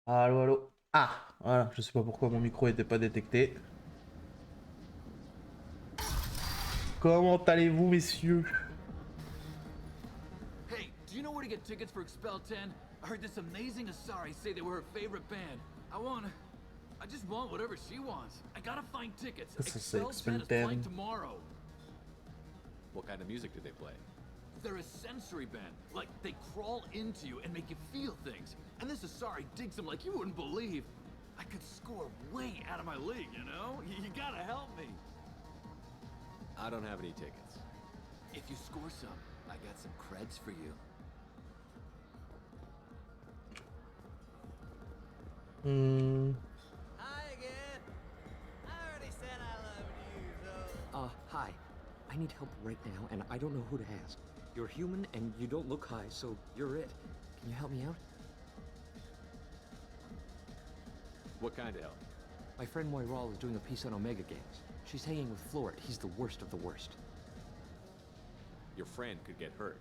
Allô, allô. Ah, voilà, je sais pas pourquoi mon micro était pas détecté. Comment allez-vous, messieurs? Hey, do you know where to get tickets for Expel 10? I heard this amazing Asari say they were her favorite band. I just want whatever she wants. I gotta find tickets. Ça, c'est Expel 10 is playing Expelten. tomorrow. What kind of music do they play? They're a sensory band. Like, they crawl into you and make you feel things. And this Asari digs them like you wouldn't believe. I could score way out of my league, you know? You gotta help me. I don't have any tickets. If you score some, I got some creds for you. Hmm. Hi again. I already said I loved you, though. Hi. I need help right now, and I don't know who to ask. You're human, and you don't look high, so you're it. Can you help me out? What kind of help? My friend Moiral is doing a piece on Omega Games. She's hanging with Florid. He's the worst of the worst. Your friend could get hurt.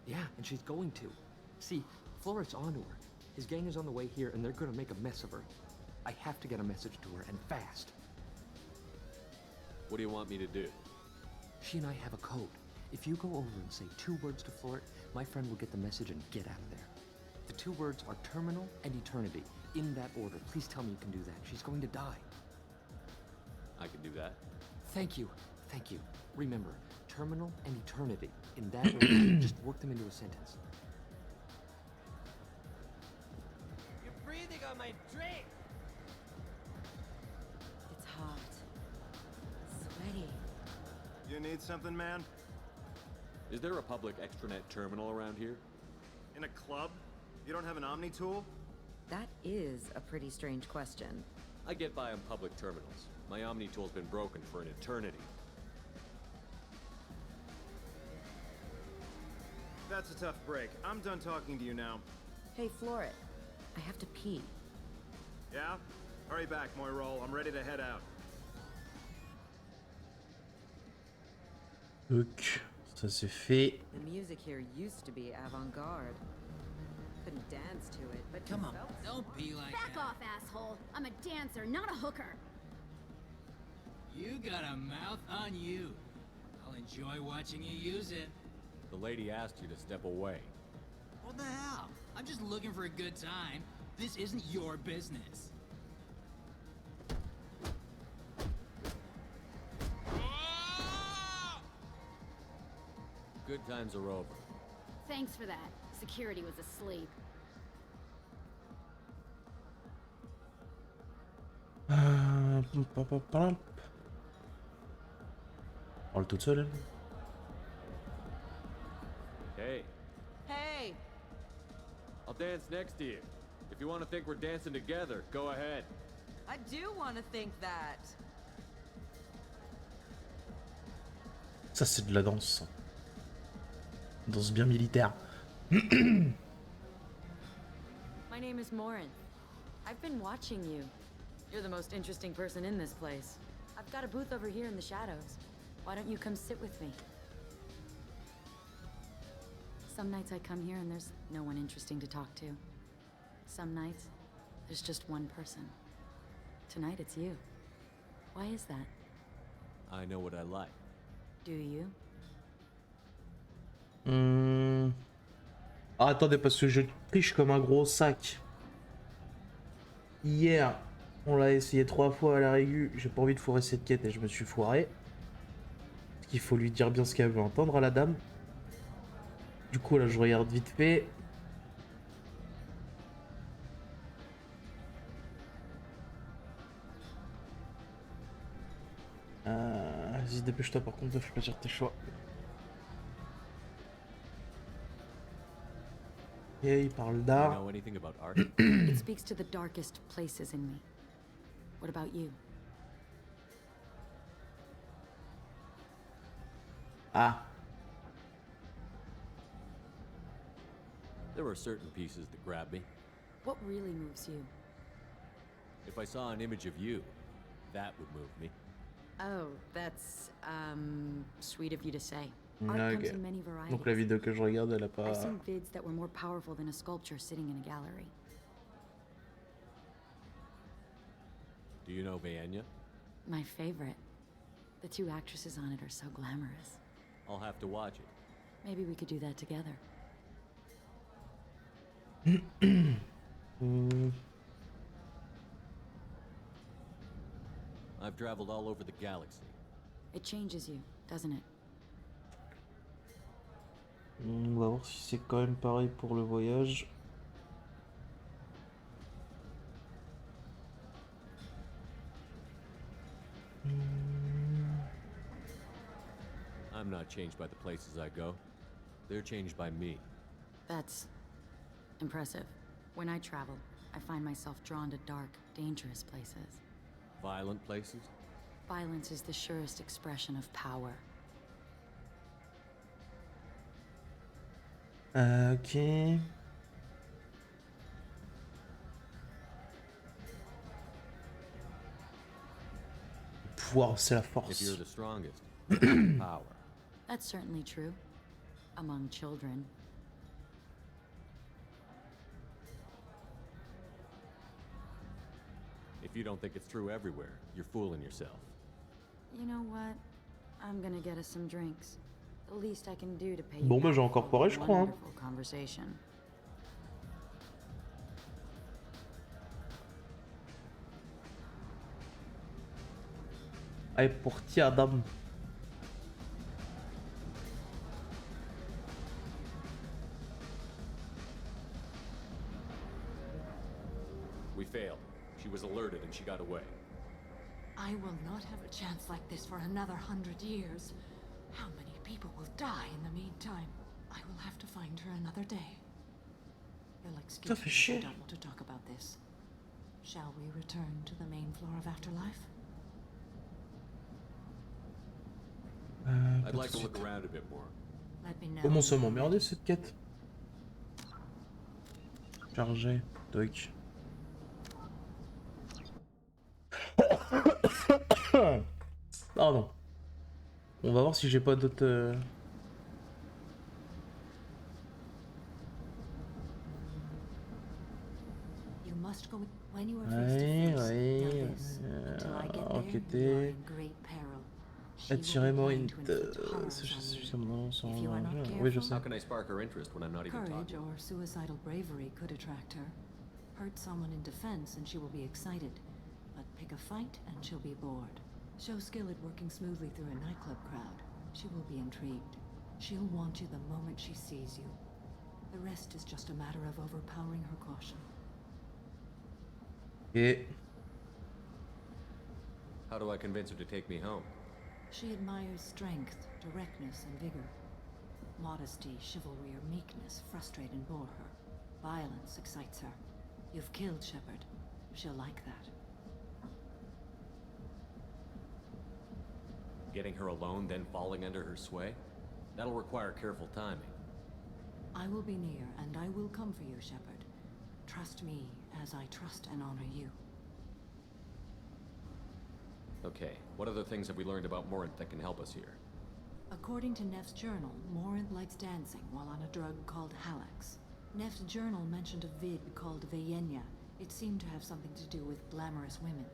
Yeah, and she's going to. See, Florid's onto her. His gang is on the way here, and they're gonna make a mess of her. I have to get a message to her, and fast. What do you want me to do? She and I have a code. If you go over and say 2 words to Florid, my friend will get the message and get out of there. The 2 words are terminal and eternity. In that order. Please tell me you can do that. She's going to die. I can do that. Thank you. Thank you. Remember, terminal and eternity. In that order, just work them into a sentence. You're breathing on my drink. It's hot. Sweaty. You need something, man? Is there a public extranet terminal around here? In a club? You don't have an Omni tool? That is a pretty strange question. I get by on public terminals. My Omni tool's been broken for an eternity. That's a tough break. I'm done talking to you now. Hey, Florid. I have to pee. Yeah? Hurry back, Moiral. I'm ready to head out. Donc, ça c'est fait. The music here used to be avant-garde. Couldn't dance to it, but Come on, felt so. don't be like Back that. off, asshole. I'm a dancer, not a hooker. You got a mouth on you. I'll enjoy watching you use it. The lady asked you to step away. What the hell? I'm just looking for a good time. This isn't your business. Good times are over. Thanks for that. Security was asleep. Pam, pam, pam. Parle toute seule, elle. Hey, Hey! I'll dance next to you. If you want to think we're dancing together, go ahead. I do want to think that. Ça c'est de la danse. Danse bien militaire. My name is Morin. I've been watching you. You're the most interesting person in this place. I've got a booth over here in the shadows. Why don't you come sit with me? Some nights I come here and there's no one interesting to talk to. Some nights, there's just one person. Tonight it's you. Why is that? I know what I like. Do you? Ah, attendez, parce que je triche comme un gros sac. Hier, on l'a essayé 3 fois à la régu. J'ai pas envie de foirer cette quête et je me suis foiré. Parce qu'il faut lui dire bien ce qu'elle veut entendre à la dame. Du coup, là, je regarde vite fait. Vas-y, dépêche-toi par contre de choisir tes choix. Ok, il parle You d'art. know anything about art? It speaks to the darkest places in me. What about you? Ah, There are certain pieces that grab me. What really moves you? If I saw an image of you, that would move me. Oh, that's, sweet of you to say. Art ok. comes in many varieties. Donc la vidéo que je regarde, elle a pas... I've seen vids that were more powerful than a sculpture sitting in a gallery. Do you know Vaenya? My favorite. The two actresses on it are so glamorous. I'll have to watch it. Maybe we could do that together. I've traveled all over the galaxy. It changes you, doesn't it? On va voir si c'est quand même pareil pour le voyage. I'm not changed by the places I go. They're changed by me. That's impressive. When I travel, I find myself drawn to dark, dangerous places. Violent places? Violence is the surest expression of power. Ok. Pouvoir, c'est la If force. you're the strongest, power. That's certainly true. Among children. If you don't think it's true everywhere, you're fooling yourself. You know what? I'm gonna get us some drinks. The least I can do to pay Bon, you bah, j'ai back for incorporé, a je crois, hein. wonderful conversation. Allez, pour ti, Adam. We failed. She was alerted and she got away. I will not have a chance like this for another 100 years. How many people will die in the meantime? I will have to find her another day. You'll excuse me if I don't want to talk about this. Shall we return to the main floor of Afterlife? I'd like to look around a bit more. Let me know. Comment ça m'emmerder cette quête? Chargé, toc. Pardon. On va voir si j'ai pas d'autres. You must go when you are face to Ouais, face. ouais. Know this. Until I get there, you are Enquêter. in great peril. She will Attirer be moi going une. to inflict horrors C'est on you. juste comme dans son. If you are not Oui, je careful, sais. How can I spark her interest when I'm not even Courage talking? or suicidal bravery could attract her. Hurt someone in defense and she will be excited. But pick a fight and she'll be bored. Show skill at working smoothly through a nightclub crowd. She will be intrigued. She'll want you the moment she sees you. The rest is just a matter of overpowering her caution. Et. How do I convince her to take me home? She admires strength, directness, and vigor. Modesty, chivalry, or meekness frustrate and bore her. Violence excites her. You've killed Shepard. She'll like that. Getting her alone, then falling under her sway? That'll require careful timing. I will be near, and I will come for you, Shepard. Trust me as I trust and honor you. Okay, what other things have we learned about Morinth that can help us here? According to Neff's journal, Morinth likes dancing while on a drug called Halax. Neff's journal mentioned a vid called Vaisseau. It seemed to have something to do with glamorous women.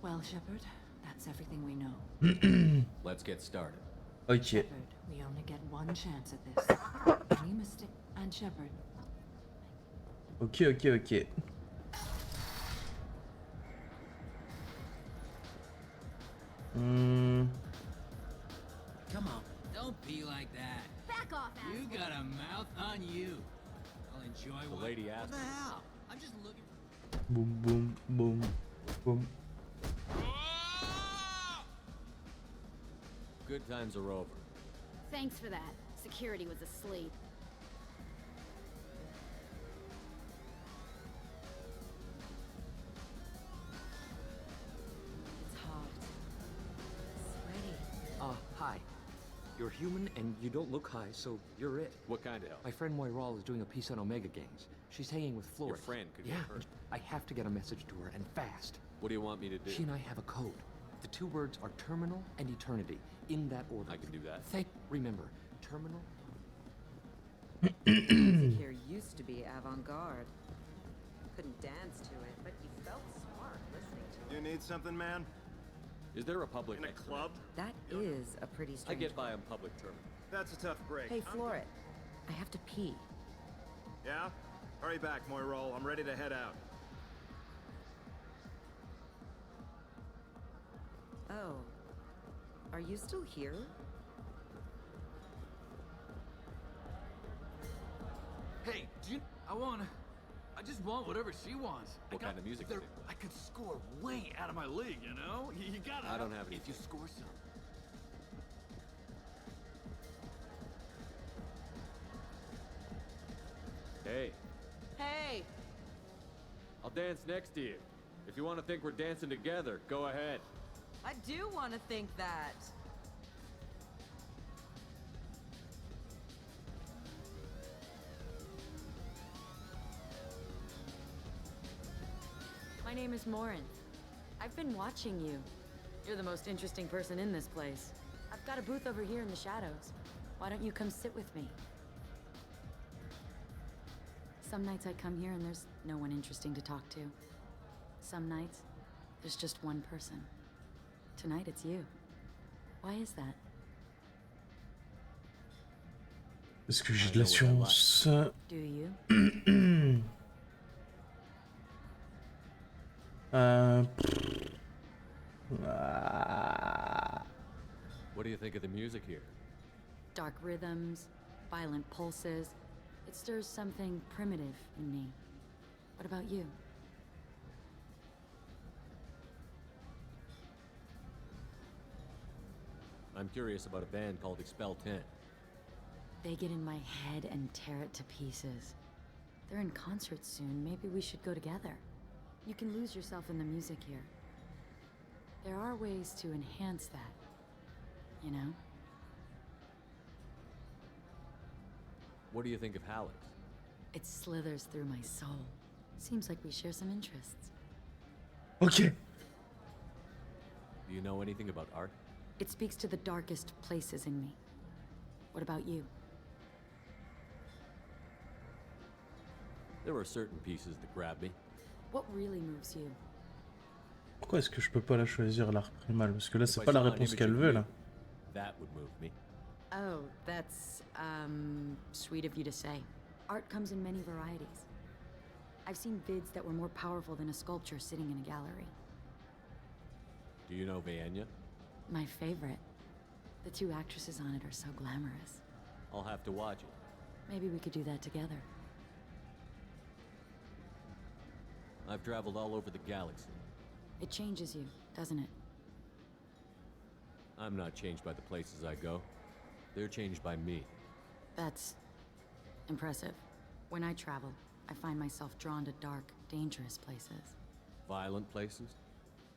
Well, Shepard, that's everything we know. Let's get started. Ok. Shepard, we only get one chance at this. Any mistake, and Shepard, Ok, ok, ok. Come on, don't be like that. Back off, You asshole. got a mouth on you. I'll enjoy The what... lady What asked the me. hell? I'm just looking... Boum, boum, boum, boum. Good times are over. Thanks for that. Security was asleep. It's hot. Sweaty. Hi. You're human and you don't look high, so you're it. What kind of help? My friend Moiral is doing a piece on Omega Gangs. She's hanging with Floyd. Your friend could get Yeah, hurt. I have to get a message to her, and fast. What do you want me to do? She and I have a code. The two words are terminal and eternity, in that order. I can do that. Remember, terminal. Music here used to be avant-garde. Couldn't dance to it, but you felt smart listening to You need something, man? Is there a public In a exit? club? That is a pretty I strange get by on public terminal. That's a tough break. Hey, floor it. I have to pee. Yeah? Hurry back, Moirol. I'm ready to head out. Oh. Are you still here? Hey, I just want whatever she wants. What kind of music is it? I could score way out of my league, you know? You gotta. I don't have any. If you score some. Hey, Hey! I'll dance next to you. If you want to think we're dancing together, go ahead. I do want to think that. My name is Morin. I've been watching you. You're the most interesting person in this place. I've got a booth over here in the shadows. Why don't you come sit with me? Some nights I come here and there's no one interesting to talk to. Some nights, there's just one person. Tonight it's you. Why is that? Parce que j'ai de l'assurance. Do you? What do you think of the music here? Dark rhythms, violent pulses. It stirs something primitive in me. What about you? I'm curious about a band called Expel 10. They get in my head and tear it to pieces. They're in concert soon. Maybe we should go together. You can lose yourself in the music here. There are ways to enhance that, you know? What do you think of Hallex? It slithers through my soul. Seems like we share some interests. Ok. Do you know anything about art? It speaks to the darkest places in me. What about you? There are certain pieces that grab me. What really moves you? Pourquoi est-ce que je peux pas la choisir l'art primal? Parce que là, c'est If I pas la saw an réponse image qu'elle of veut you, là. That would move me. Oh, that's, sweet of you to say. Art comes in many varieties. I've seen vids that were more powerful than a sculpture sitting in a gallery. Do you know Vaenya? My favorite. The two actresses on it are so glamorous. I'll have to watch it. Maybe we could do that together. I've traveled all over the galaxy. It changes you, doesn't it? I'm not changed by the places I go. They're changed by me. That's impressive. When I travel, I find myself drawn to dark, dangerous places. Violent places?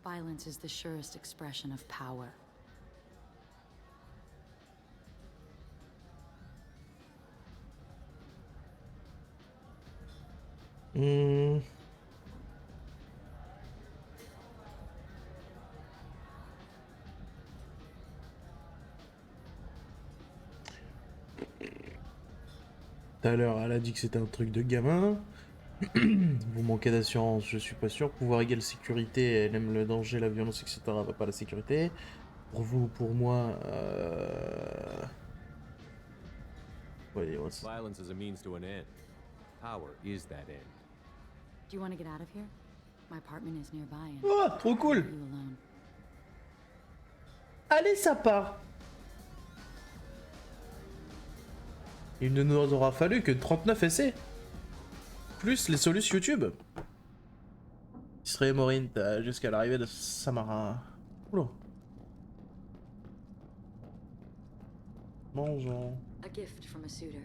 Violence is the surest expression of power. Tout à l'heure, elle a dit que c'était un truc de gamin. Vous manquez d'assurance, je suis pas sûr. Pouvoir égale sécurité, elle aime le danger, la violence, etc. Va pas la sécurité. Pour vous, pour moi, voyez, Violence is a means to an end. Power is that end. Do you want to get out of here? My apartment is nearby and Oh, trop cool. you alone. Allez, ça part. Il ne nous aura fallu que 39 essais. Plus les solutions YouTube. Il serait Morin jusqu'à l'arrivée de Samara. Oula. Bonjour. A gift from a suitor.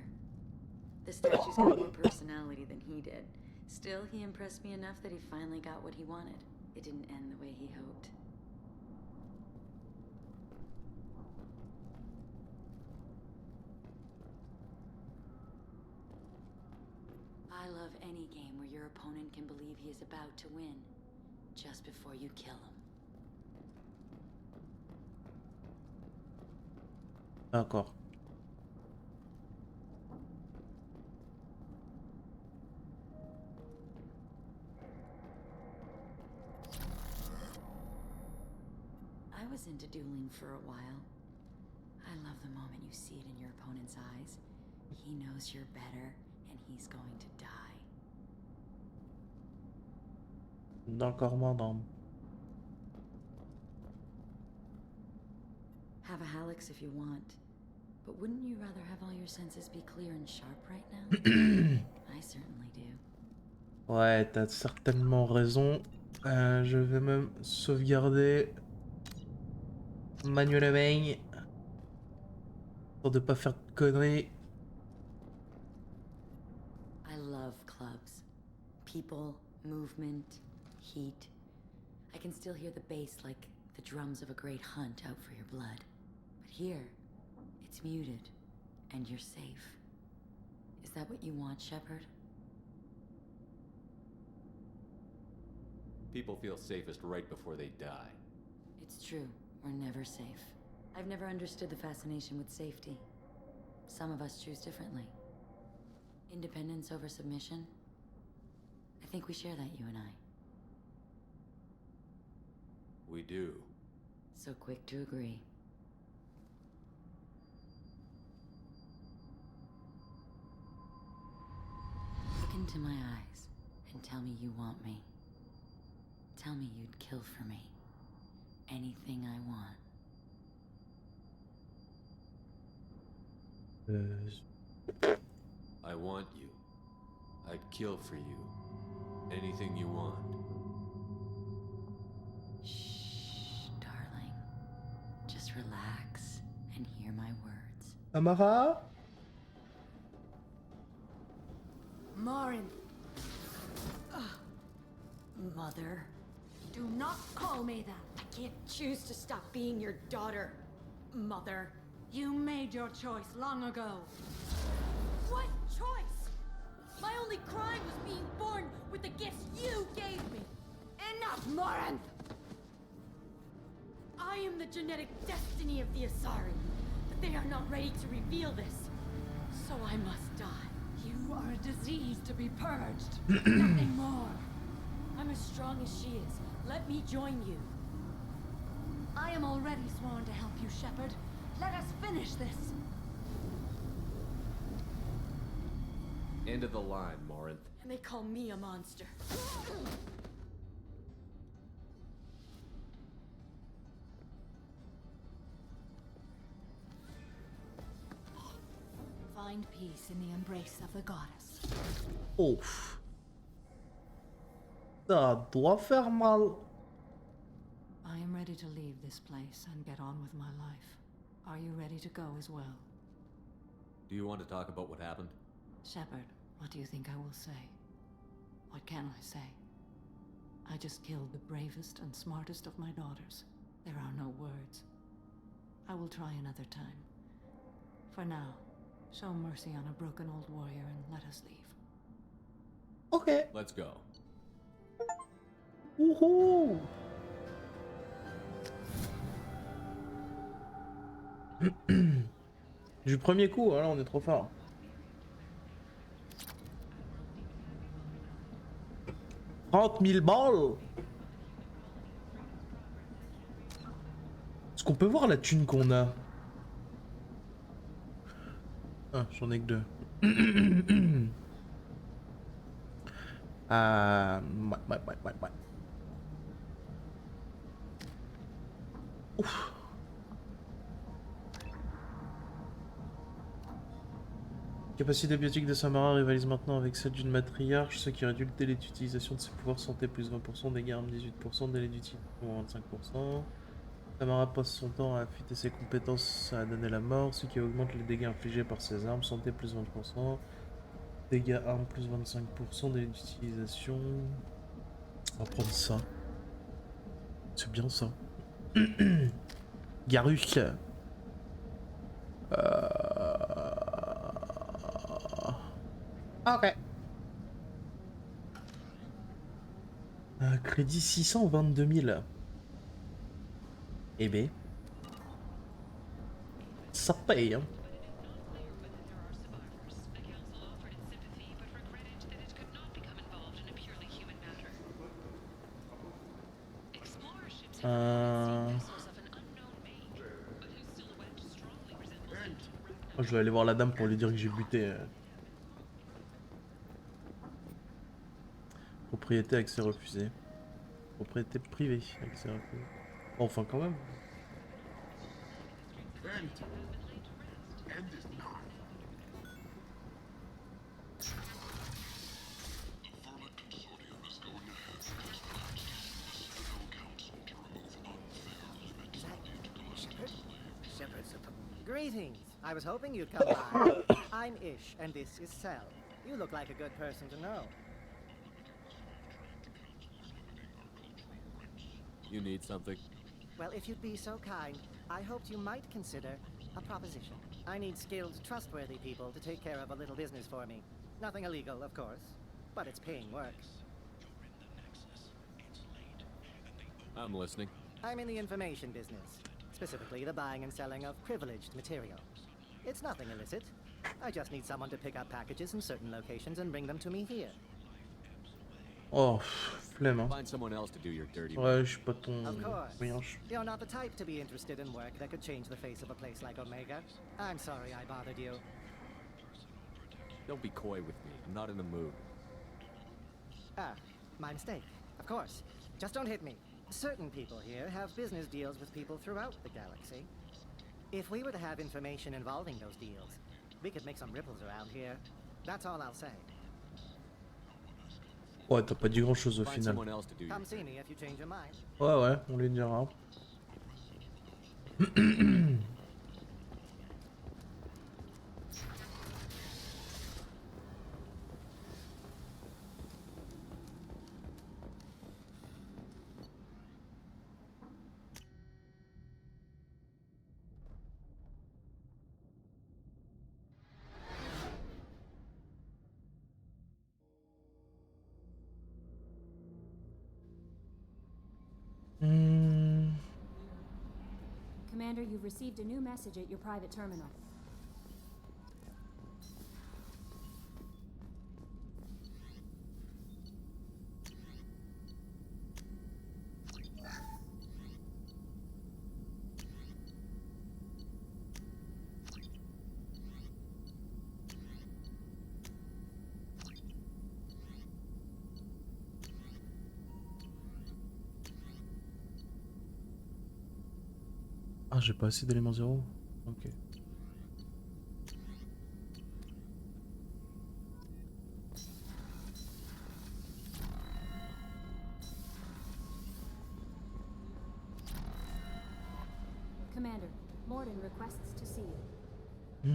The statue's got more personality than he did. Still, he impressed me enough that he finally got what he wanted. It didn't end the way he hoped. I love any game where your opponent can believe he is about to win, just before you kill him. D'accord. I was into dueling for a while. I love the moment you see it in your opponent's eyes. He knows you're better, and he's going to die. D'accord, madame. Have a Hallex if you want. But wouldn't you rather have all your senses be clear and sharp right now? I certainly do. Ouais, t'as certainement raison. Je vais même sauvegarder Manuel Main pour ne pas faire de conneries. I love clubs. People, movement, heat. I can still hear the bass like the drums of a great hunt out for your blood. But here, it's muted, and you're safe. Is that what you want, Shepard? People feel safest right before they die. It's true. We're never safe. I've never understood the fascination with safety. Some of us choose differently. Independence over submission? I think we share that, you and I. We do. So quick to agree. Look into my eyes and tell me you want me. Tell me you'd kill for me. Anything I want. I want you. I'd kill for you. Anything you want. Shh, darling. Just relax and hear my words. Amara? Morin, Mother, do not call me that. I can't choose to stop being your daughter. Mother. You made your choice long ago. What choice? My only crime was being born with the gifts you gave me. Enough, Morin! I am the genetic destiny of the Asari, but they are not ready to reveal this. So I must die. You are a disease to be purged. Nothing more. I'm as strong as she is. Let me join you. I am already sworn to help you, Shepard. Let us finish this. End of the line, Morinth. And they call me a monster. Find peace in the embrace of the goddess. Ouf. Ça doit faire mal. I am ready to leave this place and get on with my life. Are you ready to go as well? Do you want to talk about what happened? Shepard, what do you think I will say? What can I say? I just killed the bravest and smartest of my daughters. There are no words. I will try another time. For now, show mercy on a broken old warrior and let us leave. Ok. Let's go. Wouhou. Du premier coup, voilà, on est trop fort. « 30 000 balles !» Est-ce qu'on peut voir la thune qu'on a? Ah, j'en ai que deux. Ouais. Ouf. Capacité biotique de Samara rivalise maintenant avec celle d'une matriarche, ce qui réduit le délai d'utilisation de ses pouvoirs santé plus 20%, dégâts armes 18%, délai d'utilisation 25%. Samara passe son temps à affûter ses compétences à donner la mort, ce qui augmente les dégâts infligés par ses armes, santé plus 20%, dégâts armes plus 25%, délai d'utilisation... On va prendre ça. C'est bien ça. Garus. Ok. Crédit 622 000. Eh ben. Ça paye, hein. Moi, je vais aller voir la dame pour lui dire que j'ai buté. Propriété accès refusé. Propriété privée accès refusé. Enfin, quand même. Greetings. I was hoping you'd come by. I'm Ish, and this is Sel. You look like a good person to know. You need something? Well, if you'd be so kind, I hoped you might consider a proposition. I need skilled, trustworthy people to take care of a little business for me. Nothing illegal, of course, but it's paying work. I'm listening. I'm in the information business, specifically the buying and selling of privileged material. It's nothing illicit. I just need someone to pick up packages in certain locations and bring them to me here. Oh, flemme, hein. Find someone else to do your dirty work. Ouais, je suis pas ton... Of course. Voyage. You're not the type to be interested in work that could change the face of a place like Omega. I'm sorry I bothered you. Don't be coy with me. I'm not in the mood. Ah, my mistake. Of course. Just don't hit me. Certain people here have business deals with people throughout the galaxy. If we were to have information involving those deals, we could make some ripples around here. That's all I'll say. Ouais, t'as pas dit grand chose au Find final. someone else to do your Come see me if you change your mind. Ouais, ouais, on lui dira. Commander, you've received a new message at your private terminal. Ah, j'ai pas assez d'éléments zéro. Ok. Commander, Morden requests to see you.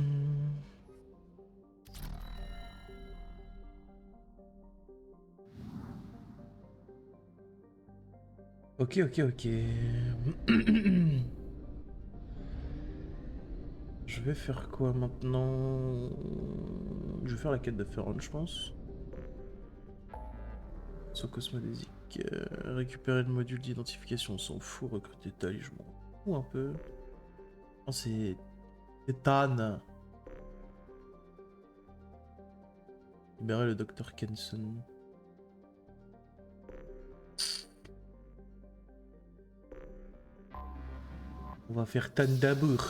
Ok, ok, ok. Je vais faire quoi maintenant? Je vais faire la quête de Ferron, je pense. Saut cosmodésique. Récupérer le module d'identification, on s'en fout. Recruter Tali, je m'en fous un peu. Non, c'est Ethan. Libérer le docteur Kenson. On va faire Tan d'abord.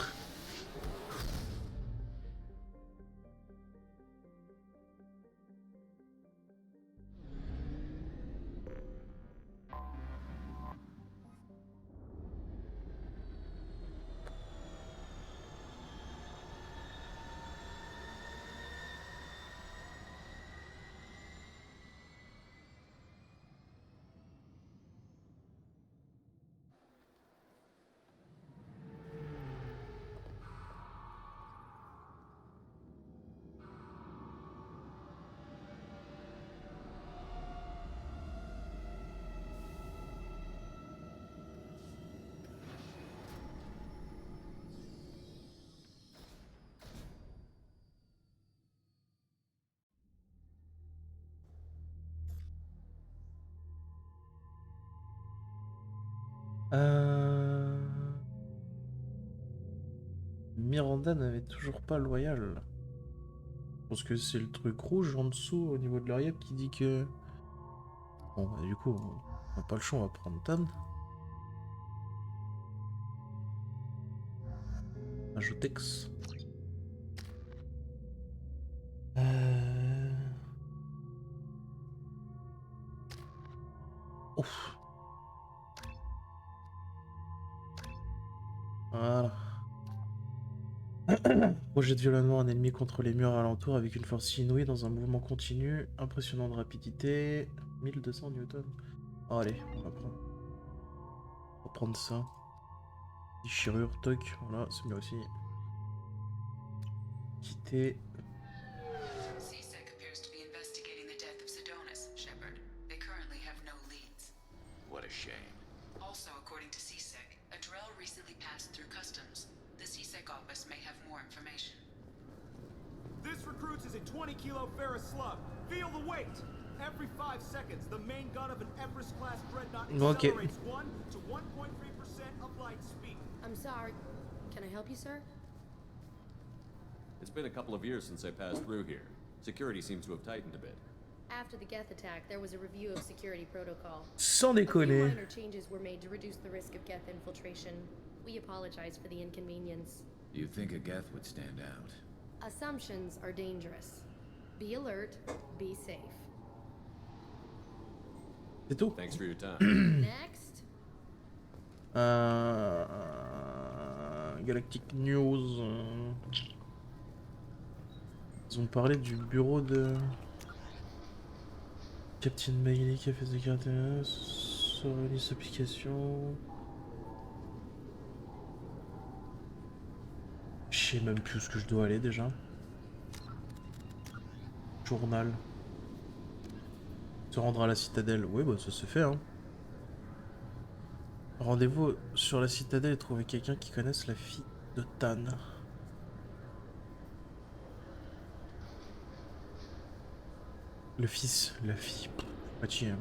Miranda n'avait toujours pas le loyal. Je pense que c'est le truc rouge en dessous au niveau de l'Ariab qui dit que... Bon bah du coup, on n'a pas le choix, on va prendre Tan. Ajoutex. Ouf. Voilà. Projette violemment un ennemi contre les murs alentours avec une force inouïe dans un mouvement continu. Impressionnante rapidité. 1200 newtons. Oh, allez, on va prendre ça. Déchirure, toc. Voilà, c'est bien aussi. Quitter. CSEC appears to be investigating the death of Sedonis, Shepard. They currently have no leads. What a shame. Also, according to CSEC, a Drell recently passed through customs. The CSEC office may have more information. This recruits is a 20-kilo ferrous slug. Feel the weight. Every 5 seconds, the main gun of an Everest-class dreadnought accelerates 1 to 1.3% of light speed. I'm sorry. Can I help you, sir? It's been a couple of years since I passed through here. Security seems to have tightened a bit. After the Geth attack, there was a review of security protocol. Sans A few déconner. minor changes were made to reduce the risk of Geth infiltration. We apologize for the inconvenience. You think a Geth would stand out? Assumptions are dangerous. Be alert, be safe. C'est tout. Thanks for your time. Next. Galactic News. Ils ont parlé du bureau de Captain Bailey qui a fait des cartes sur les applications. Je sais même plus où ce que je dois aller déjà. Journal. Se rendre à la citadelle. Oui, bah ça se fait, hein. Rendez-vous sur la citadelle et trouver quelqu'un qui connaisse la fille de Tan. Le fils, la fille. Pas chier, hein.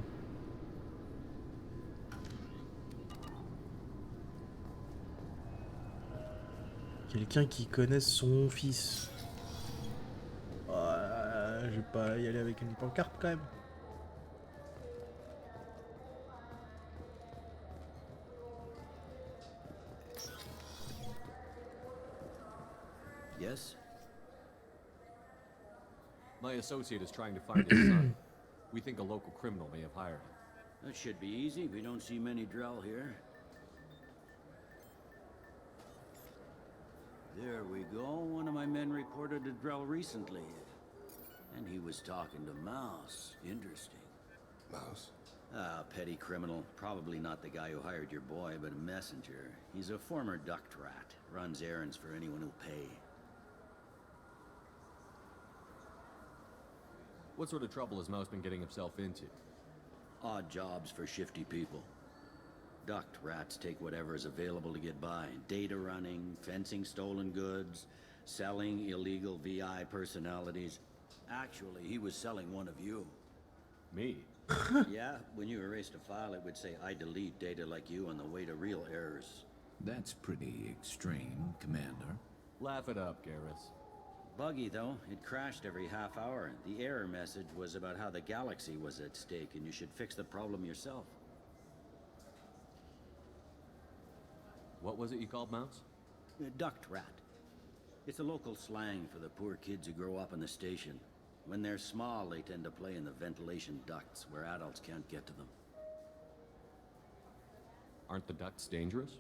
Quelqu'un qui connaisse son fils. Je vais pas y aller avec une pancarte quand même. Yes? My associate is trying to find his son. We think a local criminal may have hired him. That should be easy. We don't see many Drell here. There we go. One of my men reported a Drell recently. And he was talking to Mouse. Interesting. Mouse? Ah, petty criminal. Probably not the guy who hired your boy, but a messenger. He's a former duct rat. Runs errands for anyone who'll pay. What sort of trouble has Mouse been getting himself into? Odd jobs for shifty people. Duct rats take whatever is available to get by. Data running, fencing stolen goods, selling illegal VI personalities. Actually, he was selling one of you. Me? Yeah, when you erased a file, it would say, I delete data like you on the way to real errors. That's pretty extreme, Commander. Laugh it up, Garrus. Buggy, though. It crashed every half hour. The error message was about how the galaxy was at stake, and you should fix the problem yourself. What was it you called Mouse? Duct rat. It's a local slang for the poor kids who grow up in the station. When they're small, they tend to play in the ventilation ducts, where adults can't get to them. Aren't the ducts dangerous?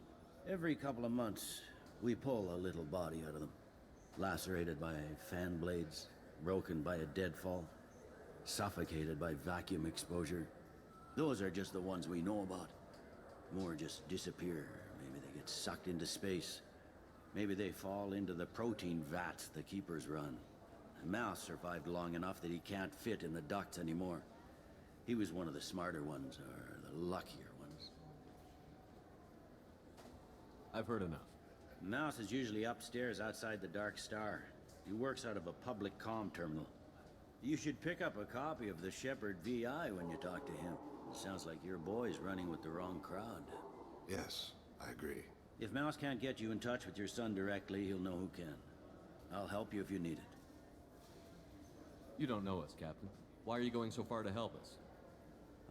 Every couple of months, we pull a little body out of them. Lacerated by fan blades, broken by a deadfall, suffocated by vacuum exposure. Those are just the ones we know about. More just disappear. Maybe they get sucked into space. Maybe they fall into the protein vats the keepers run. Mouse survived long enough that he can't fit in the ducts anymore. He was one of the smarter ones, or the luckier ones. I've heard enough. Mouse is usually upstairs outside the Dark Star. He works out of a public comm terminal. You should pick up a copy of the Shepard VI when you talk to him. It sounds like your boy's running with the wrong crowd. Yes, I agree. If Mouse can't get you in touch with your son directly, he'll know who can. I'll help you if you need it. You don't know us, Captain. Why are you going so far to help us?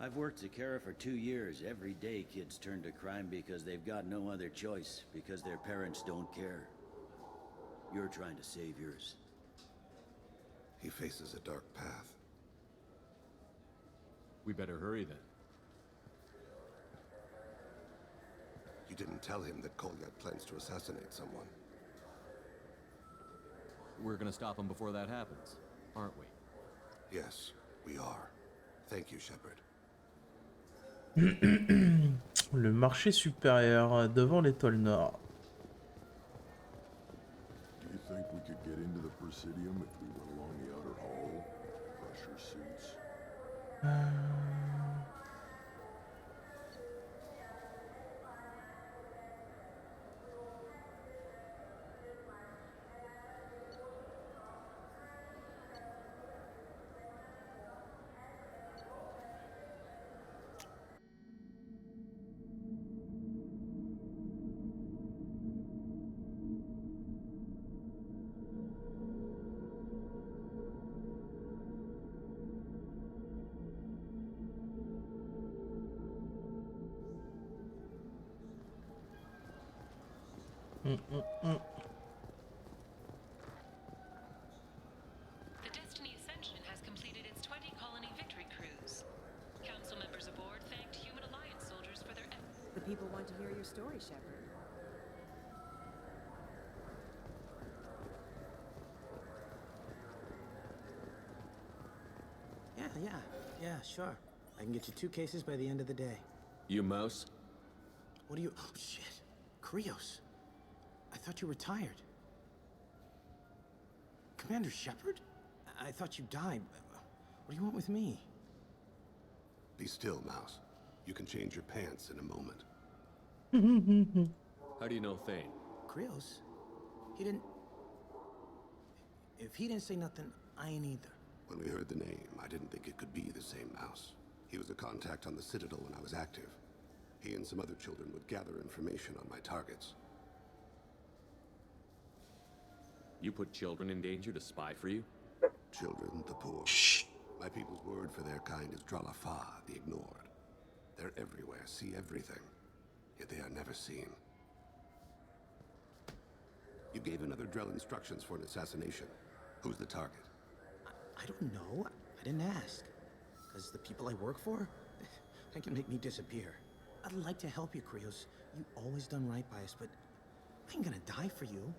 I've worked Zakera for 2 years. Every day kids turn to crime because they've got no other choice, because their parents don't care. You're trying to save yours. He faces a dark path. We better hurry then. You didn't tell him that Kolyat plans to assassinate someone. We're gonna stop him before that happens, aren't we? Yes, we are. Thank you, Shepard. Le marché supérieur devant l'étoile nord. Do you think we could get into the Presidium if we went along the outer hall? Pressure suits. The Destiny Ascension has completed its 20-colony victory cruise. Council members aboard thanked Human Alliance soldiers for their efforts. The people want to hear your story, Shepard. Yeah, sure. I can get you 2 cases by the end of the day. You mouse? What do you... Oh, shit. Krios. I thought you were retired. Commander Shepard? I thought you died. What do you want with me? Be still, Mouse. You can change your pants in a moment. How do you know Thane? Krios? He didn't... If he didn't say nothing, I ain't either. When we heard the name, I didn't think it could be the same Mouse. He was a contact on the Citadel when I was active. He and some other children would gather information on my targets. You put children in danger to spy for you? Children, the poor. My people's word for their kind is Dralafa, the ignored. They're everywhere, see everything, yet they are never seen. You gave another Drell instructions for an assassination. Who's the target? I don't know. I didn't ask. Because the people I work for, they can make me disappear. I'd like to help you, Krios. You always done right by us, but I ain't gonna die for you.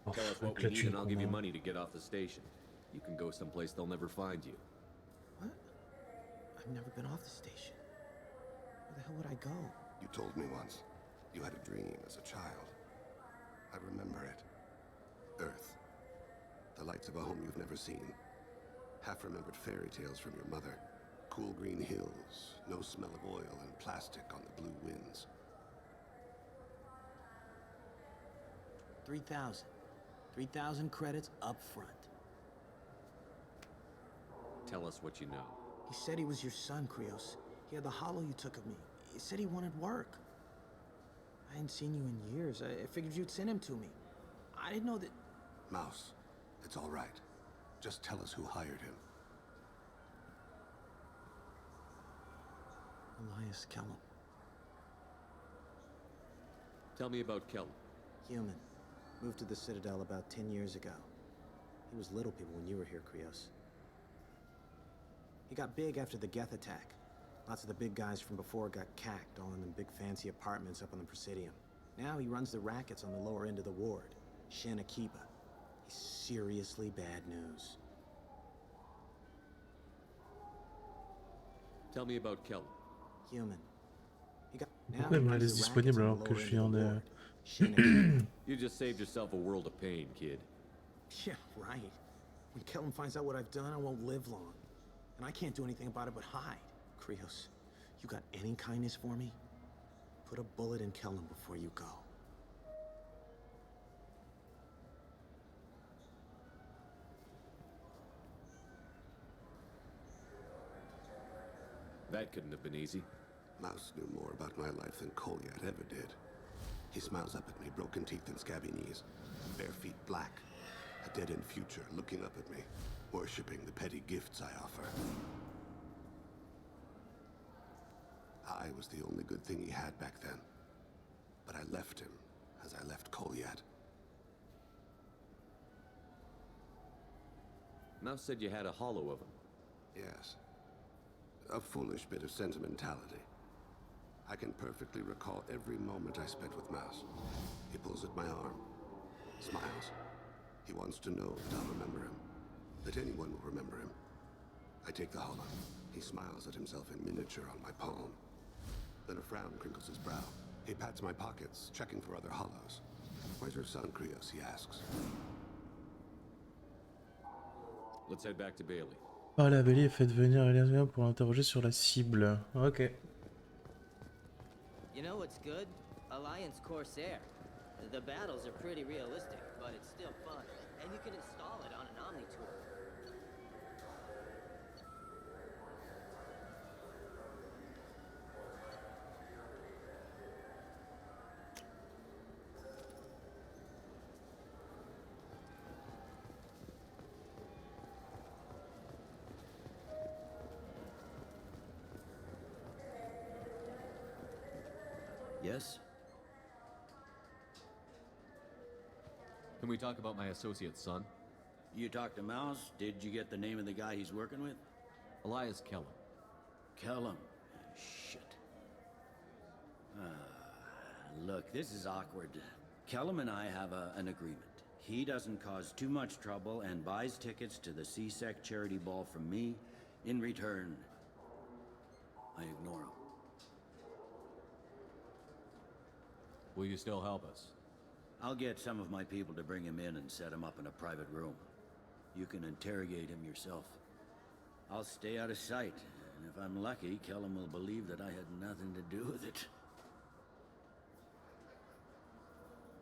Tell us what we need and I'll give you money to get off the station. You can go someplace they'll never find you. What? I've never been off the station. Where the hell would I go? You told me once. You had a dream as a child. I remember it. Earth. The lights of a home you've never seen. Half-remembered fairy tales from your mother. Cool green hills, no smell of oil and plastic on the blue winds. 3,000. 3,000 credits up front. Tell us what you know. He said he was your son, Krios. He had the hollow you took of me. He said he wanted work. I hadn't seen you in years. I figured you'd send him to me. I didn't know that... Mouse, it's all right. Just tell us who hired him. Elias Kellum. Tell me about Kellum. Human. Moved to the Citadel about 10 years ago. He was little people when you were here, Krios. He got big after the Geth attack. Lots of the big guys from before got cacked, all in them big fancy apartments up on the Presidium. Now he runs the rackets on the lower end of the ward, Shin Akiba. He's seriously bad news. Tell me about Kellum. Human. He got... Pourquoi il me la laisse disponible alors que je viens de... You just saved yourself a world of pain, kid. Yeah, right. When Kellum finds out what I've done, I won't live long. And I can't do anything about it but hide. Krios, you got any kindness for me? Put a bullet in Kellum before you go. That couldn't have been easy. Mouse knew more about my life than Kolyat ever did. He smiles up at me, broken teeth and scabby knees. Bare feet black. A dead-end future looking up at me, worshipping the petty gifts I offer. I was the only good thing he had back then. But I left him, as I left Kolyat. Mouse said you had a hollow of him. Yes. A foolish bit of sentimentality. I can perfectly recall every moment I spent with Mouse. He pulls at my arm, smiles. He wants to know that I'll remember him, that anyone will remember him. I take the hollow. He smiles at himself in miniature on my palm. Then a frown crinkles his brow. He pats my pockets, checking for other hollows. Where's your son, Krios? He asks. Let's head back to Bailey. Oh, la Bailey est faite venir Elias pour l'interroger sur la cible. Ok. You know what's good? Alliance Corsair. The battles are pretty realistic, but it's still fun. And you can install it on an Omni tool. Yes? Can we talk about my associate's son? You talked to Mouse? Did you get the name of the guy he's working with? Elias Kellum. Kellum? Shit. Look, this is awkward. Kellum and I have an agreement. He doesn't cause too much trouble and buys tickets to the CSEC charity ball from me. In return, I ignore him. Will you still help us? I'll get some of my people to bring him in and set him up in a private room. You can interrogate him yourself. I'll stay out of sight, and if I'm lucky, Kellum will believe that I had nothing to do with it.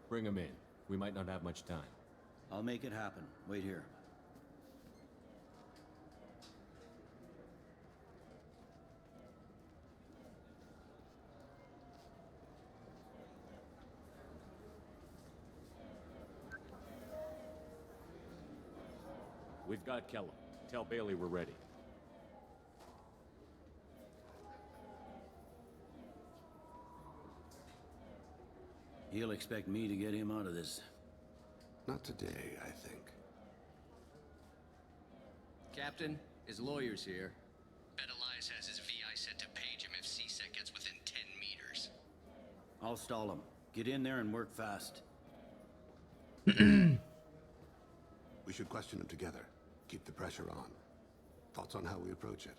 Bring him in. We might not have much time. I'll make it happen. Wait here. We've got Kellum. Tell Bailey we're ready. He'll expect me to get him out of this. Not today, I think. Captain, his lawyer's here. Bet Elias has his VI set to page him if CSEC gets within 10 meters. I'll stall him. Get in there and work fast. We should question him together. Keep the pressure on. Thoughts on how we approach it?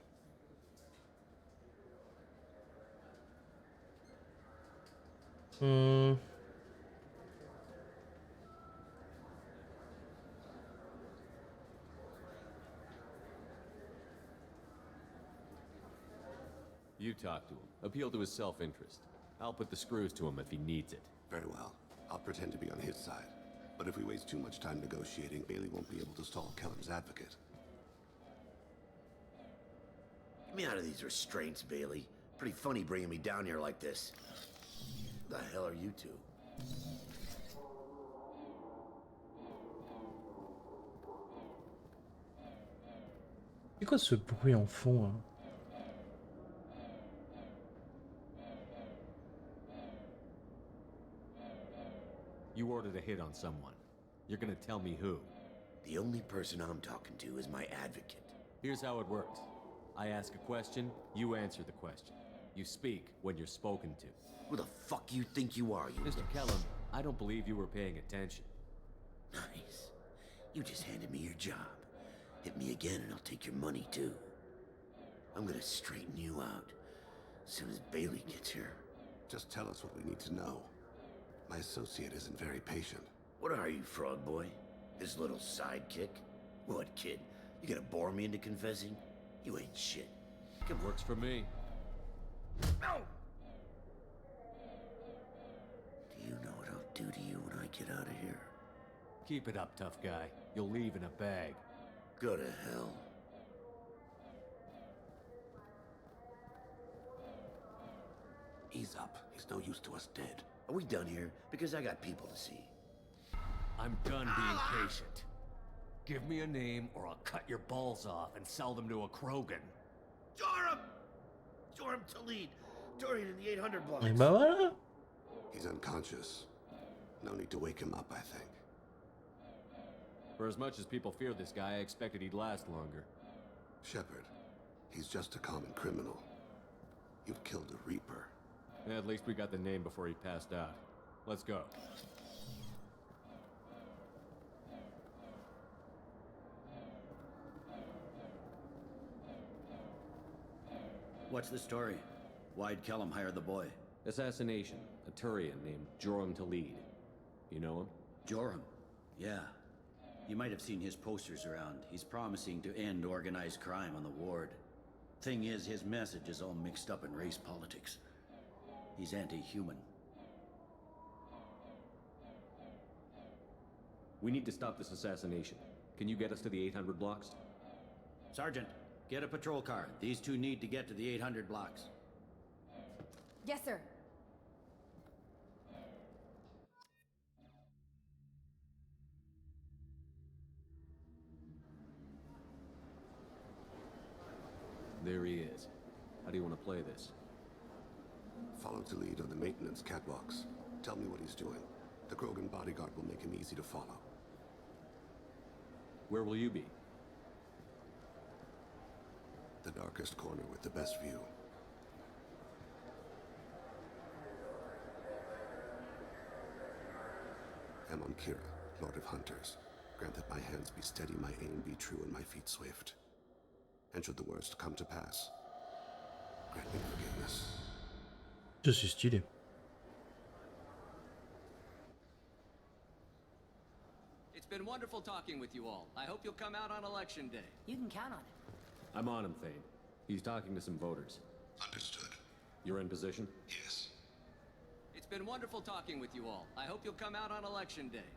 You talk to him. Appeal to his self-interest. I'll put the screws to him if he needs it. Very well. I'll pretend to be on his side. But if we waste too much time negotiating, Bailey won't be able to stall Kellum's advocate. Get me out of these restraints, Bailey. Pretty funny bringing me down here like this. The hell are you two? C'est quoi ce bruit en fond hein? You ordered a hit on someone. You're gonna tell me who. The only person I'm talking to is my advocate. Here's how it works. I ask a question, you answer the question. You speak when you're spoken to. Who the fuck you think you are, you Mr. Kellum, I don't believe you were paying attention. Nice. You just handed me your job. Hit me again and I'll take your money too. I'm gonna straighten you out as soon as Bailey gets here. Just tell us what we need to know. My associate isn't very patient. What are you, frog boy? His little sidekick? What, kid? You gonna bore me into confessing? You ain't shit. It works for me. No! Do you know what I'll do to you when I get out of here? Keep it up, tough guy. You'll leave in a bag. Go to hell. Ease up. He's no use to us dead. Are we done here? Because I got people to see. I'm done being patient. Give me a name or I'll cut your balls off and sell them to a Krogan. Joram! Joram Talid! Dorian in the 800 block. Et bah voilà. He's unconscious. No need to wake him up, I think. For as much as people fear this guy, I expected he'd last longer. Shepard, he's just a common criminal. You've killed a Reaper. At least we got the name before he passed out. Let's go. What's the story? Why'd Kellum hire the boy? Assassination. A Turian named Joram Talid. You know him? Joram? Yeah. You might have seen his posters around. He's promising to end organized crime on the ward. Thing is, his message is all mixed up in race politics. He's anti-human. We need to stop this assassination. Can you get us to the 800 blocks? Sergeant, get a patrol car. These two need to get to the 800 blocks. Yes, sir. There he is. How do you want to play this? Follow Talid on the maintenance catwalks. Tell me what he's doing. The Krogan bodyguard will make him easy to follow. Where will you be? The darkest corner with the best view. Amon Kira, Lord of Hunters. Grant that my hands be steady, my aim be true, and my feet swift. And should the worst come to pass, grant me forgiveness. Ça c'est stylé. It's been wonderful talking with you all. I hope you'll come out on election day. You can count on it. I'm on him, Thane. He's talking to some voters. Understood. You're in position? Yes. It's been wonderful talking with you all. I hope you'll come out on election day.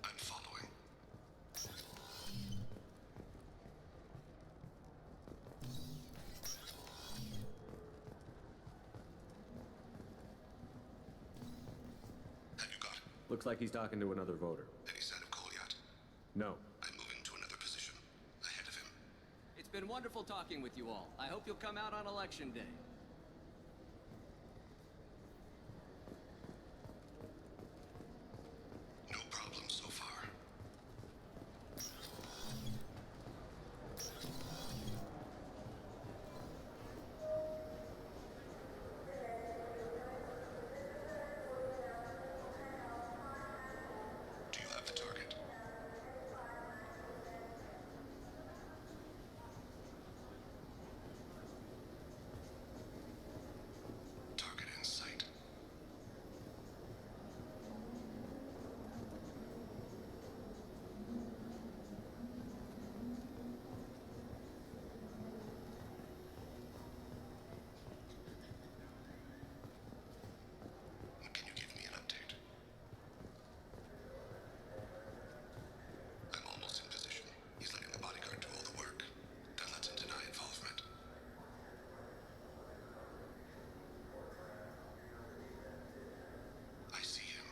I'm following. Have you got it? Looks like he's talking to another voter. Any sign of Cole yet? No. I'm moving to another position. Ahead of him. It's been wonderful talking with you all. I hope you'll come out on election day. No problem so far. Do you have the target? Target in sight. Can you give me an update? I'm almost in position. He's letting the bodyguard do all the work. That lets him deny involvement. I see him.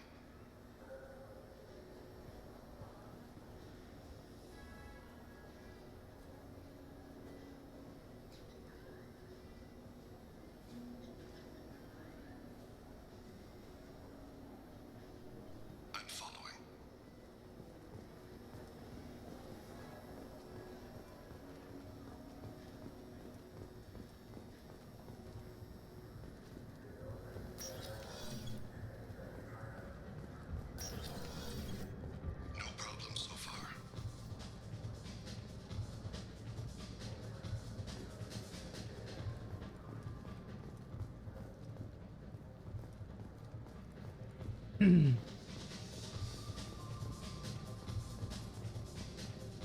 I'm following. No problem so far.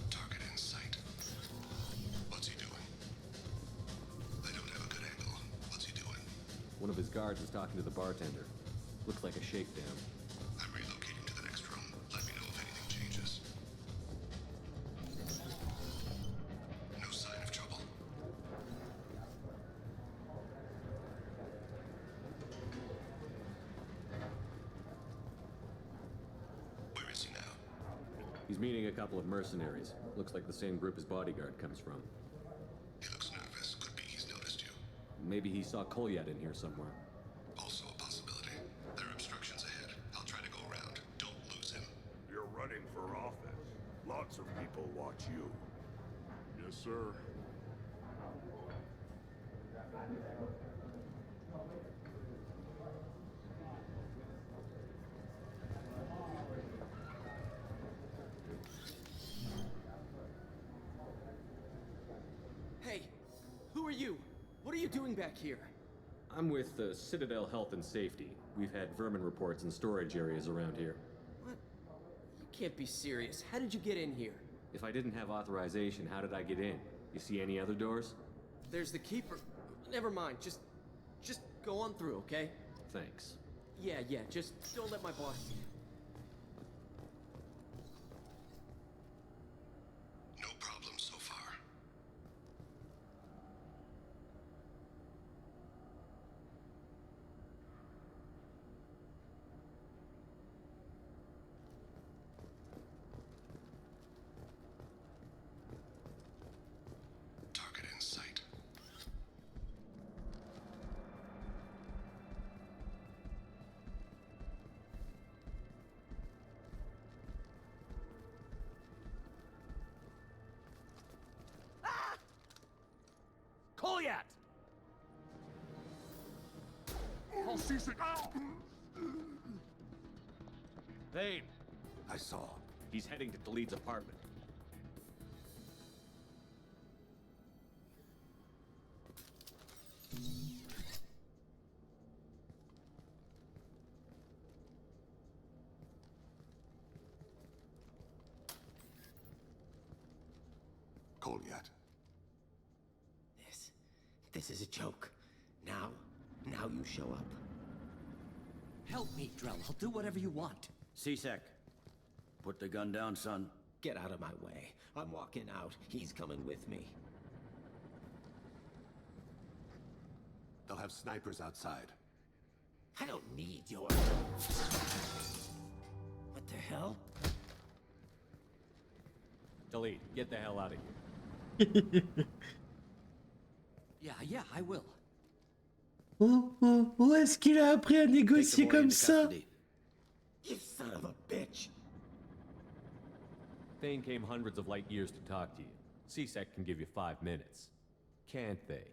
Target in sight. What's he doing? I don't have a good angle. What's he doing? One of his guards is talking to the bartender. Looks like a shakedown. I'm relocating to the next room. Let me know if anything changes. No sign of trouble. Where is he now? He's meeting a couple of mercenaries. Looks like the same group his bodyguard comes from. He looks nervous. Could be he's noticed you. Maybe he saw Kolyat in here somewhere. Also a possibility. There are obstructions ahead. I'll try to go around. Don't lose him. lots of people watch you. Yes, sir. Hey, who are you? What are you doing back here? I'm with Citadel Health and Safety. We've had vermin reports in storage areas around here. What? You can't be serious. How did you get in here? If I didn't have authorization, how did I get in? You see any other doors? There's the keeper. Never mind. Just go on through, okay? Thanks. Yeah, just don't let my boss see you. No problem so far. Target in sight. Goliath! I'll seize it. Vane! I saw. He's heading to Khalid's apartment. Goliath. This is a joke. Now you show up. Help me, Drell. I'll do whatever you want. C-Sec, put the gun down, son. Get out of my way. I'm walking out. He's coming with me. They'll have snipers outside. I don't need your... What the hell? Delete. Get the hell out of here. Yeah, I will. Où est-ce qu'il a appris à négocier comme ça? You son of a bitch! Thane came hundreds of light years to talk to you. C-Sec can give you 5 minutes. Can't they?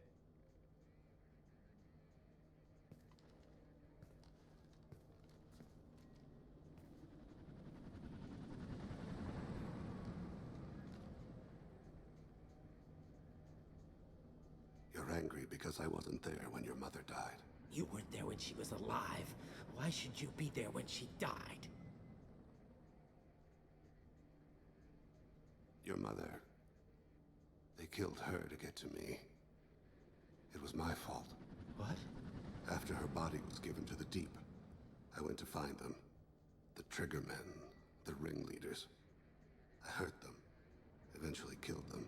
You're angry because I wasn't there when your mother died. You weren't there when she was alive. Why should you be there when she died? Your mother. They killed her to get to me. It was my fault. What? After her body was given to the deep, I went to find them. The triggermen, the ringleaders. I hurt them. Eventually killed them.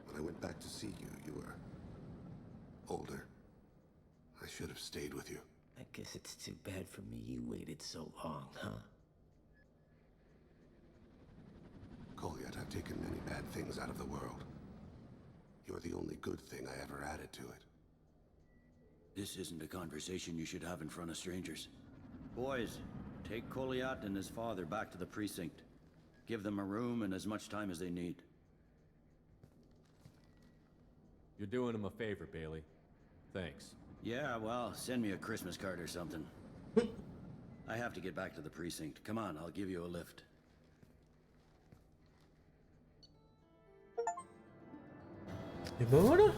When I went back to see you, you were older. I should have stayed with you. I guess it's too bad for me you waited so long, huh? Goliath, I've taken many bad things out of the world. You're the only good thing I ever added to it. This isn't a conversation you should have in front of strangers. Boys, take Goliath and his father back to the precinct. Give them a room and as much time as they need. You're doing him a favor, Bailey. Thanks. Yeah, well, send me a Christmas card or something. I have to get back to the precinct. Come on, I'll give you a lift. Et ben voilà.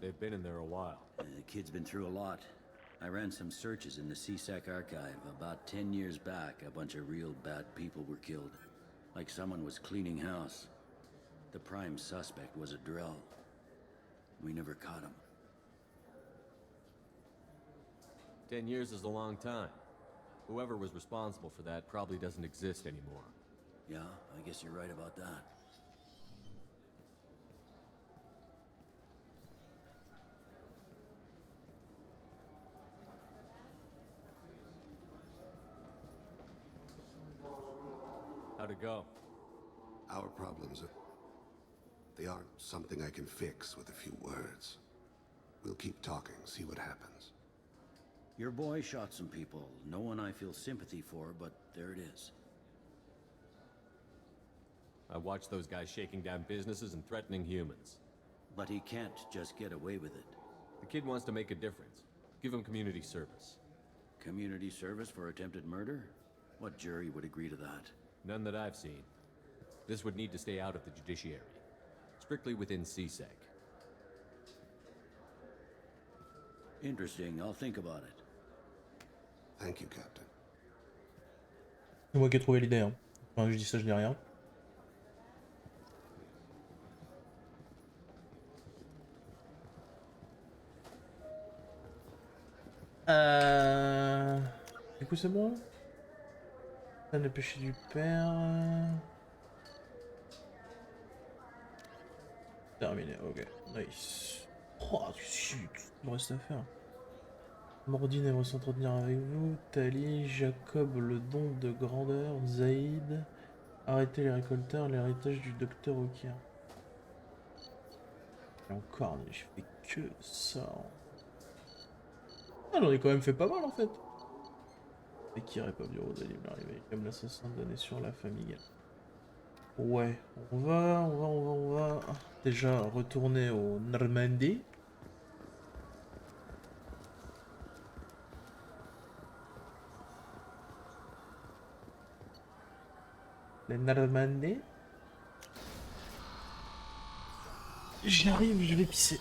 They've been in there a while. The kid's been through a lot. I ran some searches in the C-Sec archive. About 10 years back, a bunch of real bad people were killed. Like someone was cleaning house. The prime suspect was a Drell. We never caught him. 10 years is a long time. Whoever was responsible for that probably doesn't exist anymore. Yeah, I guess you're right about that. How'd it go? Our problems, They aren't something I can fix with a few words. We'll keep talking, see what happens. Your boy shot some people. No one I feel sympathy for, but there it is. I watched those guys shaking down businesses and threatening humans. But he can't just get away with it. The kid wants to make a difference. Give him community service. Community service for attempted murder? What jury would agree to that? None that I've seen. This would need to stay out of the judiciary. Strictly within CSEC. Interesting, I'll think about it. Thank you, Captain. C'est moi qui ai trouvé l'idée, hein. Enfin, je dis ça, je dis rien. Du coup, c'est bon? Le péché du père. Terminé, ok. Nice. Oh, il me reste à faire. Mordine aimerait s'entretenir avec vous. Tali, Jacob, le don de grandeur. Zaïd. Arrêtez les récolteurs, l'héritage du docteur Okia. Et encore, mais je fais que ça. Ah, j'en ai quand même fait pas mal en fait. Et qui irait pas bureau de livre arrivé comme l'assassin donné sur la famille. Ouais, on va déjà retourner au Normandy. Les Normandy. J'arrive, je vais pisser.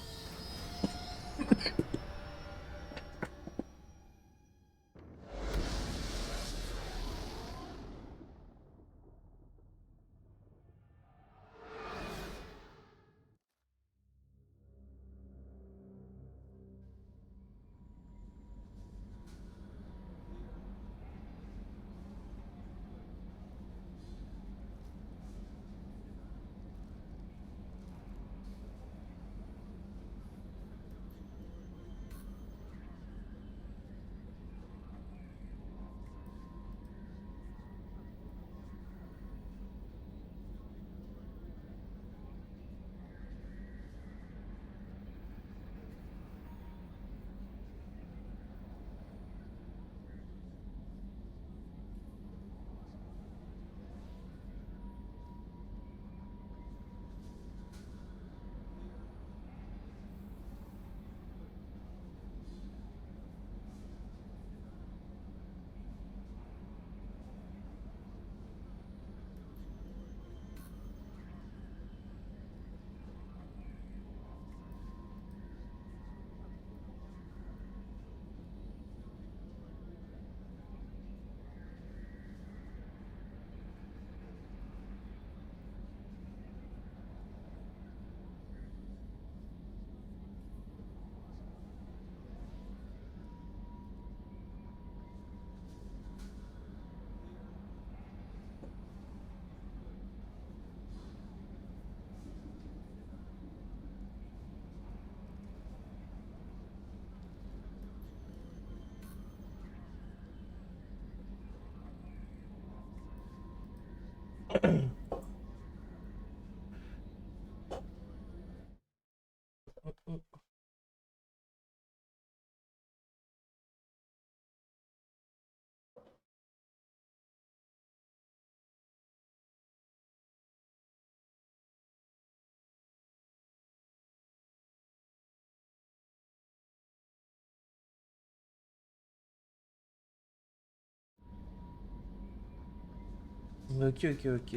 Ok.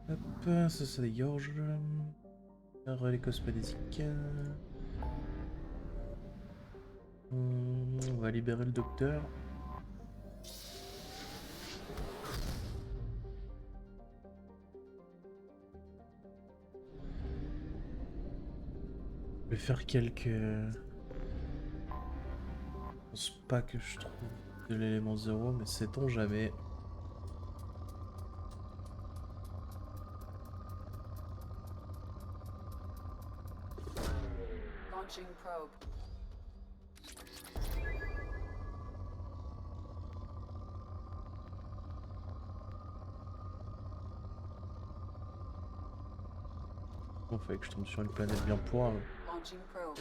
Hop, ça dégorge. Les cosmétiques. On va libérer le docteur. Je vais faire quelques... Je pense pas que je trouve de l'élément 0, mais sait-on jamais. Launching probe. Bon, fallait que je tombe sur une planète bien pourra. Launching probe.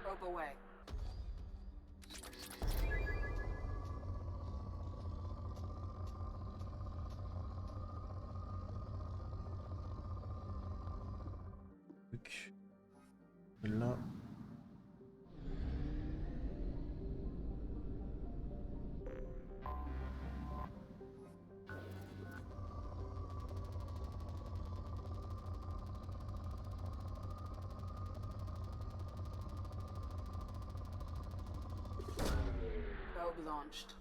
Probe away. Truc. Là. Probe launched.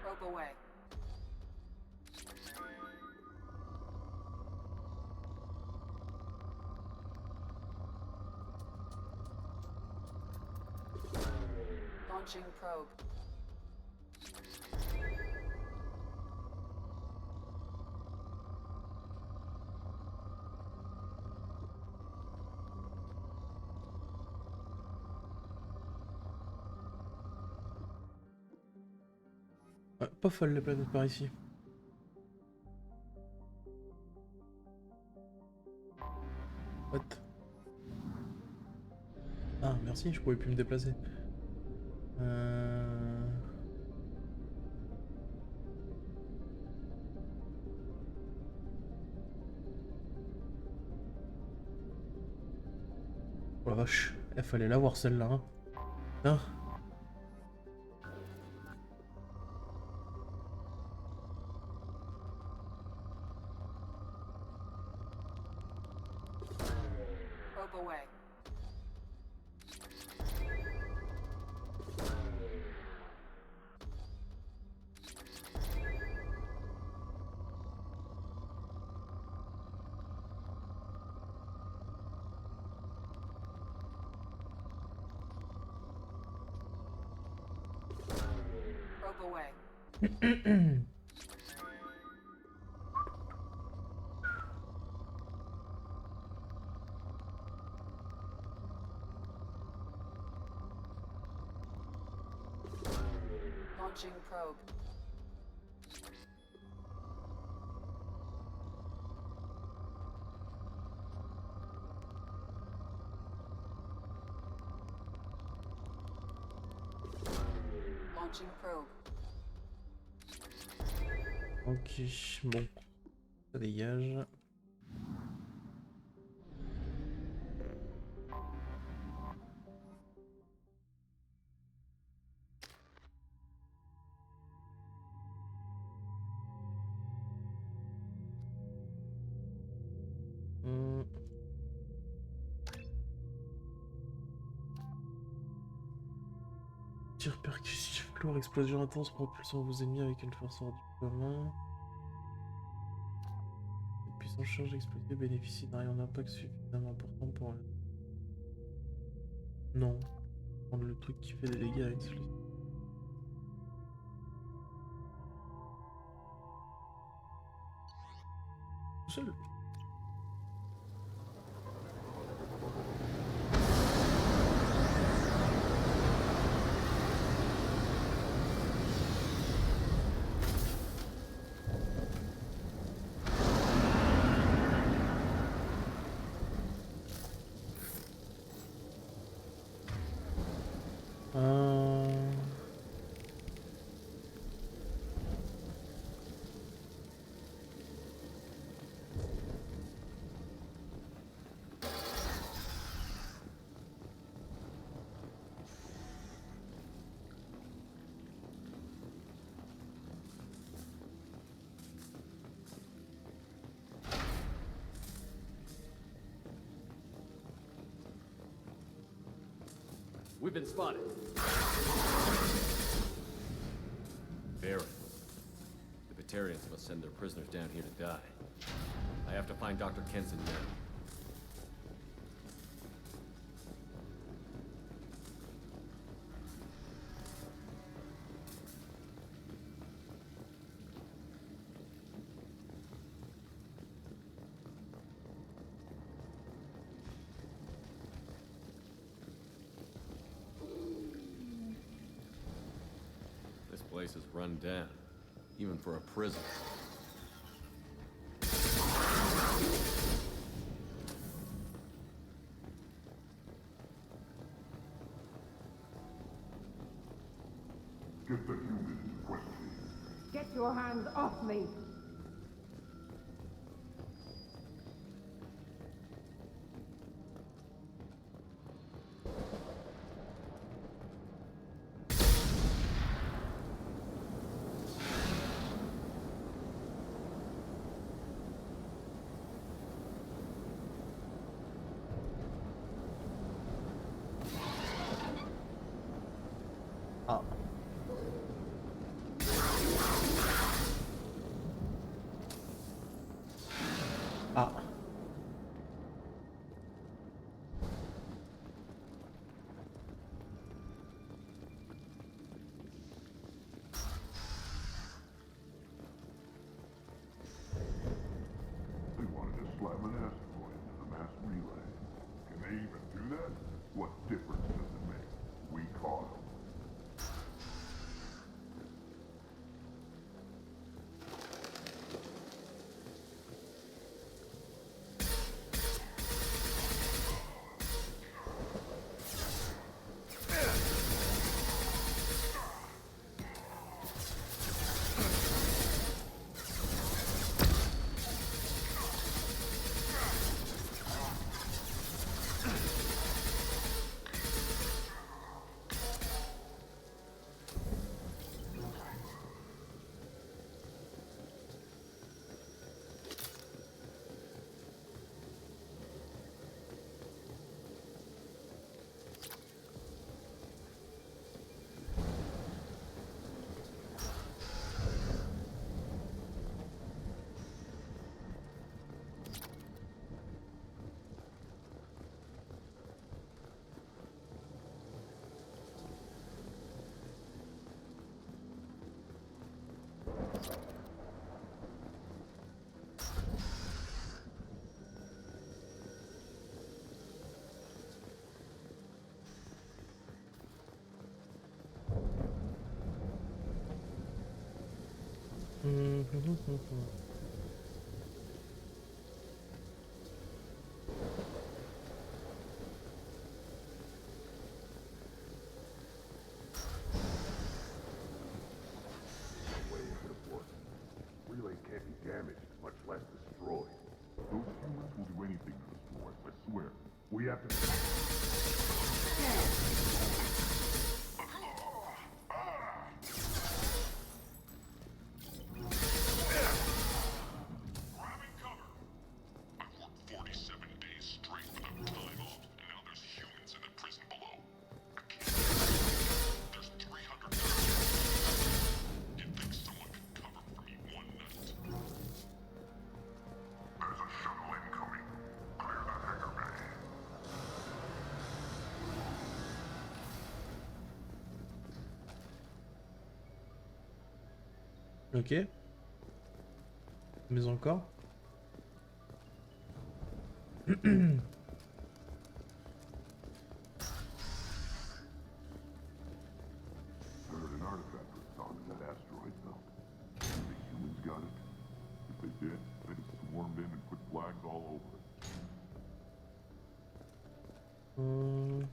Probe away. Launching probe. Ouais, pas folle les planètes par ici. What? Ah merci, je pouvais plus me déplacer. Oh la vache, il fallait l'avoir celle-là. Hein. Putain. Probe away. Probe away. Launching probe. Launching probe. Ok, bon. Ça dégage. Tir percussif, lourd, explosion intense, propulsant vos ennemis avec une force hors du commun. Cette puissante charge explosive bénéficie d'un rayon d'impact suffisamment important pour... Non. Prendre le truc qui fait des dégâts avec celui-ci. Tout seul. We've been spotted. Very. The Batarians must send their prisoners down here to die. I have to find Dr. Kenson now. place is run down, even for a prison. Get the humans quickly. Get your hands off me! Ah. Ah. They wanted to slam an asteroid into the mass relay. Can they even do that? What difference does it make? We caught them. Relay can't be damaged, much less destroyed. Those humans will do anything to destroy us, I swear. We have to... Grabbing cover! I've worked 47 days straight without time off, and now there's humans in the prison below. I can't. There's 300 guards. You'd think someone could cover for me one night. There's a shuttle incoming. Clear the hangar bay. Ok. Mais encore. Heard an artifact was found in that asteroid belt. The humans got it. If they did, they'd have swarmed in and put flags all over it.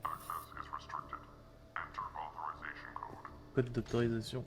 Access is restricted. Enter authorization code. Code d'autorisation.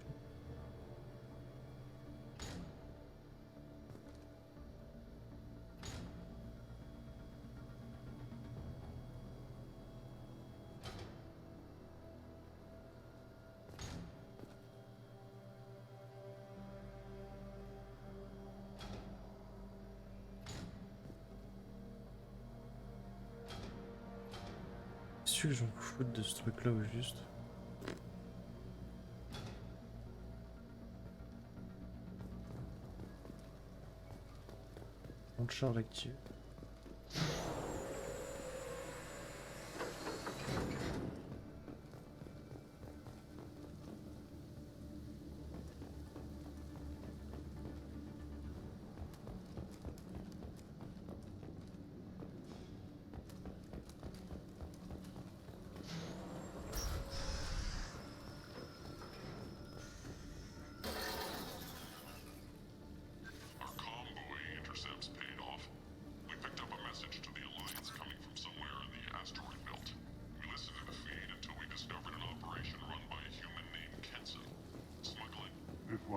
Qu'est-ce que j'en fous de ce truc là au juste? On te charge active.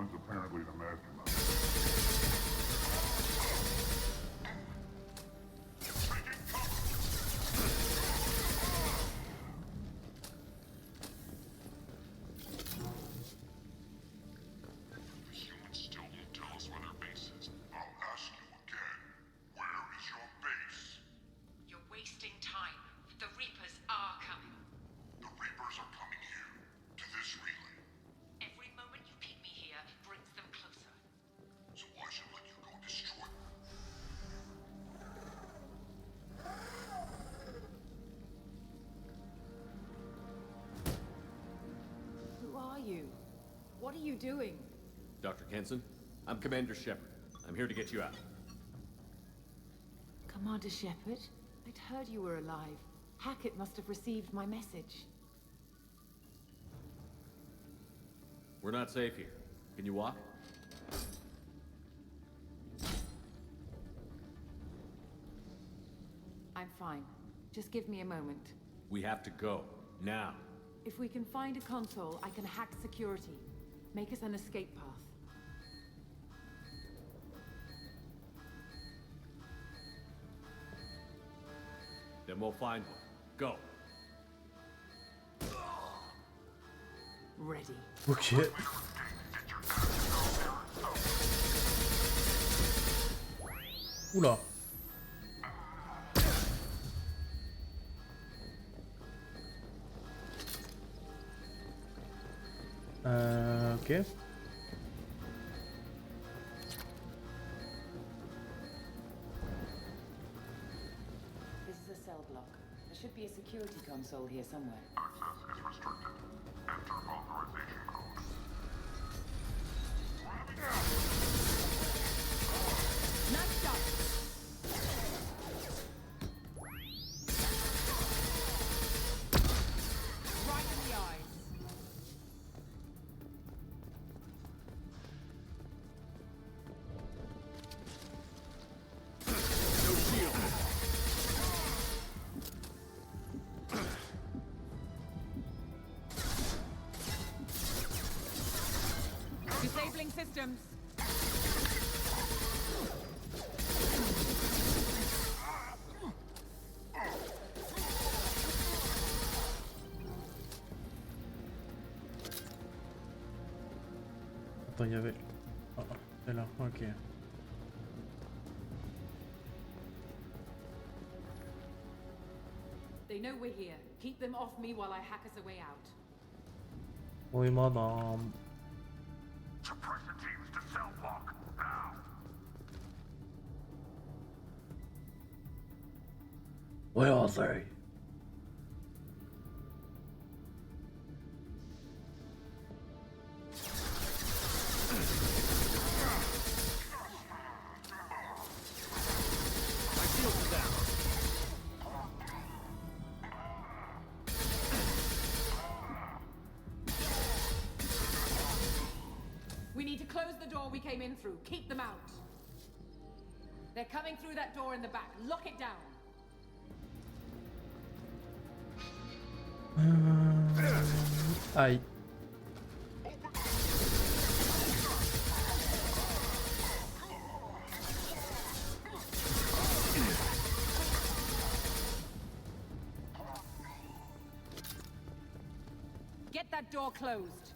one's apparently the mastermind. The humans still won't tell us where their base is. I'll ask you again. Where is your base? You're wasting time. The Reapers are coming. The Reapers are coming here, to this relay. Every moment you keep me here brings them closer. So why should I let you go destroy them? Who are you? What are you doing? Dr. Kenson, I'm Commander Shepard. I'm here to get you out. Commander Shepard? I'd heard you were alive. Hackett must have received my message. We're not safe here. Can you walk? I'm fine. Just give me a moment. We have to go. Now. If we can find a console, I can hack security. Make us an escape path. Then we'll find one. Go. Ready. Ok. Oula. Ok. This is a cell block. There should be a security console here somewhere. Access is restricted. Enter authorization code. Nice shot! Right in the eyes. No shield. Disabling systems. Attends, il y avait... Oh, c'est là, ok. They know we're here. Keep them off me while I hack us a way out. Oui, madame. Suppress the teams to cell block. Now. Where are they? My shields are down. We need to close the door we came in through. Keep them out. They're coming through that door in the back. Lock it down. Aïe. Get that door closed.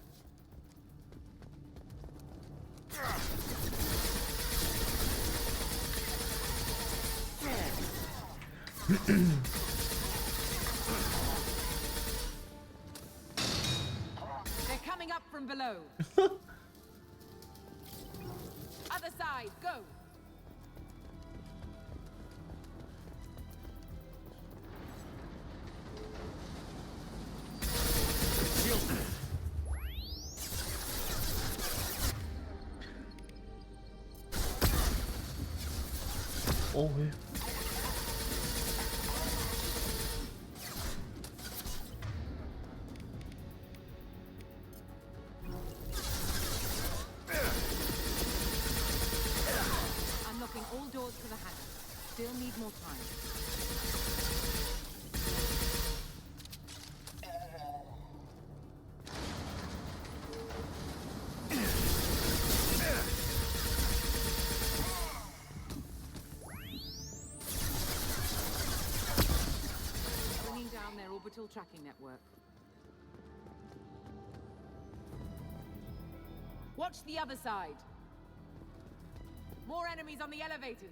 They're coming up from below. Other side, go. Oh oui. Unlocking all doors to the hangar. Still need more time. vital tracking network. Watch the other side. More enemies on the elevators.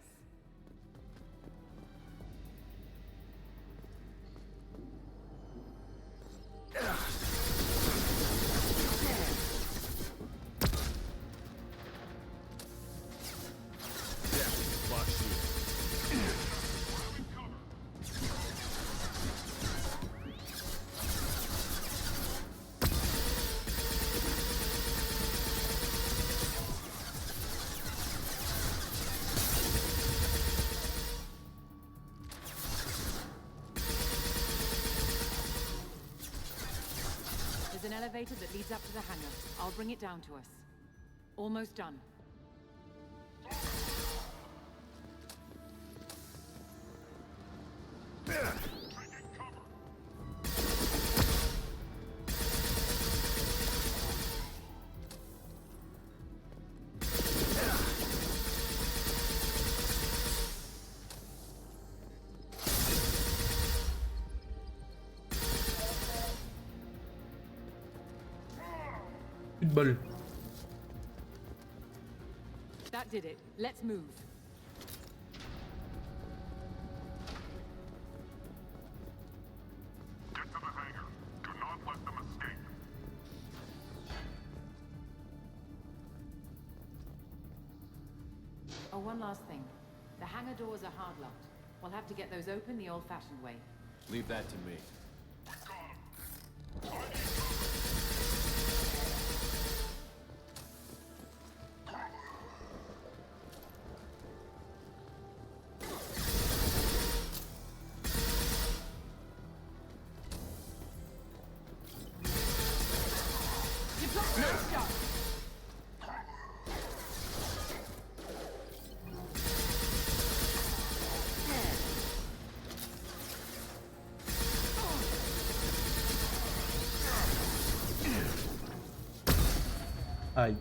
There's an elevator that leads up to the hangar. I'll bring it down to us. Almost done. Une balle. That did it. Let's move. Get to the hangar. Do not let them escape. Oh, one last thing. The hangar doors are hard locked. We'll have to get those open the old-fashioned way. Leave that to me. Aïe.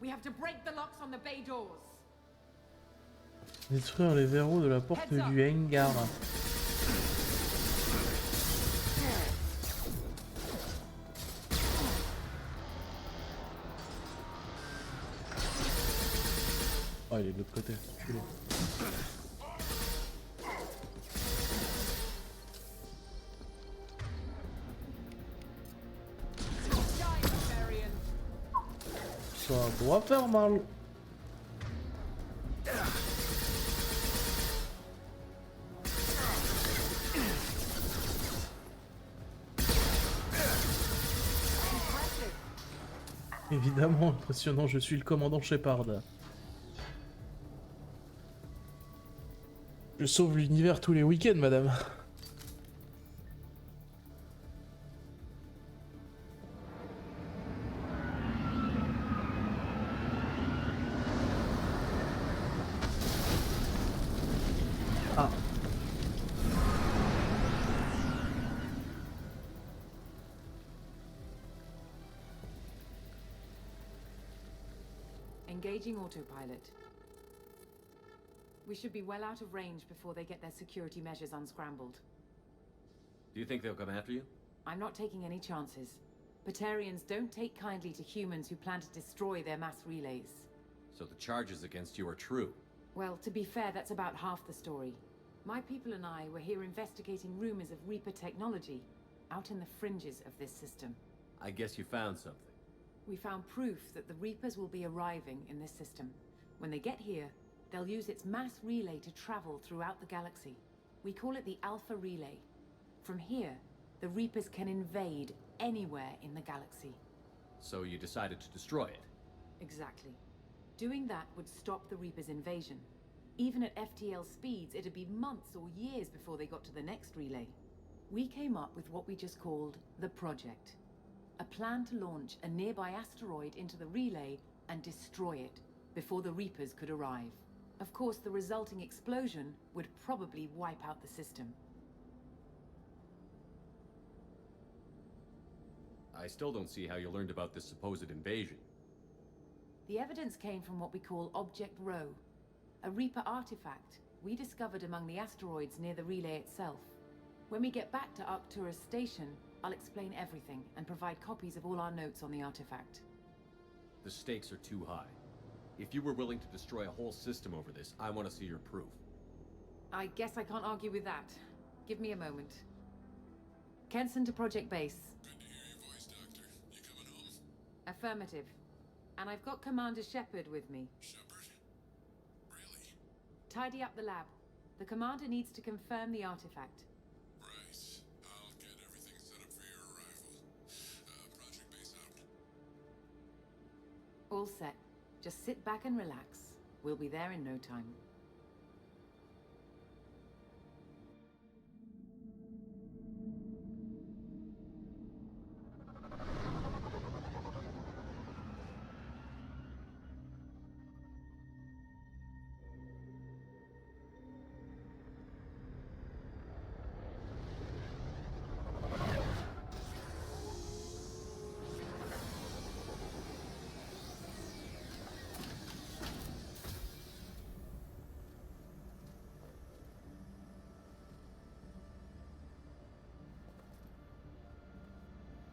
We have to break the locks on the bay doors. Détruire les verrous de la porte du hangar. Oh, il est de l'autre côté. Enculé. Ça doit faire mal. Évidemment, impressionnant, je suis le commandant Shepard. Je sauve l'univers tous les week-ends, madame. Ah. Engaging autopilot. We should be well out of range before they get their security measures unscrambled. Do you think they'll come after you? I'm not taking any chances. Batarians don't take kindly to humans who plan to destroy their mass relays. So the charges against you are true? Well, to be fair, that's about half the story. My people and I were here investigating rumors of Reaper technology, out in the fringes of this system. I guess you found something. We found proof that the Reapers will be arriving in this system. When they get here, they'll use its mass relay to travel throughout the galaxy. We call it the Alpha Relay. From here, the Reapers can invade anywhere in the galaxy. So you decided to destroy it? Exactly. Doing that would stop the Reapers' invasion. Even at FTL speeds, it'd be months or years before they got to the next relay. We came up with what we just called the Project. A plan to launch a nearby asteroid into the relay and destroy it before the Reapers could arrive. Of course, the resulting explosion would probably wipe out the system. I still don't see how you learned about this supposed invasion. The evidence came from what we call Object Rho, a Reaper artifact we discovered among the asteroids near the relay itself. When we get back to Arcturus Station, I'll explain everything and provide copies of all our notes on the artifact. The stakes are too high. If you were willing to destroy a whole system over this, I want to see your proof. I guess I can't argue with that. Give me a moment. Kenson to Project Base. Good to hear your voice, Doctor. You coming home? Affirmative. And I've got Commander Shepard with me. Shepard? Really? Tidy up the lab. The Commander needs to confirm the artifact. Right. I'll get everything set up for your arrival. Project Base out. All set. Just sit back and relax. We'll be there in no time.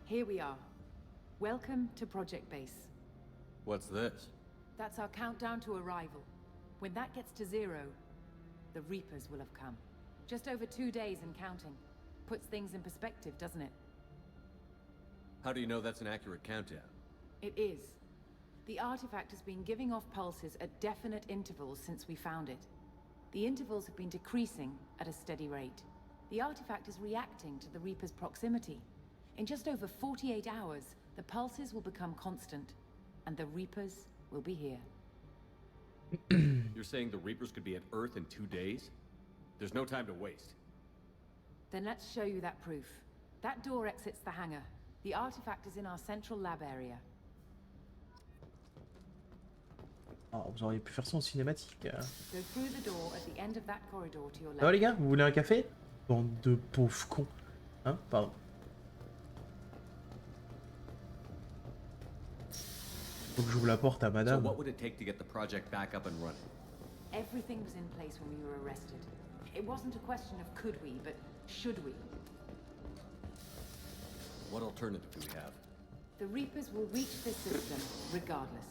Here we are. Welcome to Project Base. What's this? That's our countdown to arrival. When that gets to 0, the Reapers will have come. Just over 2 days and counting. Puts things in perspective, doesn't it? How do you know that's an accurate countdown? It is. The artifact has been giving off pulses at definite intervals since we found it. The intervals have been decreasing at a steady rate. The artifact is reacting to the Reaper's proximity. In just over 48 hours, the pulses will become constant, and the Reapers will be here. You're saying the Reapers could be at Earth in 2 days? There's no time to waste. Then let's show you that proof. That door exits the hangar. The artifact is in our central lab area. Oh, vous auriez pu faire ça en cinématique. Go through the door at the end of that corridor to your Ça va les left. gars, vous voulez un café? Bande de pauvres cons. Hein? Pardon. Faut que j'ouvre la porte à So madame. what would it take to get the project back up and running? Everything was in place when we were arrested. It wasn't a question of could we, but should we. What alternative do we have? The Reapers will reach this system regardless.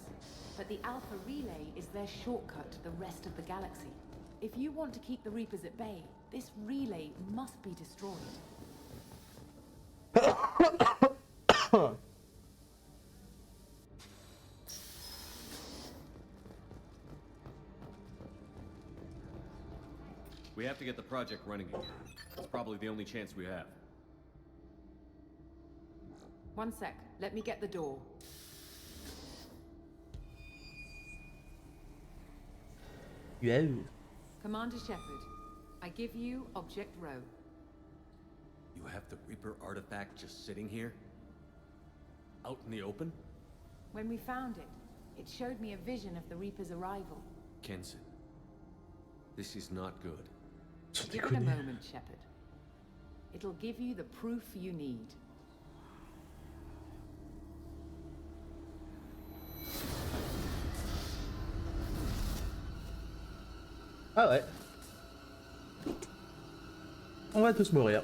But the Alpha Relay is their shortcut to the rest of the galaxy. If you want to keep the Reapers at bay, this relay must be destroyed. We have to get the project running again. It's probably the only chance we have. One sec. Let me get the door. Yeah. Commander Shepard, I give you Object Rho. You have the Reaper artifact just sitting here? Out in the open? When we found it, it showed me a vision of the Reaper's arrival. Kenson, this is not good. Give it a moment, Shepard. It'll give you the proof you need. Ah ouais. On va tous mourir.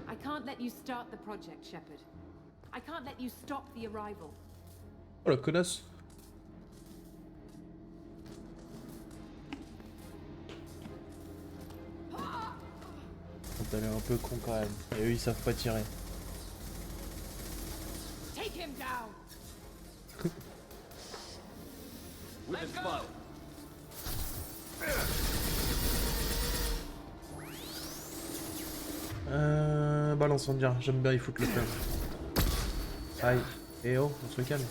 I can't let you start the project, Shepard. I can't let you stop the arrival. Oh la connasse. T'as l'air un peu con quand même. Et eux ils savent pas tirer. Take him down. Let's go. Balance on dirait. J'aime bien, il faut que le feu. Aïe. Eh oh, on se calme.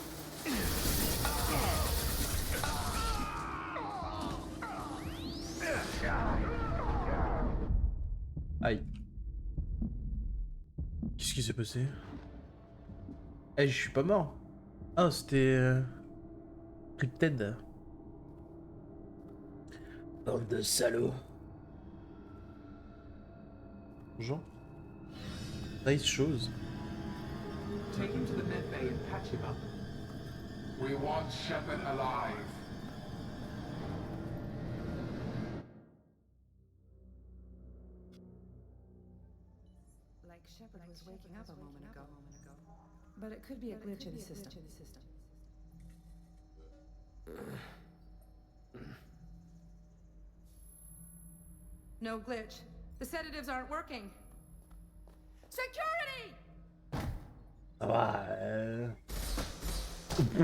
Aïe. Qu'est-ce qui s'est passé? Eh, je suis pas mort. Ah, c'était... Crypted. Bande de salauds. Bonjour. Nice chose. Take him to the med bay and patch him up. We want Shepard alive. Like Shepard was waking up a moment ago. But it could be a glitch in the system. No glitch. The sedatives aren't working. Security! Ça va.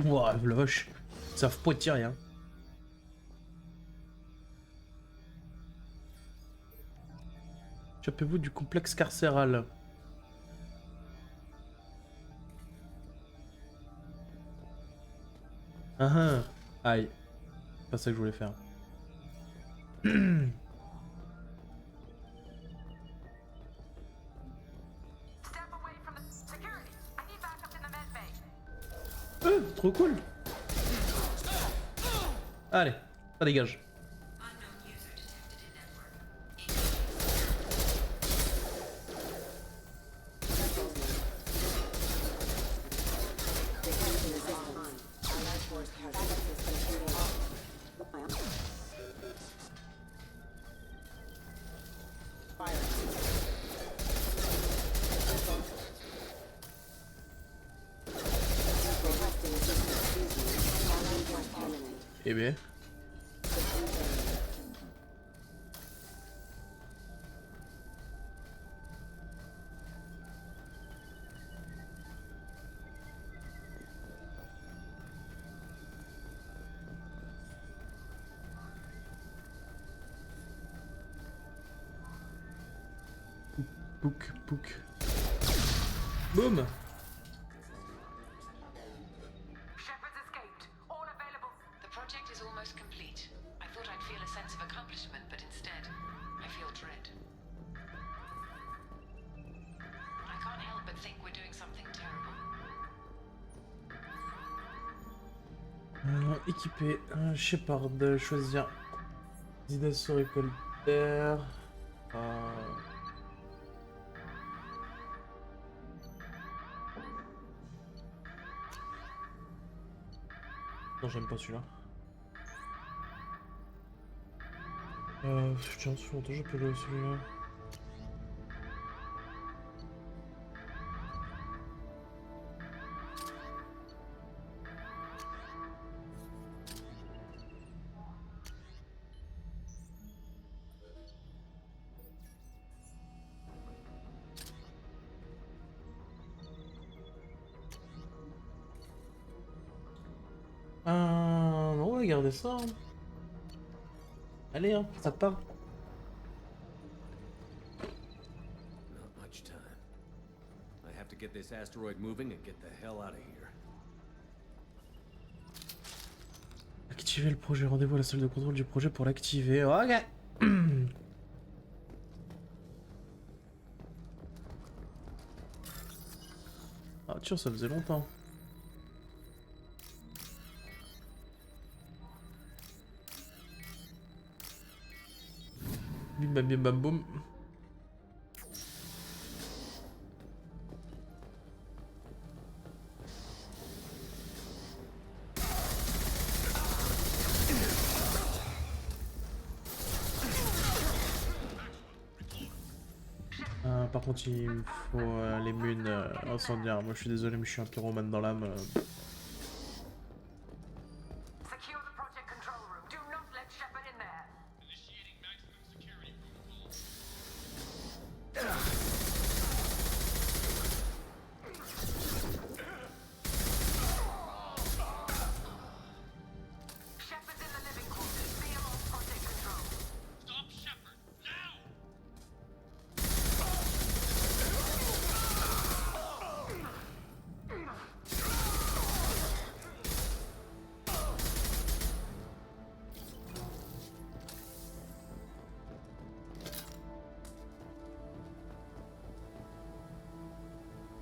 Ouah, la vache. Ils savent pas tirer, hein. Échappez-vous du complexe carcéral. Ah ah. Aïe. C'est pas ça que je voulais faire. Trop cool. Allez, ça dégage. Eh bien. Pouk, pouk. Boum. The project is almost complete. I thought I'd feel a sense of accomplishment, but instead, I feel dread. I can't help but think we're doing something terrible. Équipé. Shepard. Choisir. Idées sur récolter. Non, j'aime pas celui-là. Tiens, ça fait longtemps que je peux le celui-là. Non, on va garder ça. Hein. Allez, hein, ça part. Not much time. I have to get this asteroid moving and get the hell out of here. Activer le projet. Rendez-vous à la salle de contrôle du projet pour l'activer. Ok. Ah tiens, ça faisait longtemps. Bim bam bim bam boum. Par contre, il me faut les munes incendiaires. Moi, je suis désolé, mais je suis un pyromane dans l'âme.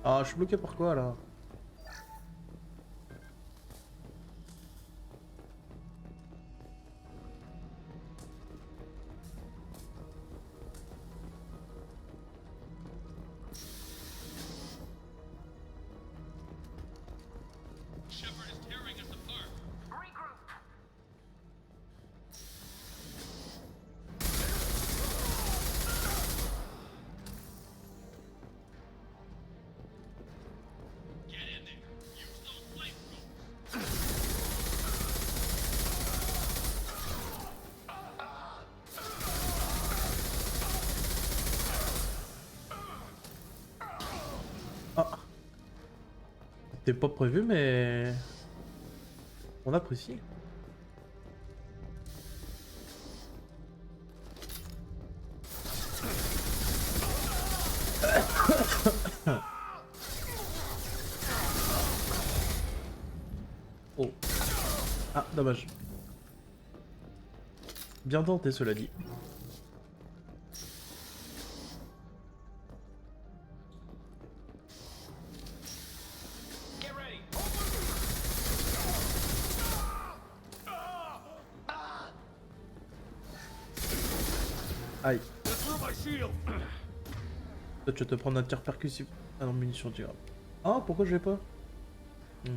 Ah, je suis bloqué par quoi là? C'était pas prévu, mais on apprécie. Oh. Ah, dommage. Bien tenté, cela dit. Aïe. Toi, tu vas te prendre un tir percussif. Ah non, munitions, tu vois. Ah, pourquoi je vais pas?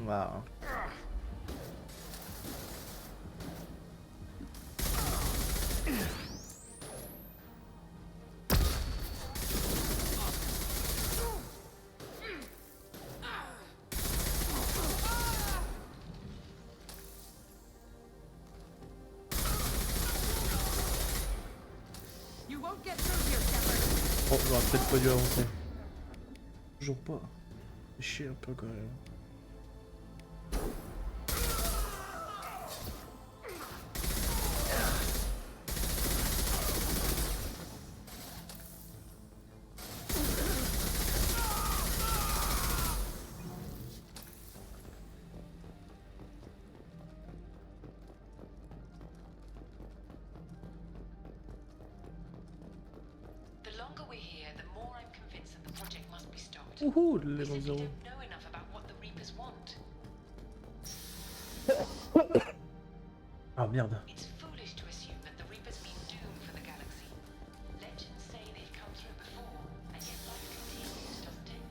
Ah. Oh, j'aurais peut-être pas dû avancer. Toujours pas. C'est chier un peu quand même. The longer we're here, the more I'm convinced that the project must be stopped. Wouhou, We level simply 0. don't know enough about what the Reapers want. Ah merde. It's foolish to assume that the Reapers mean doom for the galaxy. Legends say they've come through before, and yet life continues, doesn't it?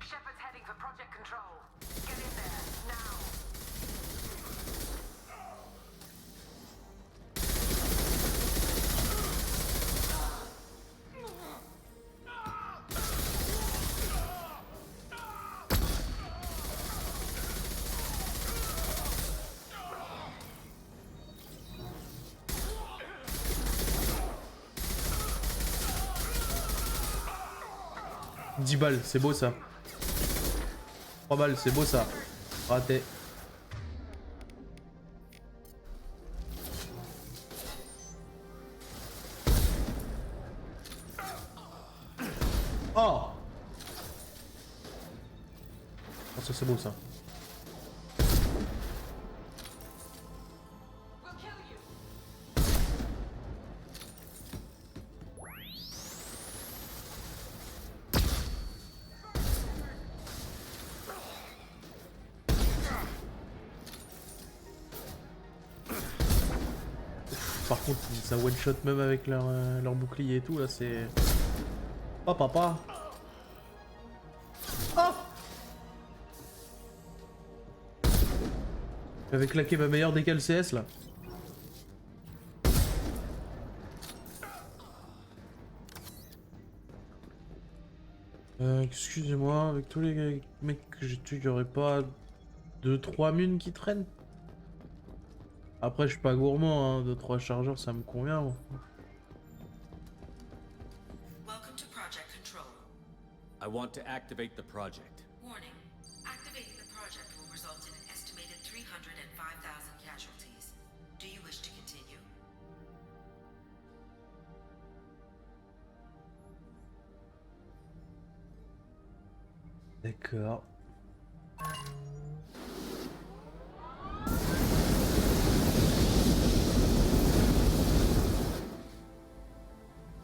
Shepard's heading for Project Control. Get in there, now! « 10 balles, c'est beau ça. 3 balles, c'est beau ça. Raté. Oh! Oh, ça c'est beau ça. Par contre, ça one shot même avec leur bouclier et tout là, c'est. Oh papa! Oh! J'avais claqué ma meilleure décale CS là. Excusez-moi, avec tous les mecs que j'ai tués, y'aurait pas 2-3 munes qui traînent? Après, je suis pas gourmand, hein. 2-3 chargeurs, ça me convient. Moi. Welcome to Project Control. I want to activate the project. Warning. Activating the project will result in an estimated 305,000 casualties. Do you wish to continue? D'accord.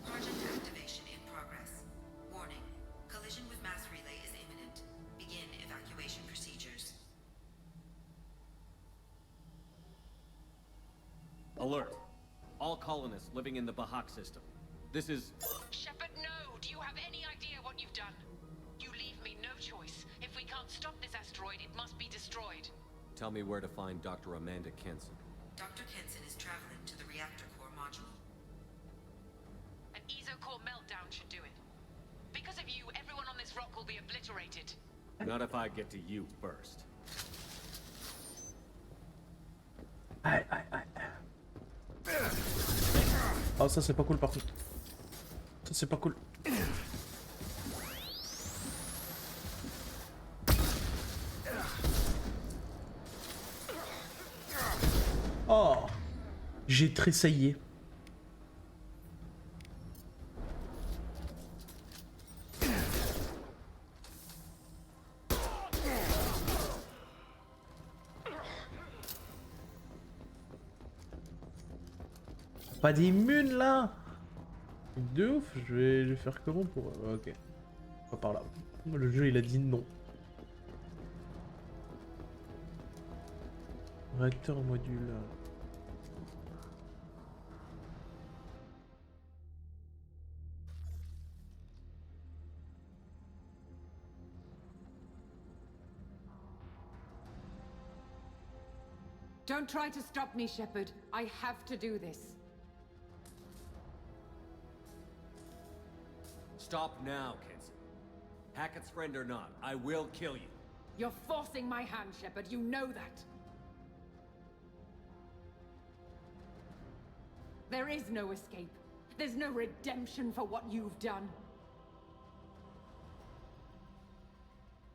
Project activation in progress. Warning. Collision with mass relay is imminent. Begin evacuation procedures. Alert. All colonists living in the Bahak system. This is... Shepard, no! Do you have any idea what you've done? You leave me no choice. If we can't stop this asteroid, it must be destroyed. Tell me where to find Dr. Amanda Kenson. Dr. Kenson is traveling to the reactor core module. An ESO-core meltdown should do it. Because of you, everyone on this rock will be obliterated. Not if I get to you first. Aïe, aïe, aïe. Oh, ça c'est pas cool par contre. Ça c'est pas cool. j'ai tressaillé. Pas d'immune là. De ouf, je vais faire comment pour... Ok. Pas par là. Le jeu il a dit non. Réacteur module. Don't try to stop me, Shepard. I have to do this. Stop now, Kenzie. Hackett's friend or not, I will kill you. You're forcing my hand, Shepard. You know that. There is no escape. There's no redemption for what you've done.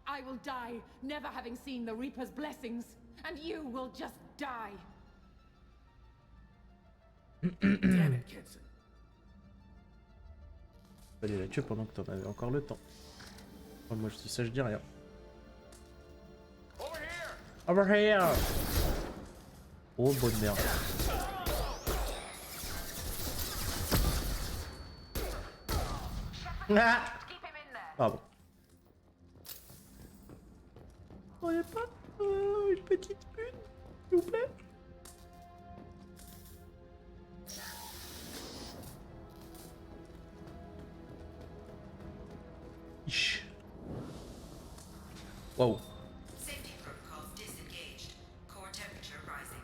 I will die, never having seen the Reaper's blessings, and you will just die. Damn it, Kenson. Fallait la tuer pendant que t'en avais encore le temps. Enfin, moi je dis ça, je dis rien. Over here. Oh bonne merde. Ah pardon. Oh y'a pas une petite pute, s'il vous plaît. Wow. Safety protocols disengaged. Core temperature rising.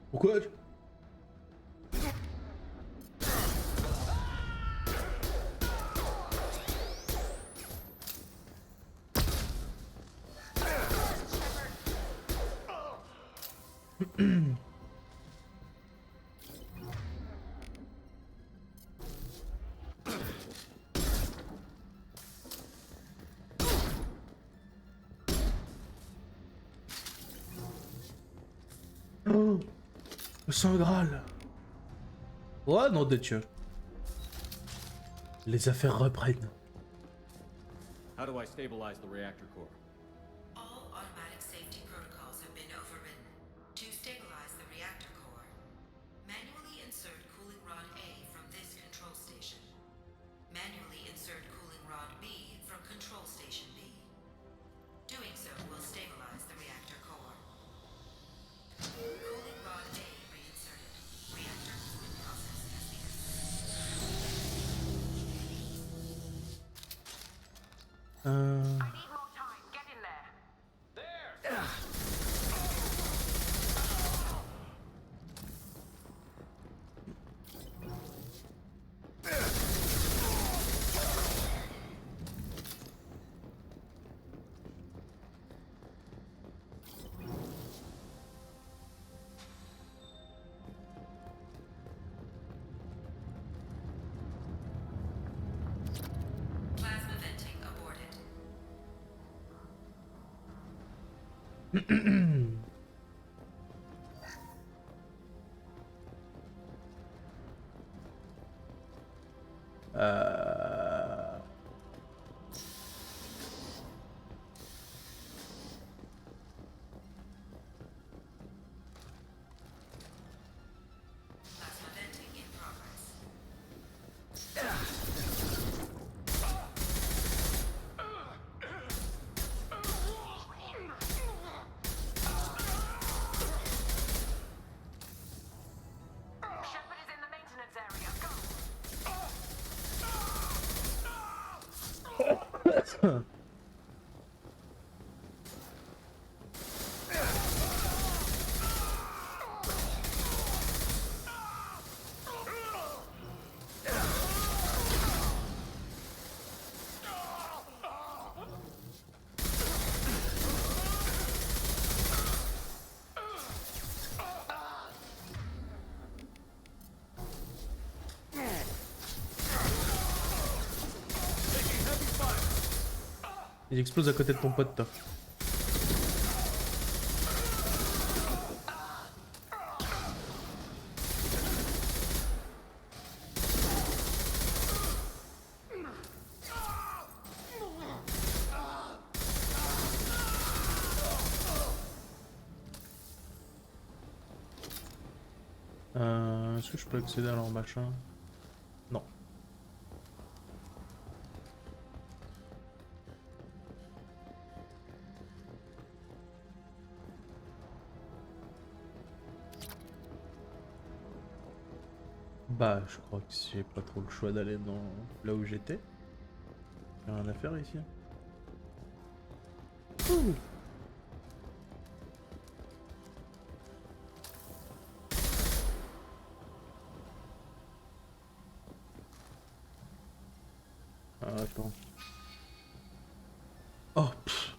Pourquoi? Oh, le Saint Graal. Oh non de Dieu. Les affaires reprennent. How do I stabilize the reactor core? All automatic safety protocols have been overridden. To stabilize the reactor core, manually insert cooling rod A from this control station. Manually insert cooling rod B from control station B. Doing so will stabilize the reactor core. Cooling rod A reinserted. Reactor cooling process has begun. I need more time. Get in there. Plasma venting aborted. Plasma venting in progress. Shepard is in the maintenance area. Go. Il explose à côté de ton pote, toi. Est-ce que je peux accéder à leur machin? Non. Bah, je crois que j'ai pas trop le choix d'aller dans là où j'étais. Y'a rien à faire ici. Ouh. Ah, attends. Oh, pff.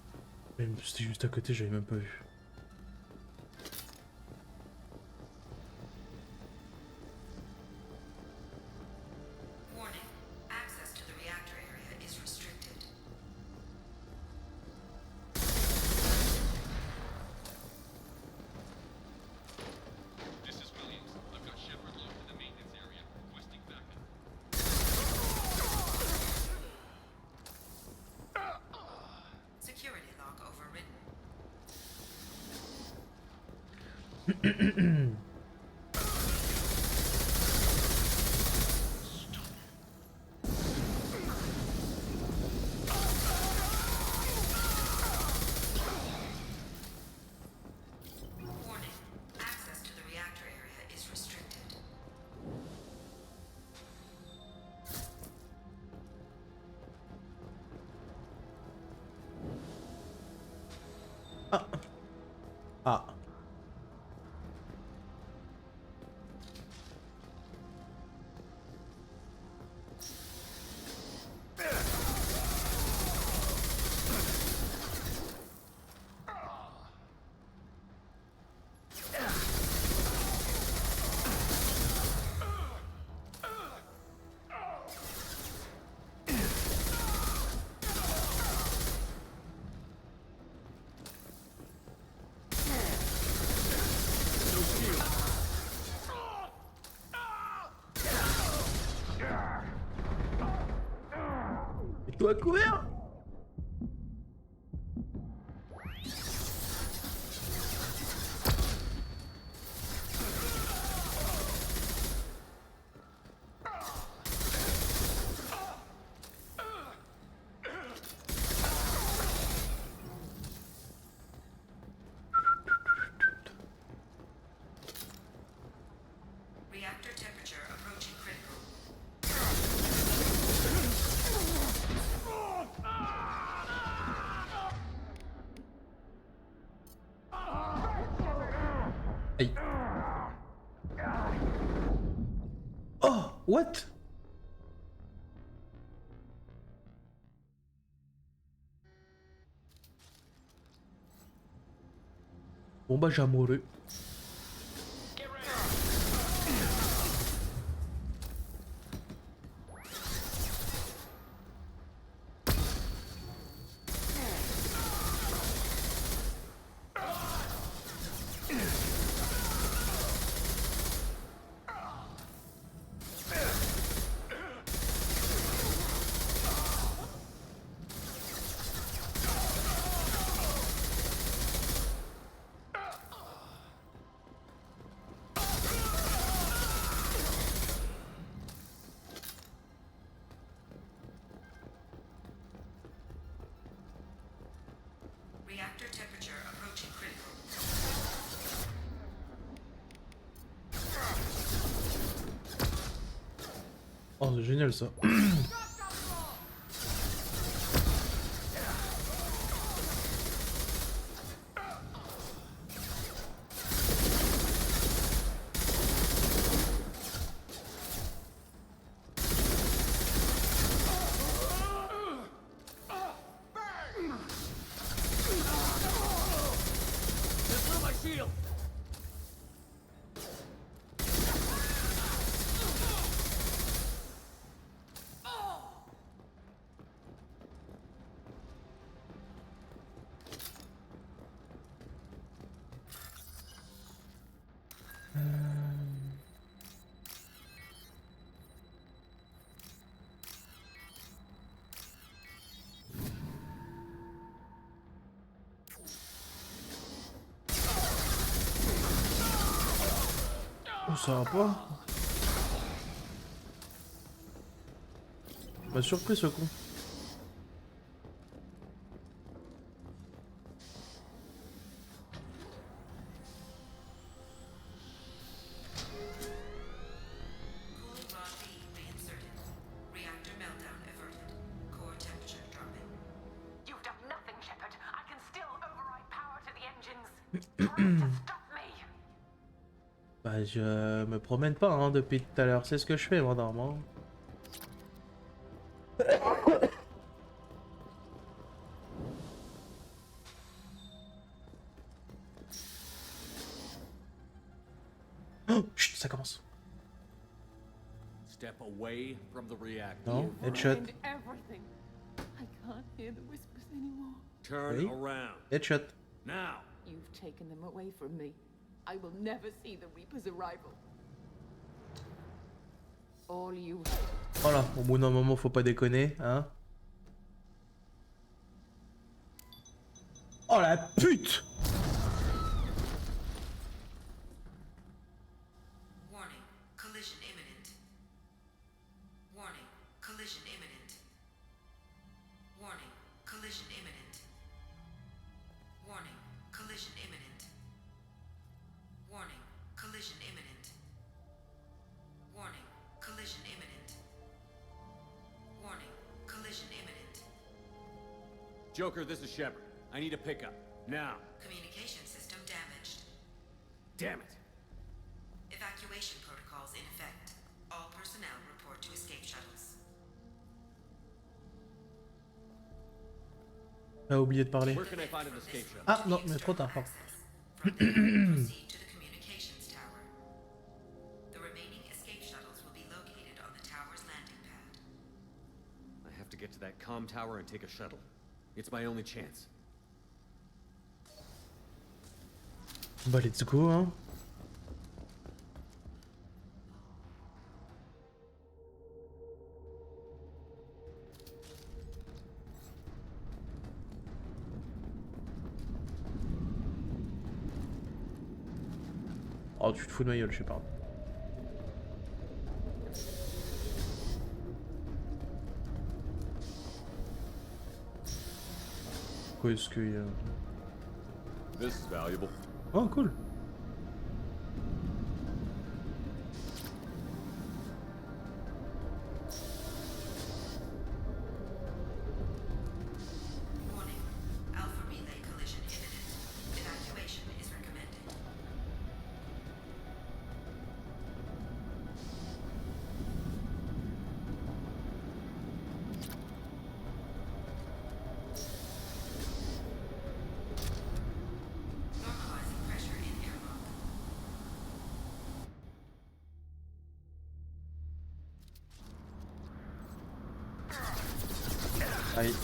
C'était juste à côté, j'avais même pas vu. Warning. Access to the reactor area is restricted. This is Williams. I've got Shepard locked in the maintenance area, requesting backup. Security lock overridden. Warning. Access to the reactor area is restricted. Ah. Et toi, courir? Reactor temperature approaching critical. Aïe. Oh, what? Bon bah j'ai amoureux. Reactor temperature approaching critical. Oh, c'est génial ça. Oh, ça va pas. M'a surpris ce con. Bah, je me promène pas hein, depuis tout à l'heure, c'est ce que je fais moi normalement. Oh, chut, ça commence. Step away from the reactor. Non, headshot. Everything. I can't hear the whispers anymore. Turn Oui. around. Headshot. Now. You've taken them away from me. I will never see the Reaper's arrival. All you have. Voilà, au bout d'un moment faut pas déconner, hein. Oh la pute! Warning, collision imminent. Warning, collision imminent. Warning, collision imminent. Warning, collision imminent. Warning, collision imminent. Warning, collision imminent. Warning, collision imminent. Joker, this is Shepard. I need a pickup. Now. Communication system damaged. Damn it. Evacuation protocols in effect. All personnel report to escape shuttles. T'as oublié de parler. Where can I find an escape shuttle? Ah non, mais trop tard. Pardon. Proceed to the communications tower. The remaining escape shuttles will be located on the tower's landing pad. I have to get to that comm tower and take a shuttle. It's my only chance. Bah let's go hein. Oh tu te fous de ma gueule, je sais pas. Pourquoi est-ce qu'il y a... This is valuable. Oh cool. Warning, Alpha Relay collision imminent. Evacuation is recommended. Normalizing pressure in airlock. Aïe.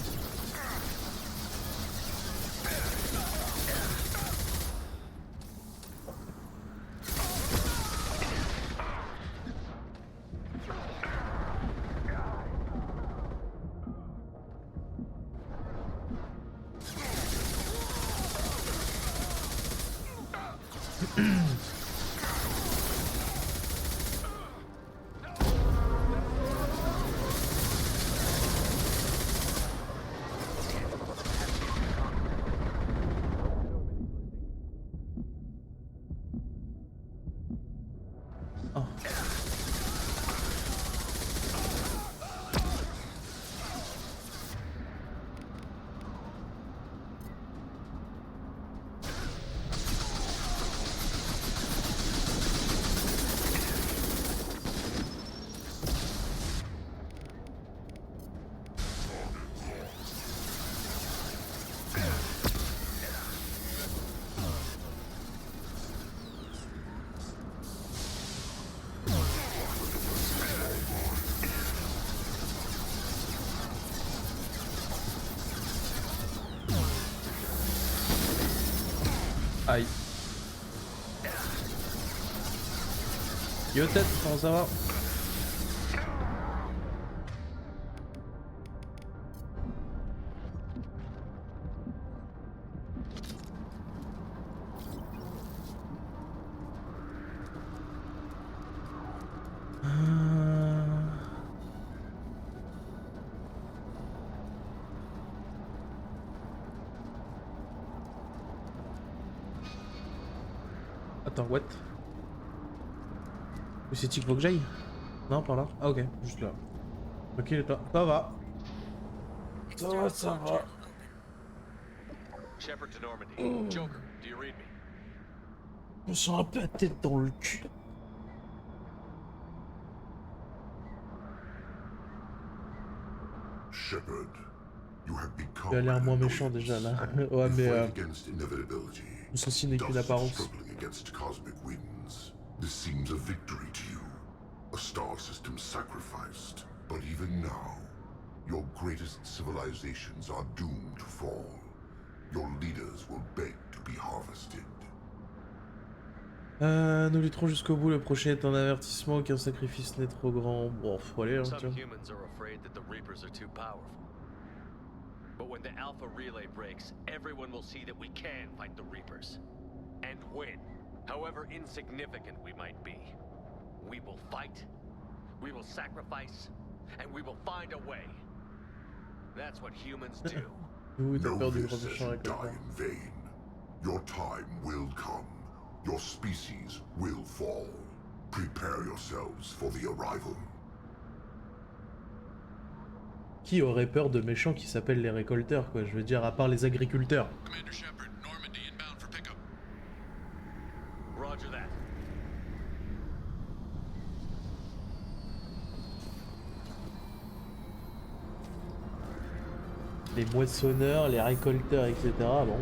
Aïe. Yo tête, comment ça va? Attends, what? Où c'est qu'il faut que j'aille? Non, par là. Ah ok, juste là. Ok, ça va. Ça va, ça va. Shepard to Normandy. Joker, do you read me? Je me sens un peu la tête dans le cul. Shepard, you have become Il a l'air moins an méchant déjà là. annoyance. Ouais, You mais fight against inevitability. ceci n'est qu'une Dust apparence. struggling against cosmic winds. This seems a victory to you. A star system sacrificed. But even now, your greatest civilizations are doomed to fall. Your leaders will beg to be harvested. Nous lutterons jusqu'au bout. Le prochain est un avertissement. Aucun sacrifice n'est trop grand. Bon, faut aller, hein, Some tiens. humans are afraid that the Reapers are too powerful. But when the Alpha Relay breaks, everyone will see that we can fight the Reapers. And win. However insignificant we might be. We will fight, we will sacrifice, and we will find a way. That's what humans do. Oui, t'as Know peur du this grand as méchant you avec le die temps. in vain. Your time will come. Your species will fall. Prepare yourselves for the arrival. Qui aurait peur de méchants qui s'appellent les récolteurs, quoi? Je veux dire, à part les agriculteurs. Commander Shepard, Normandy inbound for pickup. Roger that. Les moissonneurs, les récolteurs, etc. Bon.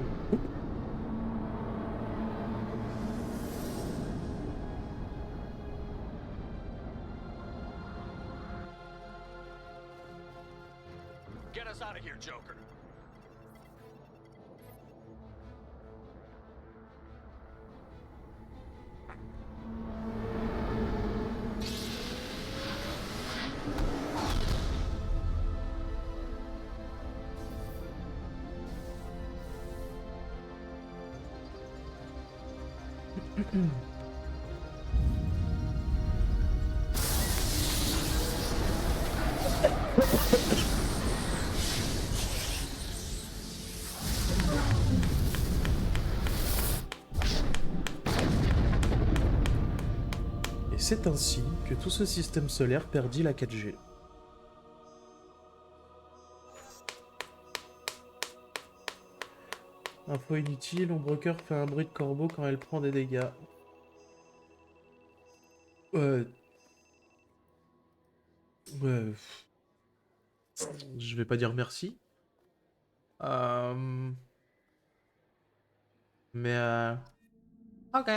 Get us out of here, Joker. Et c'est ainsi que tout ce système solaire perdit la 4G. Info inutile, Ombre Cœur fait un bruit de corbeau quand elle prend des dégâts. Ouais. Ouais. Je vais pas dire merci. Mais ok.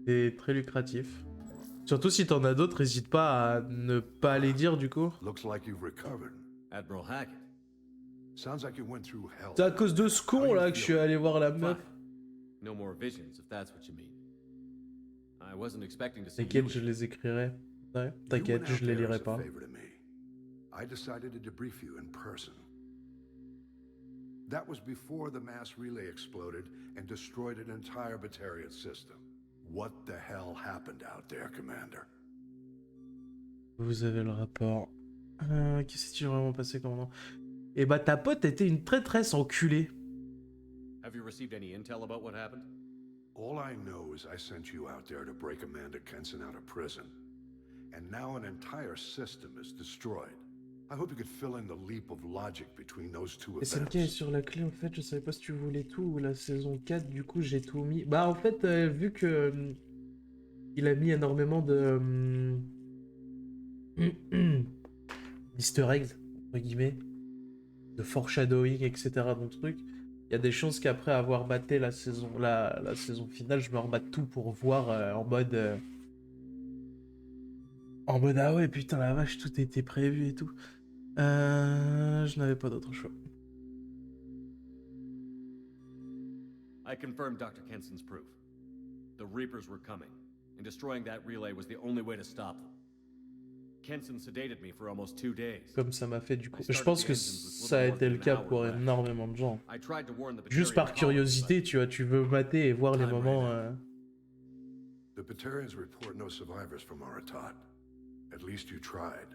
C'est très lucratif. Surtout si t'en as d'autres, n'hésite pas à ne pas les dire du coup. Looks like you've recovered. Admiral Hackett. Sounds like you went through hell. C'est à cause de ce con là que je suis allé voir la meuf. No more visions, if that's what you mean. I wasn't expecting to see you. T'inquiète, je les écrirai. Ouais, t'inquiète, je les lirai pas. I decided to debrief you in person. That was before the mass relay exploded and destroyed an entire Batarian system. What the hell happened out there, Commander? Vous avez le rapport. Qu'est-ce qui s'est vraiment passé comme nom? Eh bah ta pote était une traîtresse enculée. Have you received any intel about what happened? All I know is I sent you out there to break Amanda Kenson out of prison. And now an entire system is destroyed. I hope you could fill in the leap of logic between those two SNK events. est sur la clé en fait, je savais pas si tu voulais tout ou la saison 4, du coup j'ai tout mis. Bah en fait, vu que il a mis énormément de easter eggs, entre guillemets, de foreshadowing, etc. dans le truc, il y a des chances qu'après avoir batté la saison finale, je me rembatte tout pour voir en mode ah ouais putain la vache, tout était prévu et tout. Je n'avais pas d'autre choix. I confirmed Dr. Kenson's proof. The Reapers were coming, and destroying that relay was the only way to stop them. Kenson sedated me for almost 2 days. Comme ça m'a fait du coup. Je pense que ça a été le cas pour énormément de gens. Juste par curiosité, tu vois, tu veux mater et voir les moments. The Batarians report no survivors from Aratat. At least you tried.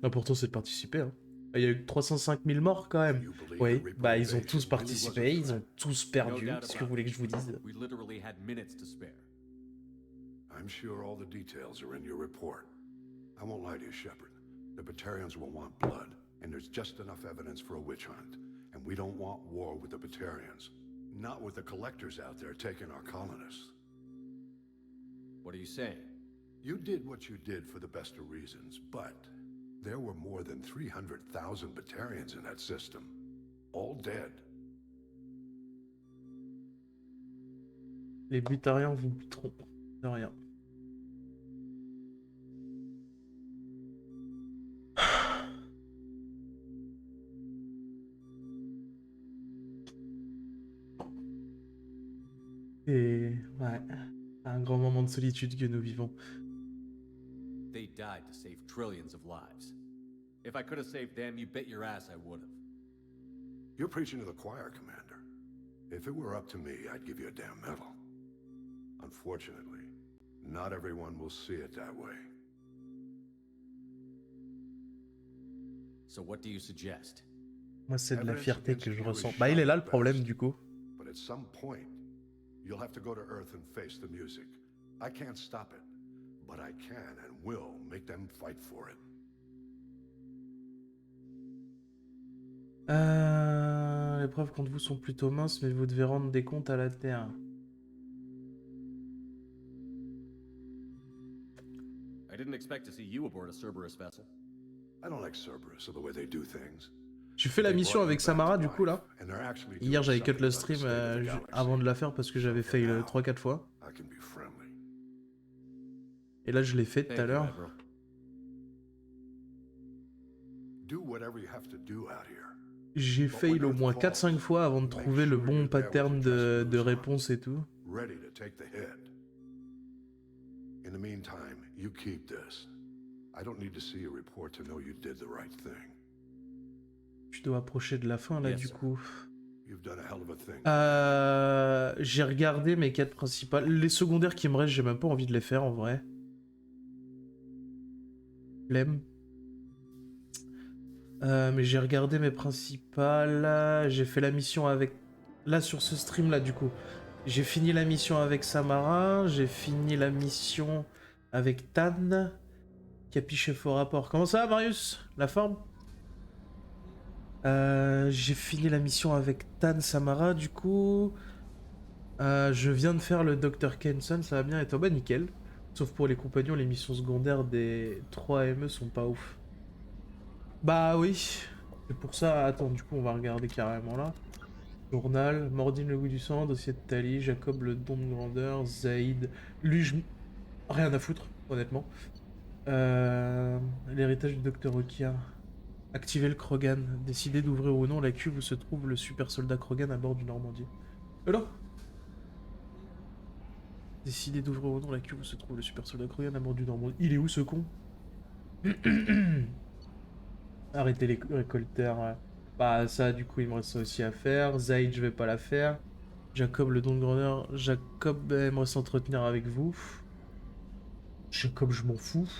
L'important c'est de participer. Hein. Il y a eu 305 000 morts quand même. Oui, bah ils ont tous participé, ils ont tous perdu. Qu'est-ce que vous voulez que je vous dise? We literally had minutes to spare. I'm sure all the details are in your report. I won't lie to you, Shepard. The Batarians will want blood, and there's just enough evidence for a witch hunt. And we don't want war with the Batarians. Not with the collectors out there taking our colonists. What are you saying? You did what you did for the best of reasons, but there were more than 300,000 Batarians in that system. All dead. Les Butariens vous buteront de rien. Et ouais, un grand moment de solitude que nous vivons. They died to save trillions of lives. If I could have saved them, you bet your ass I would have. You're preaching to the choir, Commander. If it were up to me, I'd give you a damn medal. Unfortunately, not everyone will see it that way. So what do you suggest? Moi, c'est de la fierté que je ressens. Bah, il est là le problème du coup. But at some point, you'll have to go to Earth and face the music. I can't stop it, but I can and will make them fight for it. Les preuves contre vous sont plutôt minces, mais vous devez rendre des comptes à la Terre. I didn't expect to see you aboard a Cerberus vessel. I don't like Cerberus or the way they do things. Tu fais la mission avec Samara du coup là. Hier j'avais cut le stream avant de la faire parce que j'avais fail 3-4 fois. Et là je l'ai fait tout à l'heure. J'ai fail au moins 4-5 fois avant de trouver le bon pattern de réponse et tout. In the meantime, you keep this. I don't need to see a report to know you did the right thing. Je dois approcher de la fin là du coup. You've done a hell of a thing. J'ai regardé mes quêtes principales. Les secondaires qui me restent, j'ai même pas envie de les faire en vrai. Flemme. Mais j'ai regardé mes principales. J'ai fait la mission avec... Là sur ce stream là du coup. J'ai fini la mission avec Samara. J'ai fini la mission avec Tan. Capiche faux rapport. Comment ça va Marius? La forme? J'ai fini la mission avec Tan Samara du coup. Je viens de faire le Dr. Kenson, ça va bien et toi? Bah nickel. Sauf pour les compagnons, les missions secondaires des 3 ME sont pas ouf. Bah oui. C'est pour ça, attends, du coup on va regarder carrément là. Journal, Mordine le goût du sang, dossier de Tali, Jacob le don de grandeur, Zaïd. Lui, rien à foutre, honnêtement. L'héritage du docteur Okia. Activer le Krogan. Décider d'ouvrir ou non la cuve où se trouve le super soldat Krogan à bord du Normandie. Hello. Décider d'ouvrir ou non la cuve où se trouve le super soldat Krogan à bord du Normandie. Il est où ce con? Arrêtez les récolteurs. Ouais. Bah ça du coup il me reste ça aussi à faire. Zaid je vais pas la faire. Jacob le don de grandeur. Jacob aimerait s'entretenir avec vous. Jacob je m'en fous.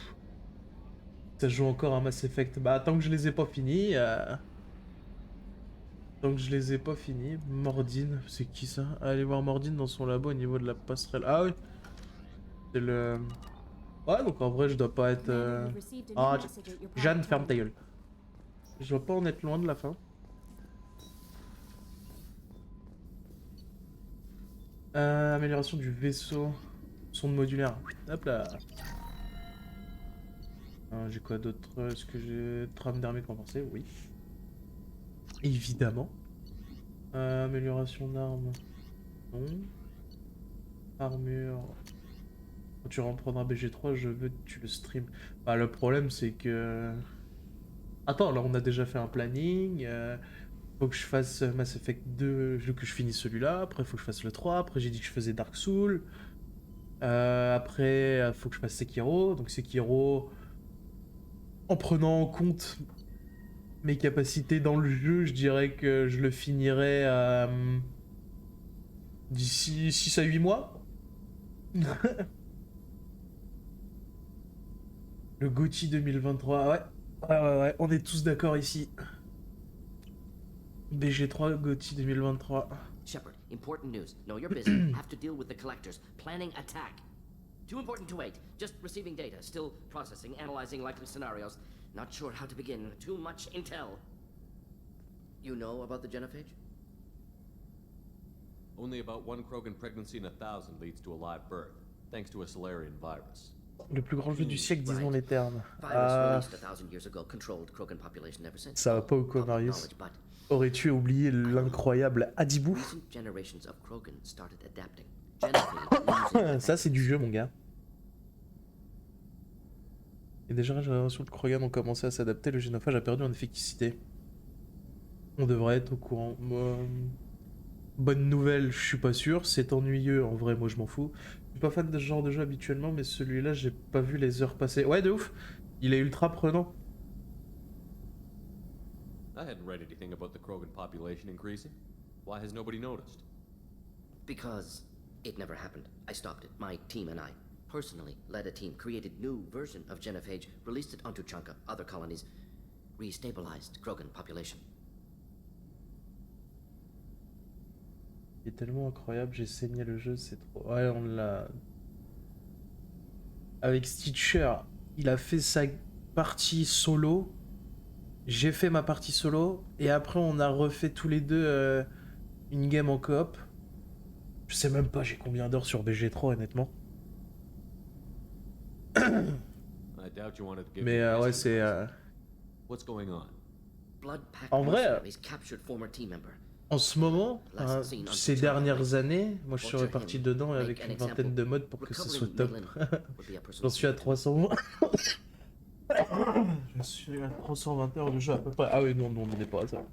Ça joue encore à Mass Effect. Bah tant que je les ai pas finis. Tant que je les ai pas finis. Mordine, c'est qui ça? Allez voir Mordine dans son labo au niveau de la passerelle. Ah oui. C'est le... Ouais donc en vrai je dois pas être... Ah Jeanne ferme ta gueule. Je dois pas en être loin de la fin. Amélioration du vaisseau. Sonde modulaire. Hop là. J'ai quoi d'autre? Est-ce que j'ai trame d'armée compensée? Oui. Évidemment. Amélioration d'armes. Non. Armure. Quand tu reprendras BG3, je veux que tu le stream. Bah, le problème, c'est que... Attends, là, on a déjà fait un planning. Faut que je fasse Mass Effect 2, que je finisse celui-là. Après, faut que je fasse le 3. Après, j'ai dit que je faisais Dark Souls. Après, faut que je fasse Sekiro. Donc, Sekiro... En prenant en compte mes capacités dans le jeu, je dirais que je le finirai d'ici 6 à 8 mois. Le GOTY 2023, ouais. Ouais, on est tous d'accord ici. BG3 GOTY 2023. Shepard, important news. No, you're busy. Have to deal with the collectors. Planning attack. Too important to wait. Just receiving data. Still processing, analyzing likely scenarios. Not sure how to begin. Too much intel. You know about the genophage? Only about 1 Krogan pregnancy in 1,000 leads to a live birth, thanks to a Salarian virus. Le plus grand jeu du siècle, disons les termes. Virus released 1,000 years ago, controlled Krogan population ever since. Ça va pas ou quoi, Marius? Aurais-tu oublié l'incroyable Adibou? Recent generations of Krogan started adapting. Genophage Ça, c'est du jeu, mon gars. Et déjà, les générations de Krogan ont commencé à s'adapter, le génophage a perdu en efficacité. On devrait être au courant. Bonne nouvelle, je suis pas sûr. C'est ennuyeux, en vrai, moi je m'en fous. Je suis pas fan de ce genre de jeu habituellement, mais celui-là, j'ai pas vu les heures passer. Ouais, de ouf. Il est ultra prenant. I hadn't read anything about the Krogan population increasing. Why has nobody noticed? Because it never happened. I stopped it. My team and I personally led a team, created new version of genophage, released it onto Chunka, other colonies, restabilized Krogan population. Il est tellement incroyable, j'ai saigné le jeu, c'est trop... Ouais, on l'a... Avec Stitcher, il a fait sa partie solo, j'ai fait ma partie solo, et après on a refait tous les deux une game en coop. Je sais même pas j'ai combien d'heures sur BG3 honnêtement. Mais ouais, c'est... En vrai... En ce moment, ces dernières années, moi je suis reparti dedans avec une vingtaine de modes pour que ce soit top. J'en suis à 320. Je suis à 320 heures de jeu à peu près. Ah oui, non, on n'est pas à ça.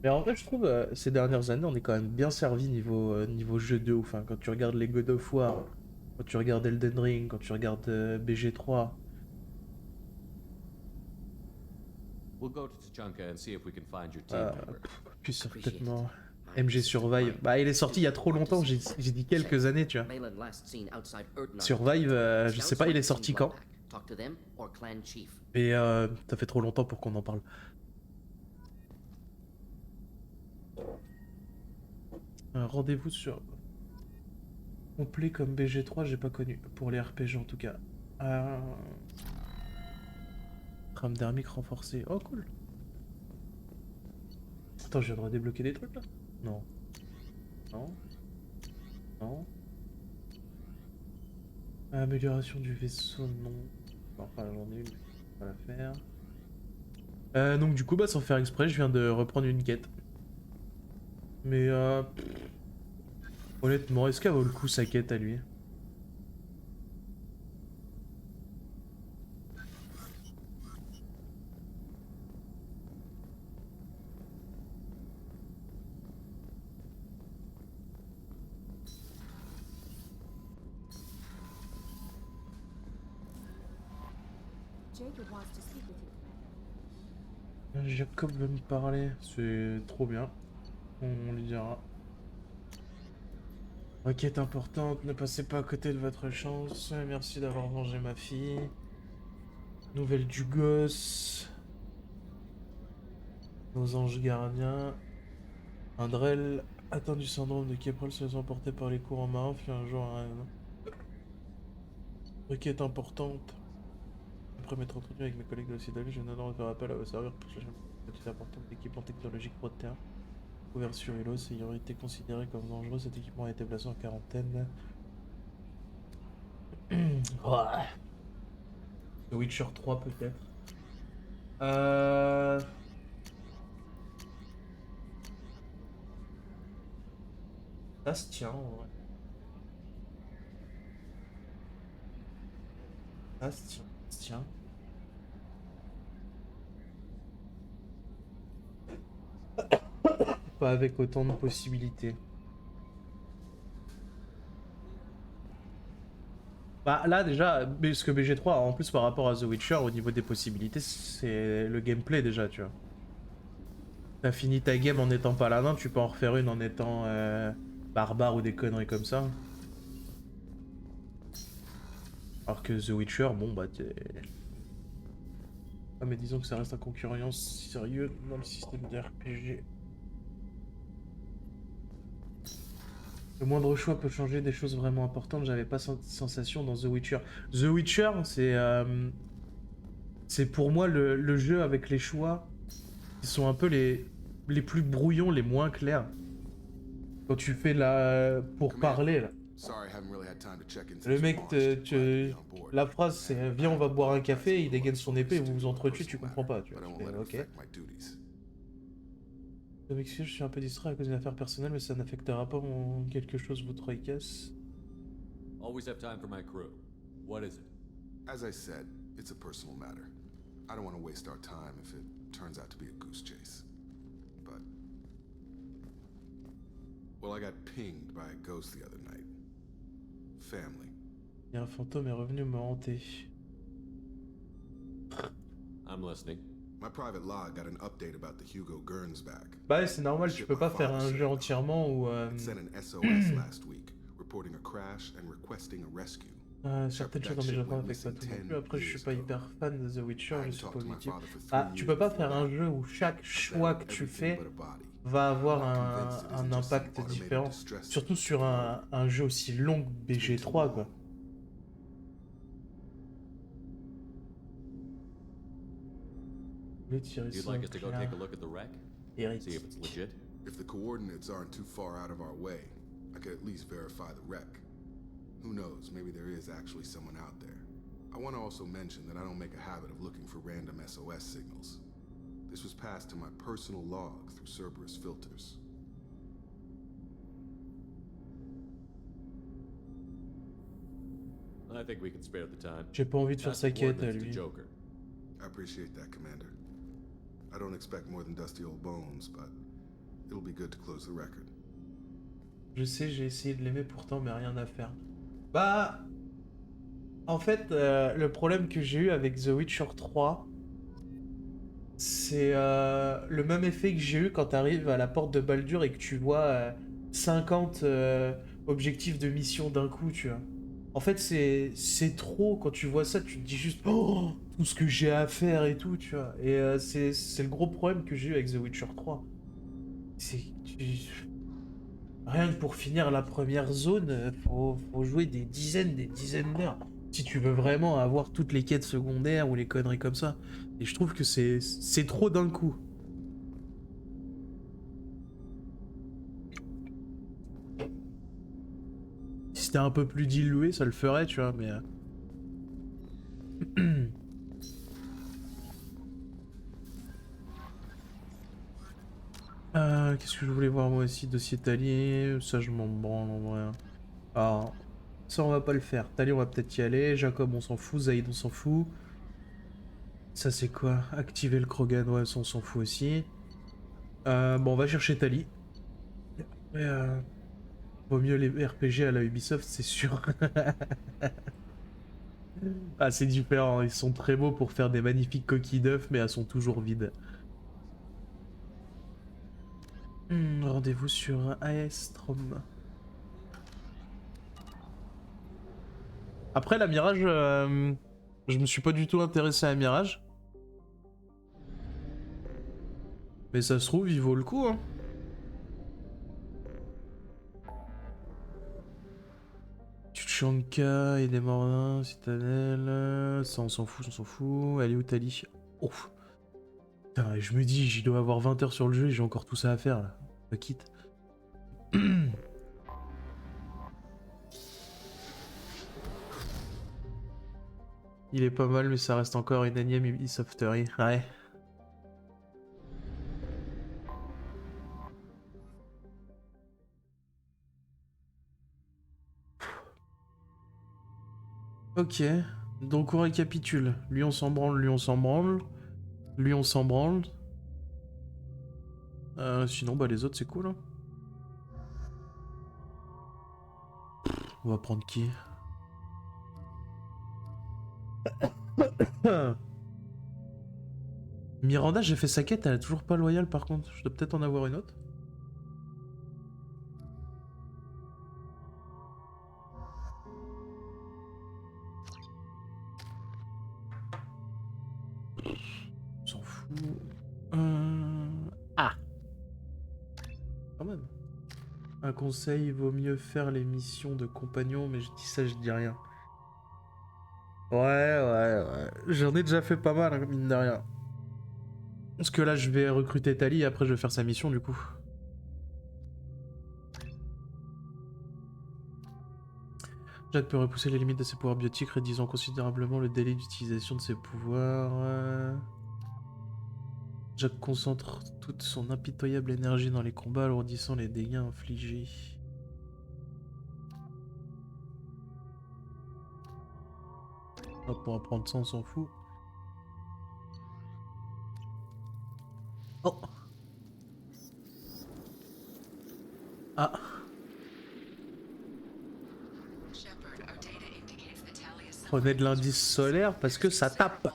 Mais en vrai, je trouve, ces dernières années, on est quand même bien servi niveau jeu de ouf. Hein. Quand tu regardes les God of War, quand tu regardes Elden Ring, quand tu regardes BG3. We'll go to Tachanka and see if we can find your team member. Puis certainement MG Survive. Bah il est sorti il y a trop longtemps, j'ai dit quelques années, tu vois. Survive, je sais pas, il est sorti quand. Et ça fait trop longtemps pour qu'on en parle. Rendez-vous sur... Complet comme BG3, j'ai pas connu. Pour les RPG en tout cas. Trame thermique renforcée. Oh cool. Attends, je viens de redébloquer des trucs là? Non. Non. Non. Amélioration du vaisseau, non. Enfin, j'en ai une, on va la faire. Donc du coup, bah sans faire exprès, je viens de reprendre une quête. Mais honnêtement, est-ce qu'elle vaut le coup sa quête à lui? Jacob veut me parler, c'est trop bien. On lui dira. Requête importante, ne passez pas à côté de votre chance. Merci d'avoir vengé ma fille. Nouvelle du gosse. Nos anges gardiens. Indrel atteint du syndrome de Keprel se laisse emporter par les courants marins, fut un jour un rêve. Requête importante. Après m'être entretenu avec mes collègues de l'OCW, je viens de faire appel à vos serveurs pour chercher une petite importante d'équipement technologique pro de terre. Couvert sur Hilo, ayant été considéré comme dangereux, cet équipement a été placé en quarantaine. Ouais. The Witcher 3 peut-être. Ça se tient en vrai. Ça se tient. Ça se tient. Pas avec autant de possibilités. Bah là déjà, parce que BG3 en plus par rapport à The Witcher au niveau des possibilités, c'est le gameplay déjà, tu vois. T'as fini ta game en étant paladin, tu peux en refaire une en étant barbare ou des conneries comme ça. Alors que The Witcher, bon bah t'es... Ah mais disons que ça reste un concurrent sérieux dans le système de RPG. Le moindre choix peut changer des choses vraiment importantes, j'avais pas cette sensation dans The Witcher. The Witcher, c'est pour moi le jeu avec les choix qui sont un peu les plus brouillons, les moins clairs. Quand tu fais la... pour parler, là. Le mec, la phrase c'est viens on va boire un café, il dégaine son épée et vous vous entretuez, tu comprends pas, tu vois. Tu fais, ok. Je m'excuse, je suis un peu distrait à cause d'une affaire personnelle, mais ça n'affectera pas mon quelque chose, vous trois casse. Always have time for my crew. What is it? As I said, it's a personal matter. I don't want to waste our time if it turns out to be a goose chase. But... well, I got pinged by a ghost the other night. Family. Et un fantôme est revenu me hanter. I'm listening. My private log got an update about the Hugo Gurns back. Bah c'est normal, tu peux pas faire un jeu entièrement où... Sent an SOS last week, reporting a crash and requesting a rescue. Certaines choses dans mes jeux n'affectent pas tout non plus. Après, je suis pas hyper fan de The Witcher, je suis pas objectif. Ah, tu peux pas faire un jeu où chaque choix que tu fais va avoir un impact différent. Surtout sur un jeu aussi long que BG3, quoi. You'd like us to go take a look at the wreck? See if it's legit? If the coordinates aren't too far out of our way, I could at least verify the wreck. Who knows, maybe there is actually someone out there. I want to also mention that I don't make a habit of looking for random SOS signals. This was passed to my personal log through Cerberus filters. I think we can spare the time. J'ai pas envie de faire sa quête à lui. I appreciate that, Commander. I don't expect more than dusty old bones, but it'll be good to close the record. Je sais, j'ai essayé de l'aimer pourtant, mais rien à faire. Bah... En fait, le problème que j'ai eu avec The Witcher 3, c'est le même effet que j'ai eu quand t'arrives à la porte de Baldur et que tu vois 50 objectifs de mission d'un coup, tu vois. En fait, c'est trop, quand tu vois ça, tu te dis juste oh, tout ce que j'ai à faire et tout, tu vois. Et c'est le gros problème que j'ai eu avec The Witcher 3. Rien que pour finir la première zone, faut jouer des dizaines d'heures. Si tu veux vraiment avoir toutes les quêtes secondaires ou les conneries comme ça. Et je trouve que c'est trop d'un coup. Si c'était un peu plus dilué, ça le ferait, tu vois, mais... Qu'est-ce que je voulais voir moi aussi? Dossier Tali, ça je m'en branle en vrai. Alors, ça on va pas le faire. Tali on va peut-être y aller, Jacob on s'en fout, Zaïd on s'en fout. Ça c'est quoi? Activer le Krogan, ouais ça on s'en fout aussi. Bon on va chercher Tali. Vaut mieux les RPG à la Ubisoft c'est sûr. Ah c'est différent, ils sont très beaux pour faire des magnifiques coquilles d'œufs mais elles sont toujours vides. Rendez-vous sur Aestrom. Après la Mirage, je me suis pas du tout intéressé à Mirage. Mais ça se trouve, il vaut le coup, hein. Tuchanka, et des Morins, Citadelle, ça on s'en fout, on s'en fout. Elle est où Tali? Oh. Putain, je me dis, j'y dois avoir 20 heures sur le jeu et j'ai encore tout ça à faire là. Pas quitte. Il est pas mal, mais ça reste encore une énième Ubisofterie. Ouais. Ok. Donc on récapitule. Lui on s'en branle, lui on s'en branle. Lui on s'en branle. Sinon bah les autres c'est cool. Hein. On va prendre qui? Miranda, j'ai fait sa quête, elle est toujours pas loyale par contre. Je dois peut-être en avoir une autre. Ah. Quand même. Un conseil, il vaut mieux faire les missions de compagnon, mais je dis ça, je dis rien. Ouais. J'en ai déjà fait pas mal, hein, mine de rien. Parce que là, je vais recruter Tali et après, je vais faire sa mission, du coup. Jack peut repousser les limites de ses pouvoirs biotiques, réduisant considérablement le délai d'utilisation de ses pouvoirs. Jack concentre toute son impitoyable énergie dans les combats, alourdissant les dégâts infligés. Hop, pour apprendre ça, on s'en fout. Oh. Ah. Prenez de l'indice solaire parce que ça tape.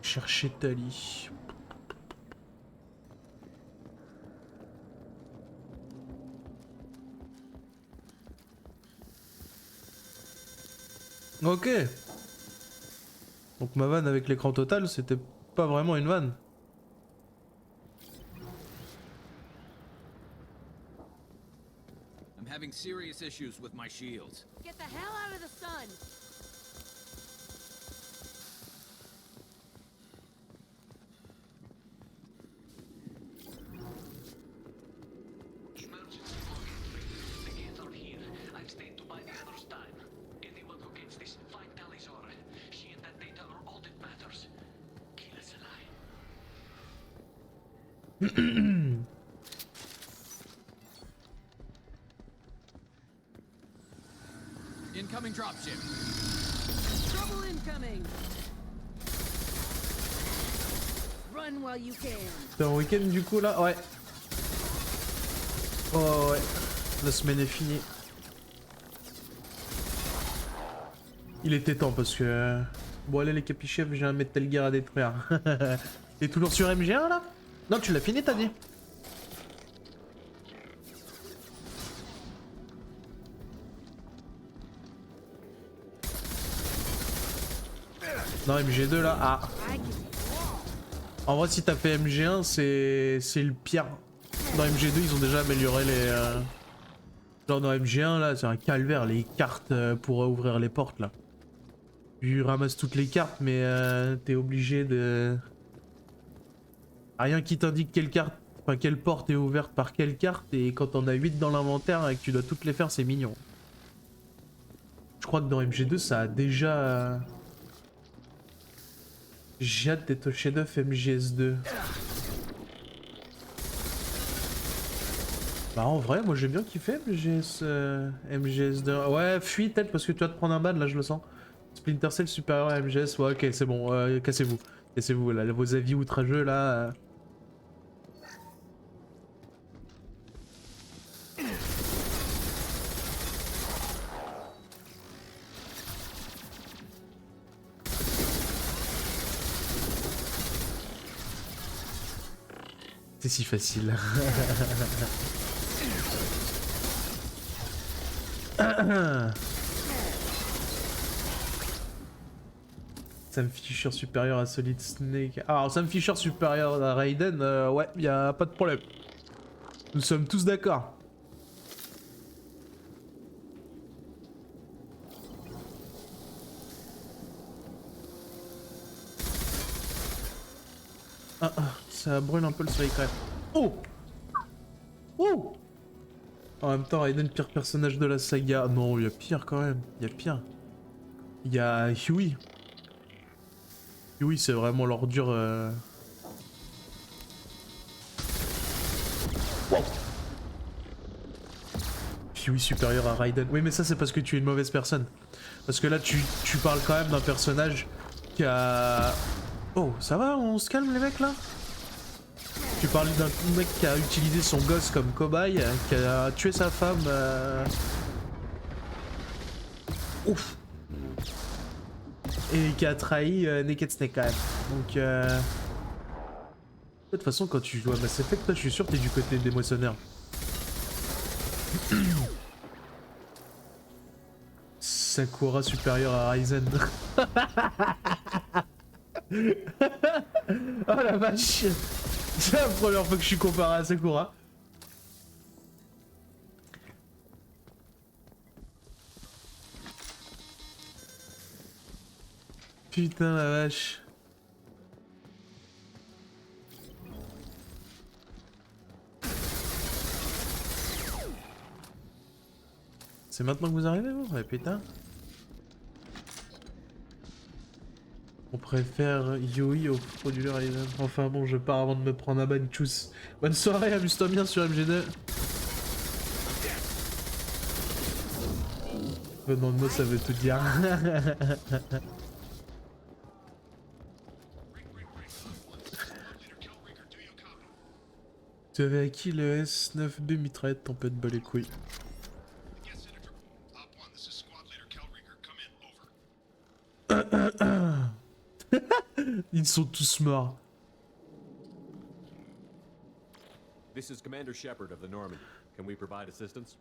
Chercher Tali. Ok. Donc ma vanne avec l'écran total, c'était pas vraiment une vanne. I'm having serious issues with my shields. Get the hell out of the sun! Incoming dropship. Trouble incoming! Run while you can. T'es en week-end du coup là? Ouais. Oh ouais. La semaine est finie. Il était temps parce que... Bon allez les capichefs, j'ai un Metal Gear à détruire. T'es toujours sur MG1 là? Non, tu l'as fini t'as dit? Non, MG2 là, ah. En vrai, si t'as fait MG1, c'est le pire. Dans MG2, ils ont déjà amélioré les... Genre dans MG1 là, c'est un calvaire, les cartes pour ouvrir les portes là. Tu ramasses toutes les cartes, mais t'es obligé de... Rien qui t'indique quelle carte, enfin quelle porte est ouverte par quelle carte, et quand t'en as 8 dans l'inventaire et que tu dois toutes les faire, c'est mignon. Je crois que dans MG2, ça a déjà... J'ai hâte d'être au chef-d'œuvre MGS2. Bah en vrai, moi j'ai bien kiffé MGS2. Ouais, fuis peut-être parce que tu vas te prendre un ban là, je le sens. Splinter Cell supérieur à MGS, ouais ok c'est bon, cassez-vous. Cassez-vous là, vos avis outrageux là. C'est si facile. Sam Fisher supérieur à Solid Snake. Alors Sam Fisher supérieur à Raiden, ouais, y a pas de problème. Nous sommes tous d'accord. Ça brûle un peu le soleil quand même. Oh! Oh! En même temps, Raiden, pire personnage de la saga. Non, il y a pire quand même. Il y a pire. Il y a Huey. Huey, c'est vraiment l'ordure. Wow. Huey supérieur à Raiden. Oui, mais ça, c'est parce que tu es une mauvaise personne. Parce que là, tu parles quand même d'un personnage qui a... Oh, ça va? On se calme, les mecs, là? Tu parles d'un mec qui a utilisé son gosse comme cobaye, qui a tué sa femme. Ouf. Et qui a trahi Naked Snake quand même. Donc de toute façon quand tu joues à Mass Effect, toi je suis sûr que t'es du côté des moissonneurs. Sakura supérieur à Ryzen. Oh la vache. C'est la première fois que je suis comparé à Sakura. Putain la vache. C'est maintenant que vous arrivez vous? Ouais putain. On préfère Yui au produit Ryzen. Enfin bon, je pars avant de me prendre un ban. Tchuss. Bonne soirée, amuse-toi bien sur MG2. Venant de moi, ça veut tout dire. Tu avais acquis le S9B mitraillette, tempête bas les couilles. Ils sont tous morts. This is Commander Shepard of the Normandy. Can we provide assistance?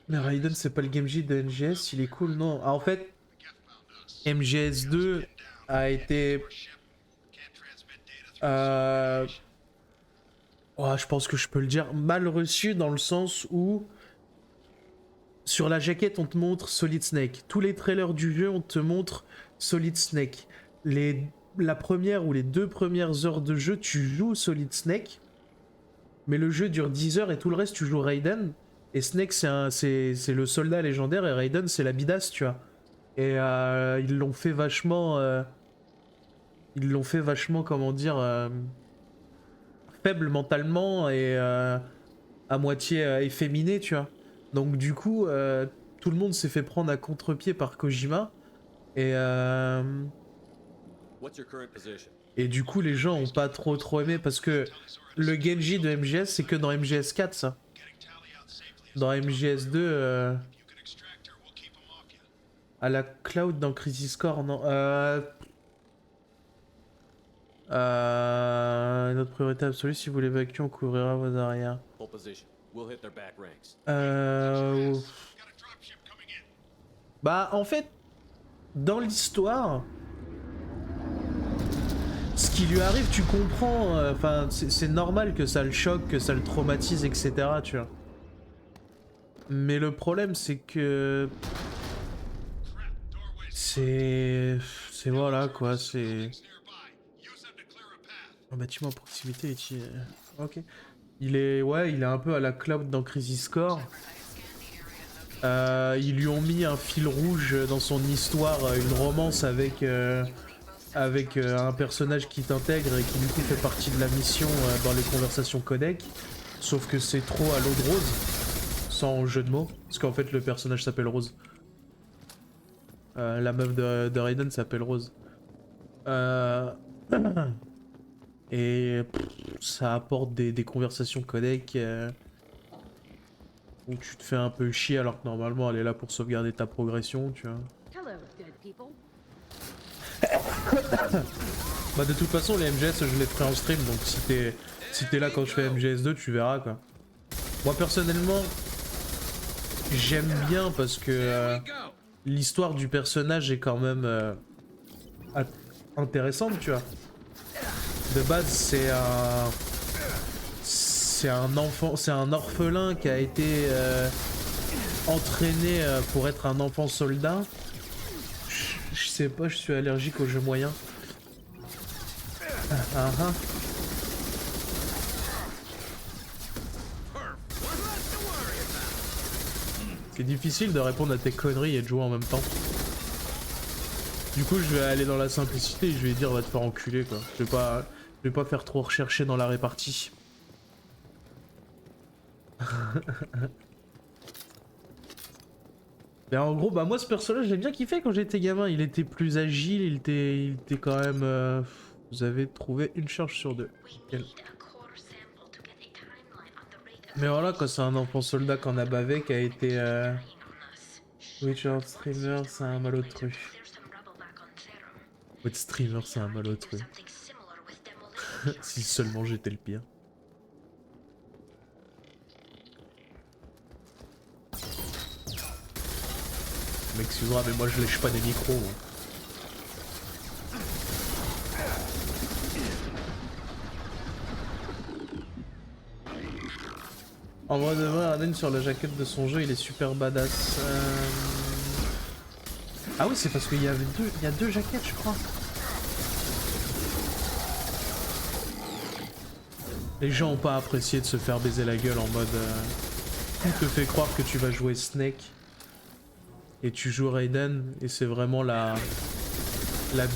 Mais Raiden c'est pas le game J de MGS, il est cool, non? Ah, en fait, MGS2 a été... Oh, je pense que je peux le dire, mal reçu dans le sens où... Sur la jaquette, on te montre Solid Snake. Tous les trailers du jeu, on te montre Solid Snake. La première ou les 2 premières heures de jeu, tu joues Solid Snake. Mais le jeu dure 10 heures et tout le reste, tu joues Raiden. Et Snake, c'est le soldat légendaire et Raiden, c'est la bidasse, tu vois. Et ils l'ont fait vachement... comment dire... faible mentalement et à moitié efféminé, tu vois. Donc du coup, tout le monde s'est fait prendre à contre-pied par Kojima. Et du coup, les gens ont pas trop aimé parce que le Genji de MGS, c'est que dans MGS 4, ça. Dans MGS 2, à la cloud dans Crisis Core, non. Notre priorité absolue, si vous l'évacuez, on couvrira vos arrières. Bah, en fait, dans l'histoire, ce qui lui arrive, tu comprends. Enfin, c'est normal que ça le choque, que ça le traumatise, etc. Tu vois. Mais le problème, c'est que... C'est voilà, quoi, c'est... Un bâtiment à proximité est... Ok. Il est un peu à la cloud dans Crisis Core. Ils lui ont mis un fil rouge dans son histoire, une romance avec un personnage qui t'intègre et qui du coup fait partie de la mission dans les conversations codec. Sauf que c'est trop à l'eau de rose, sans jeu de mots, parce qu'en fait le personnage s'appelle Rose. La meuf de Raiden s'appelle Rose. Et ça apporte des conversations codec où tu te fais un peu chier alors que normalement elle est là pour sauvegarder ta progression, tu vois. Bah de toute façon les MGS je les ferai en stream, donc si t'es là quand je fais MGS2 tu verras quoi. Moi personnellement j'aime bien parce que l'histoire du personnage est quand même intéressante, tu vois. De base c'est un enfant, c'est un orphelin qui a été entraîné pour être un enfant soldat. Je sais pas, je suis allergique aux jeux moyens. C'est difficile de répondre à tes conneries et de jouer en même temps. Du coup, je vais aller dans la simplicité et je vais dire va te faire enculer quoi. Je vais pas faire trop rechercher dans la répartie. Mais en gros, bah moi ce personnage j'ai bien kiffé quand j'étais gamin. Il était plus agile, il était quand même... Vous avez trouvé une charge sur 2. Nickel. Mais voilà, quand c'est un enfant soldat qu'on a bavé, qui a été... Witcher streamer, c'est un malotru. Votre streamer, c'est un malotru. Si seulement j'étais le pire. m'excusera, mais moi je lèche pas des micros. Moi. En vrai de vrai, Raiden sur la jaquette de son jeu, il est super badass. Ah oui, c'est parce qu'il y avait il y a deux jaquettes, je crois. Les gens ont pas apprécié de se faire baiser la gueule en mode... tout te fait croire que tu vas jouer Snake. Et tu joues Raiden, et c'est vraiment la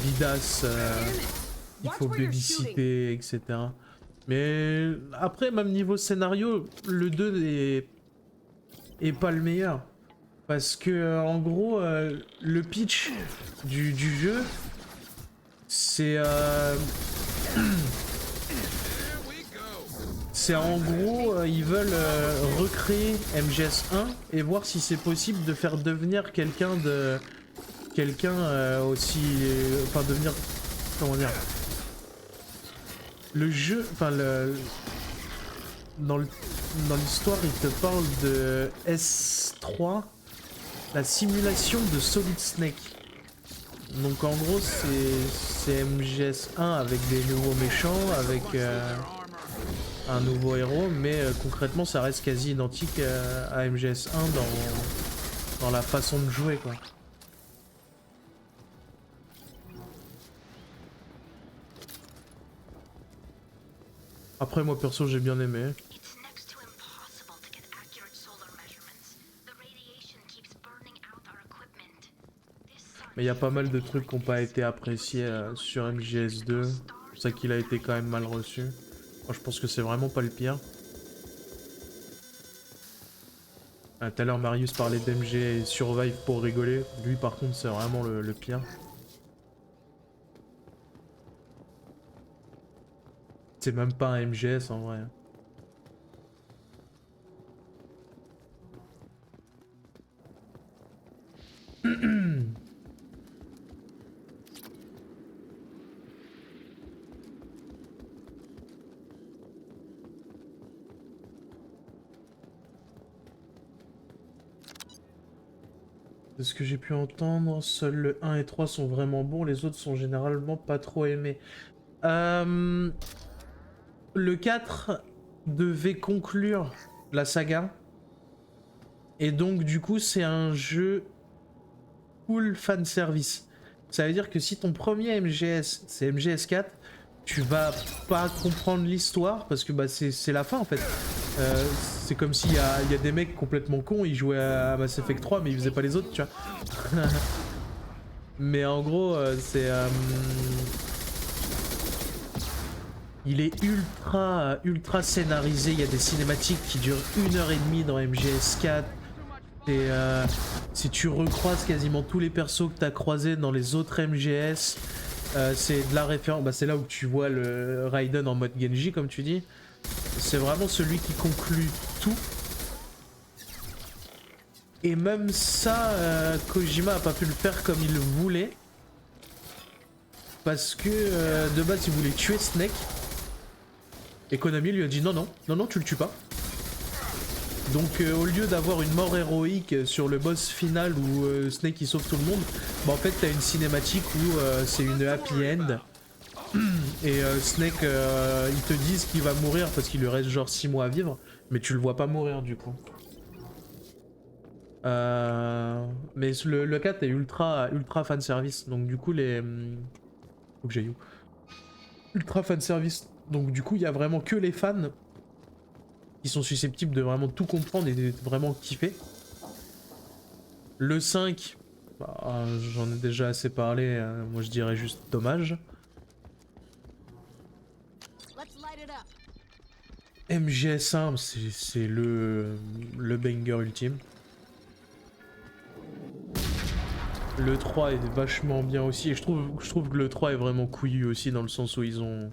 bidasse. Il faut babysitter, etc. Mais après, même niveau scénario, le 2 est pas le meilleur. Parce que, en gros, le pitch du jeu, c'est... c'est en gros, ils veulent recréer MGS1 et voir si c'est possible de faire devenir quelqu'un de... aussi... Enfin, devenir... Comment dire? Le jeu... Enfin, dans l'histoire, il te parle de S3, la simulation de Solid Snake. Donc en gros, c'est MGS1 avec des nouveaux méchants, avec un nouveau héros, mais concrètement, ça reste quasi identique à MGS1 dans la façon de jouer, quoi. Après, moi perso, j'ai bien aimé. Mais il y a pas mal de trucs qui n'ont pas été appréciés sur MGS2. C'est pour ça qu'il a été quand même mal reçu. Moi, je pense que c'est vraiment pas le pire. Tout à l'heure, Marius parlait d'MG et Survive pour rigoler. Lui, par contre, c'est vraiment le pire. C'est même pas un MGS en vrai. De ce que j'ai pu entendre, seuls le 1 et 3 sont vraiment bons, les autres sont généralement pas trop aimés. Le 4 devait conclure la saga. Et donc du coup c'est un jeu full fanservice. Ça veut dire que si ton premier MGS c'est MGS 4, tu vas pas comprendre l'histoire parce que bah, c'est la fin en fait. C'est comme s'il y a des mecs complètement cons, ils jouaient à Mass Effect 3 mais ils faisaient pas les autres, tu vois. Mais en gros, c'est... il est ultra scénarisé, il y a des cinématiques qui durent 1h30 dans MGS4. Et si tu recroises quasiment tous les persos que tu as croisés dans les autres MGS, c'est de la référence. Bah, c'est là où tu vois le Raiden en mode Genji, comme tu dis. C'est vraiment celui qui conclut tout. Et même ça, Kojima a pas pu le faire comme il voulait. Parce que de base, il voulait tuer Snake. Et Konami lui a dit non, tu le tues pas. Donc au lieu d'avoir une mort héroïque sur le boss final où Snake il sauve tout le monde, bah en fait t'as une cinématique où c'est une happy end. Et Snake ils te disent qu'il va mourir parce qu'il lui reste genre 6 mois à vivre, mais tu le vois pas mourir du coup. Mais le 4 est ultra fan service, donc du coup les... Faut que j'aille où? Ultra fan service, donc du coup il y a vraiment que les fans qui sont susceptibles de vraiment tout comprendre et de vraiment kiffer. Le 5, bah, j'en ai déjà assez parlé, moi je dirais juste dommage. MGS1, c'est le banger ultime. Le 3 est vachement bien aussi, et je trouve que le 3 est vraiment couillu aussi dans le sens où ils ont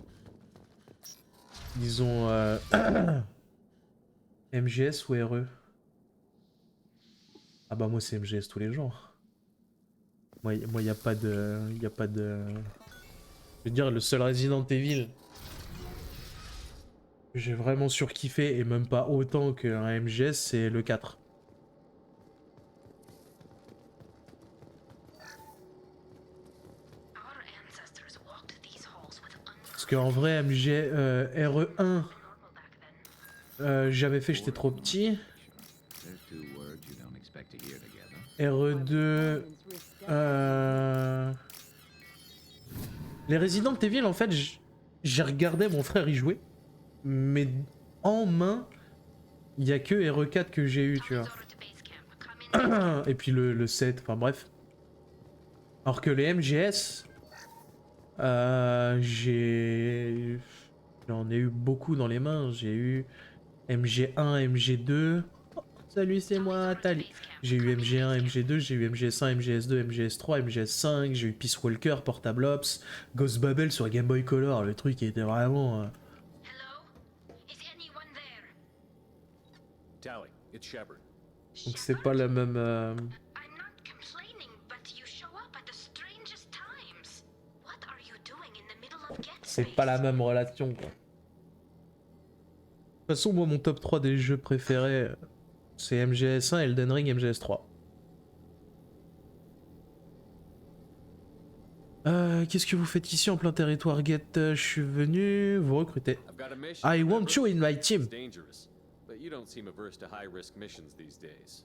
MGS ou RE? Ah bah moi c'est MGS tous les jours. Moi y a pas de... Je veux dire, le seul Resident Evil que j'ai vraiment surkiffé, et même pas autant qu'un MGS, c'est le 4. Parce qu'en vrai, RE1, j'avais fait, j'étais trop petit. RE2... Les Resident Evil, en fait, j'ai regardé mon frère y jouer. Mais en main, il y a que RE4 que j'ai eu, tu vois. Et puis le 7, enfin bref. Alors que les MGS, j'en ai eu beaucoup dans les mains. J'ai eu MG1, MG2. Oh, salut, c'est moi, Tali. J'ai eu MG1, MG2, j'ai eu MGS1, MGS2, MGS3, MGS5, j'ai eu Peace Walker, Portable Ops, Ghost Babel sur Game Boy Color. Le truc était vraiment... Tally, it's Shepard. Donc c'est pas la même... C'est pas la même relation, quoi. De toute façon, moi, mon top 3 des jeux préférés, c'est MGS1, Elden Ring, MGS3. Qu'est-ce que vous faites ici en plein territoire Get? Je suis venu vous recruter. I want you in my team. But you don't seem averse to high-risk missions these days.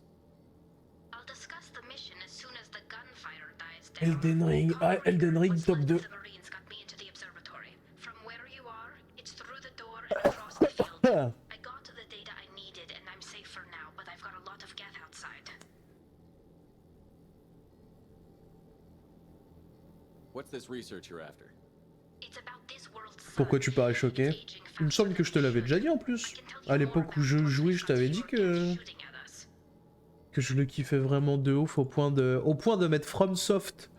I'll discuss the mission as soon as the gunfire dies down. Elden Ring, Elden Ring top 2. From where you are, it's through the door and across the field. I got the data I needed and I'm safe for now, but I've got a lot of geth outside. What's this research you're after? It's about this world's sun. Pourquoi tu parais choqué? Il me semble que je te l'avais déjà dit en plus. À l'époque où je jouais, je t'avais dit que je le kiffais vraiment de ouf au point de mettre FromSoft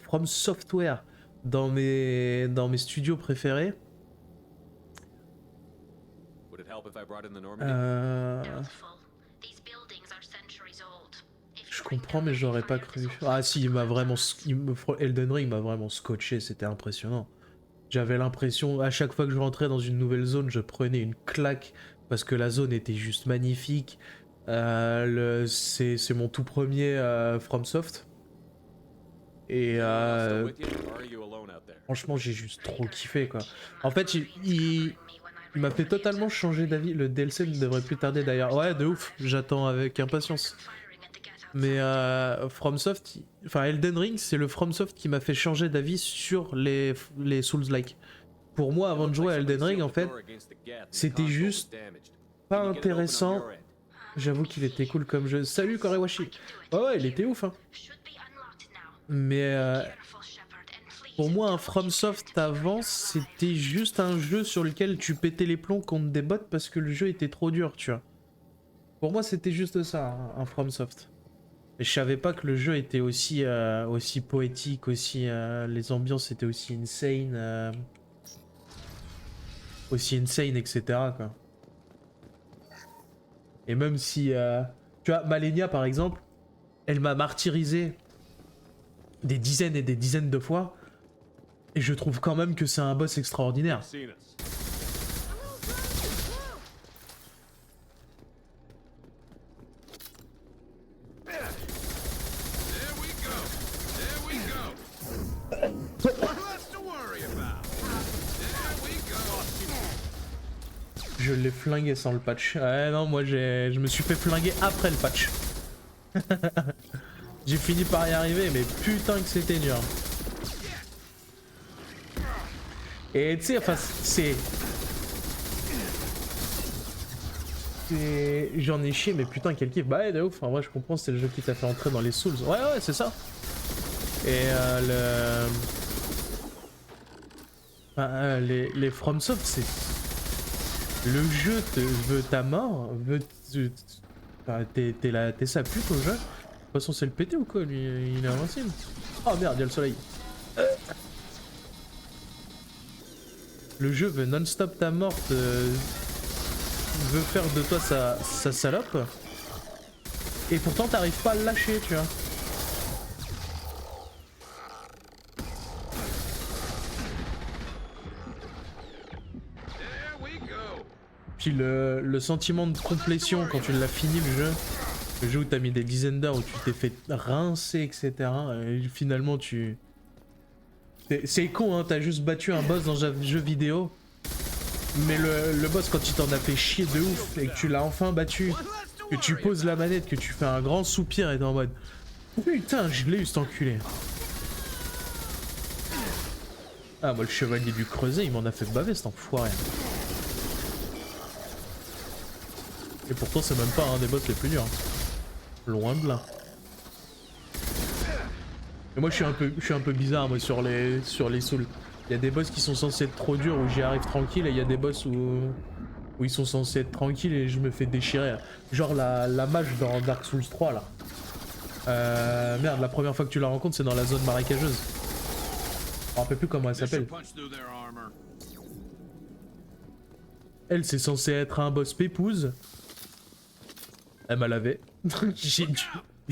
From Software dans mes studios préférés. Would it help if I brought in the Normandy? Je comprends, mais j'aurais pas cru. Ah si, Elden Ring m'a vraiment scotché, c'était impressionnant. J'avais l'impression, à chaque fois que je rentrais dans une nouvelle zone, je prenais une claque parce que la zone était juste magnifique. C'est mon tout premier FromSoft. Et franchement, j'ai juste trop kiffé, quoi. En fait, il m'a fait totalement changer d'avis. Le DLC ne devrait plus tarder d'ailleurs. Ouais, de ouf, j'attends avec impatience. Mais FromSoft, enfin Elden Ring, c'est le FromSoft qui m'a fait changer d'avis sur les Souls-like. Pour moi, avant de jouer à Elden Ring, en fait, c'était juste pas intéressant. J'avoue qu'il était cool comme jeu. Salut Korewashi. Ouais, il était ouf, hein. Mais pour moi, un FromSoft avant, c'était juste un jeu sur lequel tu pétais les plombs contre des bots parce que le jeu était trop dur, tu vois. Pour moi, c'était juste ça, un FromSoft. Et je savais pas que le jeu était aussi poétique, les ambiances étaient aussi insane, etc. quoi. Et même si, tu vois, Malenia par exemple, elle m'a martyrisé des dizaines et des dizaines de fois, et je trouve quand même que c'est un boss extraordinaire. Je l'ai flingué sans le patch. Ouais non, moi je me suis fait flinguer après le patch. J'ai fini par y arriver, mais putain que c'était dur. Et tu sais, enfin j'en ai chié, mais putain quel kiff. Bah ouais, de ouf, en vrai je comprends, c'est le jeu qui t'a fait entrer dans les Souls. Ouais, c'est ça. Et les FromSoft, c'est... Le jeu te veut ta mort, t'es sa pute au jeu. De toute façon, c'est le pété ou quoi, lui? Il est invincible. Oh merde, il y a le soleil. Le jeu veut non-stop ta mort, veut faire de toi sa salope. Et pourtant, t'arrives pas à le lâcher, tu vois. Puis le sentiment de complétion quand tu l'as fini le jeu où t'as mis des dizaines d'heures, où tu t'es fait rincer, etc. Et finalement tu C'est con, hein, t'as juste battu un boss dans un jeu vidéo. Mais le boss, quand il t'en a fait chier de ouf et que tu l'as enfin battu, que tu poses la manette, que tu fais un grand soupir et t'es en mode putain, je l'ai eu cet enculé. Ah, moi le chevalier du creuset, il m'en a fait baver cet enfoiré. Et pourtant, c'est même pas un des boss les plus durs. Loin de là. Et moi je suis un peu bizarre moi sur les souls. Il y a des boss qui sont censés être trop durs où j'y arrive tranquille et il y a des boss où ils sont censés être tranquilles et je me fais déchirer. Genre la mage dans Dark Souls 3 là. Merde, la première fois que tu la rencontres c'est dans la zone marécageuse. Je me rappelle plus comment elle s'appelle. Elle c'est censé être un boss pépouze. Elle m'a lavé.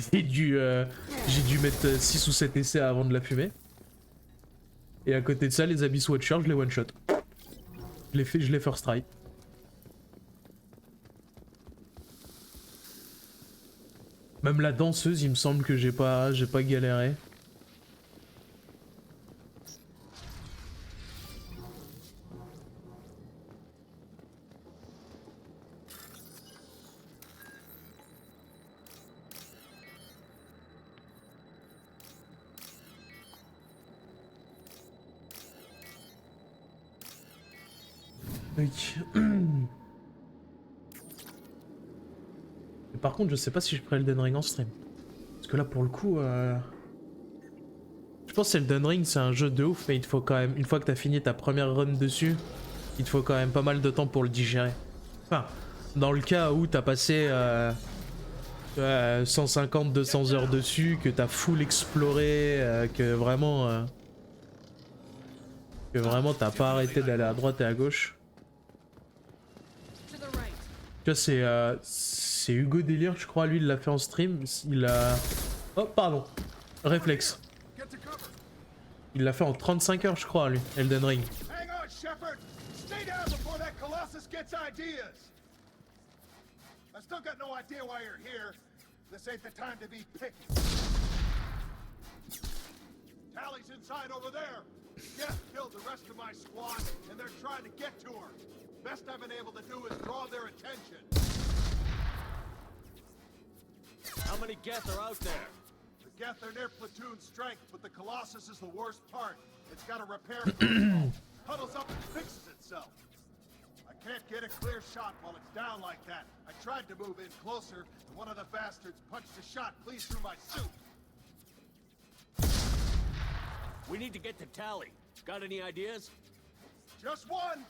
J'ai dû mettre 6 ou 7 essais avant de la fumer. Et à côté de ça, les Abyss Watchers, je les one shot. Je les first try. Même la danseuse, il me semble que j'ai pas galéré. Et par contre, je sais pas si je ferai Elden Ring en stream. Parce que là, pour le coup, je pense que Elden Ring, c'est un jeu de ouf, mais il te faut quand même, une fois que t'as fini ta première run dessus, il te faut quand même pas mal de temps pour le digérer. Enfin, dans le cas où t'as passé 150-200 heures dessus, que t'as full exploré, que vraiment t'as pas arrêté d'aller à droite et à gauche. Tu vois, c'est Hugo Délire, je crois, lui il l'a fait en stream, il a... Oh pardon, réflexe. Il l'a fait en 35 heures je crois lui, Elden Ring. Tally's inside over there. Jeff killed the rest of my squad, and they're trying to get to her. Best I've been able to do is draw their attention. How many Geth are out there? The Geth are near platoon strength, but the Colossus is the worst part. It's got a repair protocol. Huddles up and fixes itself. I can't get a clear shot while it's down like that. I tried to move in closer, and one of the bastards punched a shot clean through my suit. We need to get to Tally. Got any ideas? Just one.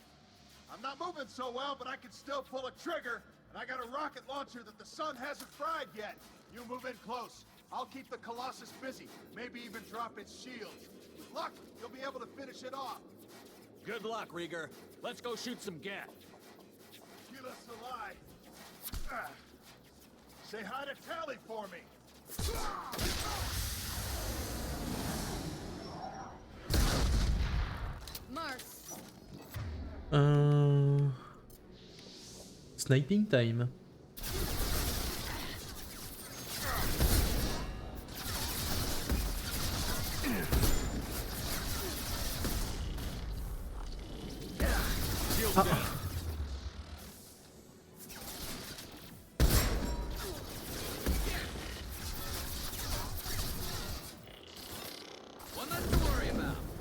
I'm not moving so well, but I can still pull a trigger, and I got a rocket launcher that the sun hasn't fried yet. You move in close. I'll keep the Colossus busy, maybe even drop its shields. With luck, you'll be able to finish it off. Good luck, Rieger. Let's go shoot some Geth. Gila Salai. Say hi to Tally for me. Sniping time. Ah.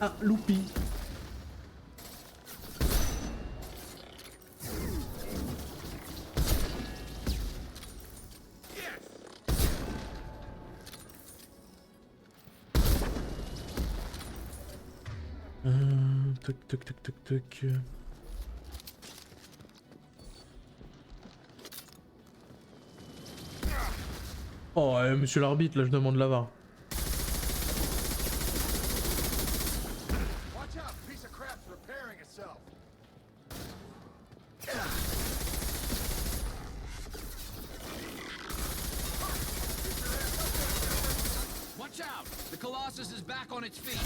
Ah, loupi. Toc. Oh, monsieur l'arbitre, là je demande la VAR. Watch out! The Colossus is back on its feet.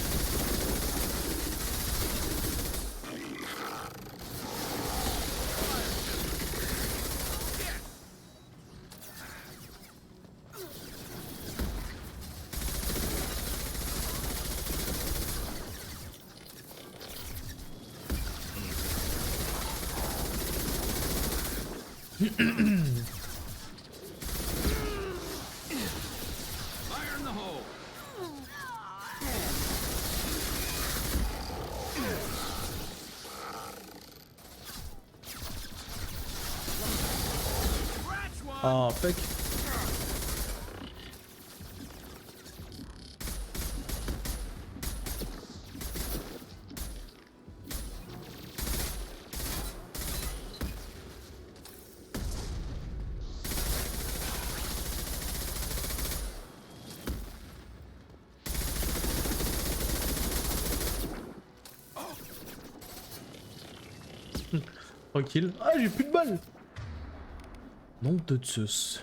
Fire in the hole. Ah, fuck. Tranquille. Ah, j'ai plus de balles. Nom de Zeus.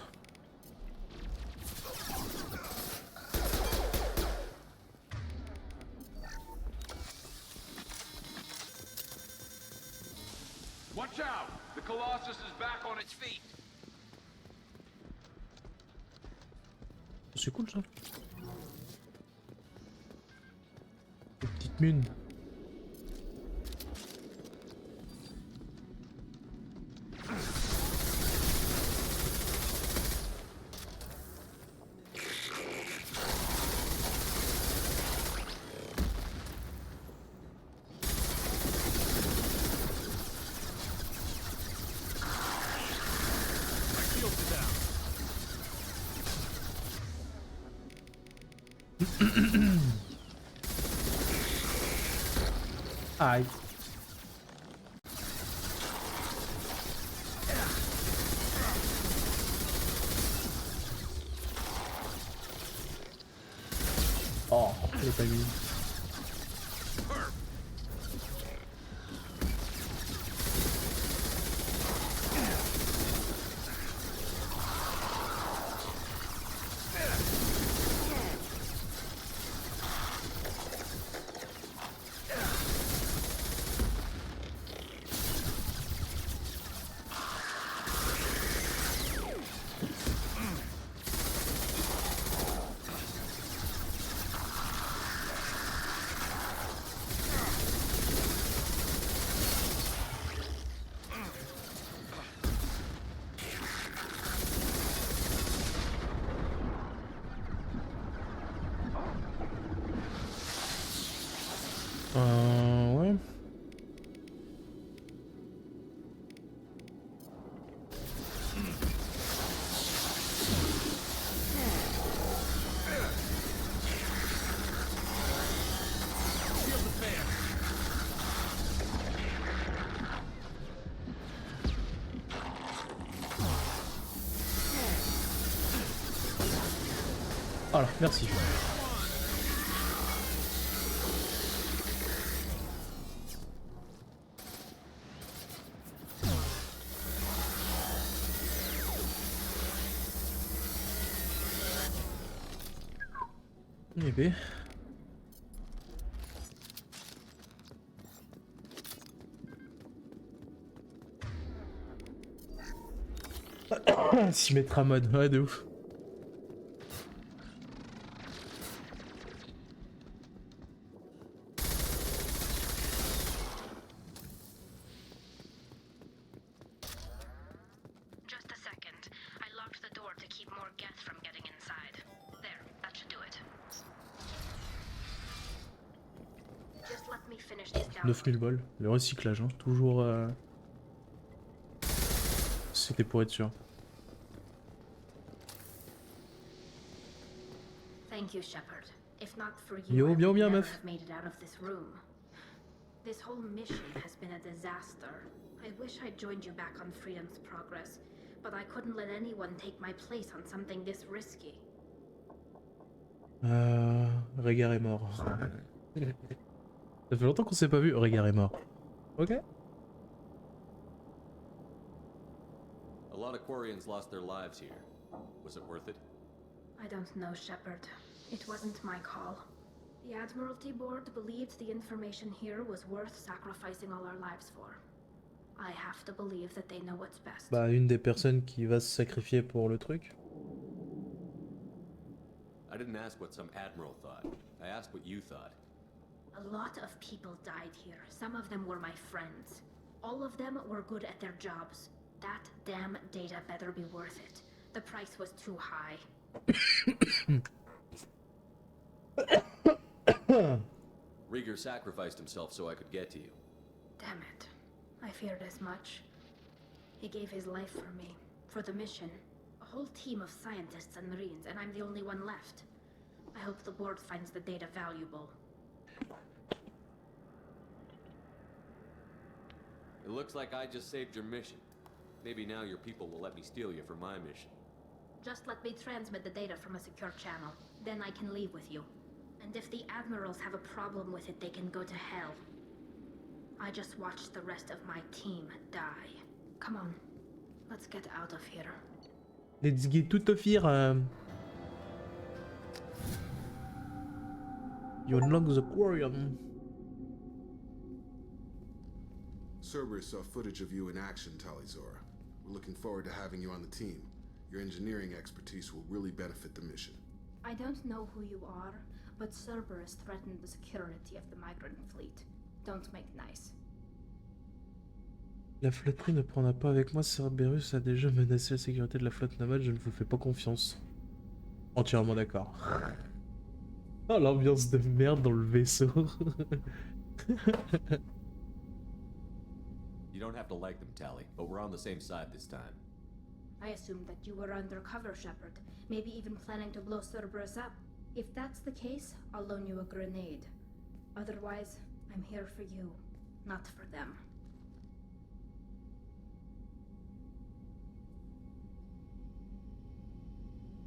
Watch out! The Colossus is back on its feet. C'est cool ça. Des petites munes. Aïe. Oh, je l'ai pas vu. Ouais. Voilà, merci. Eh ben. S'y mettre à mode, ouais de ouf. Just a second. I locked the door to keep more geth from getting inside. There, that should do it. Just let me finish this down. 9000 balles. Le recyclage, hein. Toujours. C'était pour être sûr. Thank you, Shepard. If not for you, Yo, I bien, would bien, never meuf. have made it out of this room. This whole mission has been a disaster. I wish I'd joined you back on Freedom's Progress, but I couldn't let anyone take my place on something this risky. Régard est mort. Ça fait longtemps qu'on s'est pas vu. Régard est mort. Ok. A lot of Quarians lost their lives here. Was it worth it? I don't know, Shepard. It wasn't my call. The Admiralty Board believed the information here was worth sacrificing all our lives for. I have to believe that they know what's best. Bah, une des personnes qui va se sacrifier pour le truc. I didn't ask what some admiral thought. I asked what you thought. A lot of people died here. Some of them were my friends. All of them were good at their jobs. That damn data better be worth it. The price was too high. Rieger sacrificed himself so I could get to you. Damn it. I feared as much. He gave his life for me, for the mission. A whole team of scientists and Marines, and I'm the only one left. I hope the board finds the data valuable. It looks like I just saved your mission. Maybe now your people will let me steal you for my mission. Just let me transmit the data from a secure channel. Then I can leave with you. And if the admirals have a problem with it, they can go to hell. I just watched the rest of my team die. Come on, let's get out of here. Let's get out of here. You unlock the aquarium. Cerberus saw footage of you in action, Talizor. We're looking forward to having you on the team. Your engineering expertise will really benefit the mission. I don't know who you are, but Cerberus threatened the security of the migrant fleet. Don't make nice. La flotterie ne prendra pas avec moi. Cerberus a déjà menacé la sécurité de la flotte nomade. Je ne vous fais pas confiance. Entièrement d'accord. Oh, l'ambiance de merde dans le vaisseau. You don't have to like them, Tally, but we're on the same side this time. I assumed that you were undercover, Shepard. Maybe even planning to blow Cerberus up. If that's the case, I'll loan you a grenade. Otherwise, I'm here for you, not for them.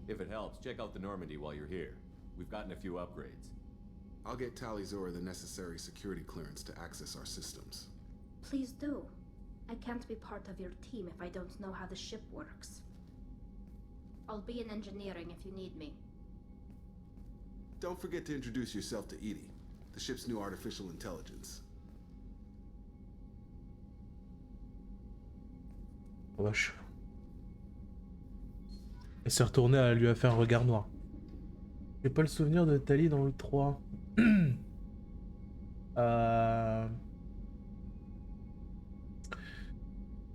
If it helps, check out the Normandy while you're here. We've gotten a few upgrades. I'll get Talizor the necessary security clearance to access our systems. Please do. I can't be part of your team if I don't know how the ship works. I'll be in engineering if you need me. Don't forget to introduce yourself to Edie, the ship's new artificial intelligence. Oh vache. Elle s'est retournée, elle lui a fait un regard noir. J'ai pas le souvenir de Tali dans le 3.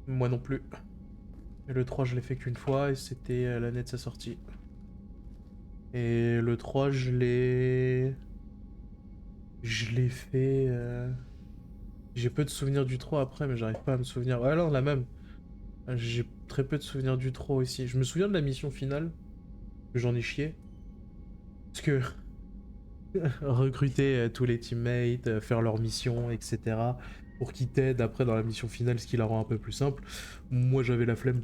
Moi non plus. Et le 3 je l'ai fait qu'une fois et c'était l'année de sa sortie. Et le 3 je l'ai fait... J'ai peu de souvenirs du 3 après mais j'arrive pas à me souvenir. Ouais alors la même. J'ai très peu de souvenirs du 3 aussi. Je me souviens de la mission finale. J'en ai chié. Parce que... recruter tous les teammates, faire leur mission, etc. Pour qu'ils t'aident après dans la mission finale, ce qui la rend un peu plus simple. Moi j'avais la flemme.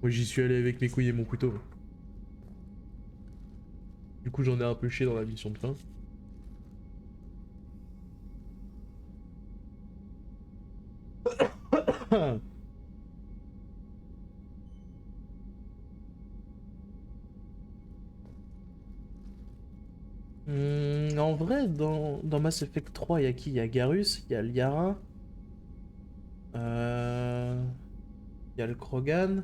Moi j'y suis allé avec mes couilles et mon couteau. Du coup j'en ai un peu chié dans la mission de fin. En vrai, dans Mass Effect 3, il y a qui? Il y a Garrus, il y a Liara, il y a le Krogan.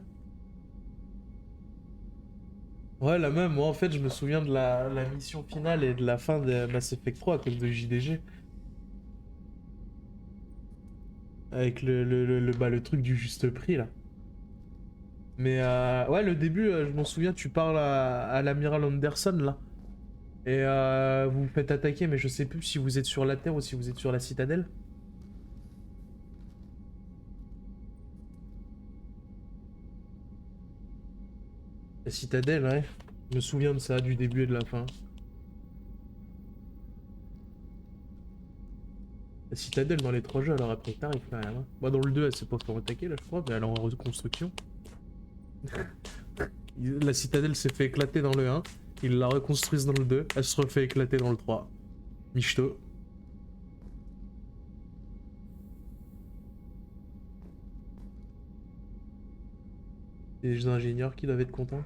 Ouais, la même. Moi, en fait, je me souviens de la mission finale et de la fin de Mass Effect 3 à cause de JDG. Avec le truc du juste prix, là. Mais ouais, le début, je m'en souviens, tu parles à l'amiral Anderson, là. Et vous vous faites attaquer, mais je sais plus si vous êtes sur la Terre ou si vous êtes sur la citadelle. La citadelle, ouais. Je me souviens de ça, du début et de la fin. La citadelle dans les 3 jeux, alors après tard, il fait rien. Hein. Moi, dans le 2, elle s'est pas fait attaquer, là, je crois, mais elle est en reconstruction. La citadelle s'est fait éclater dans le 1. Ils la reconstruisent dans le 2, elle se refait éclater dans le 3. Michto. Les ingénieurs qui doivent être contents.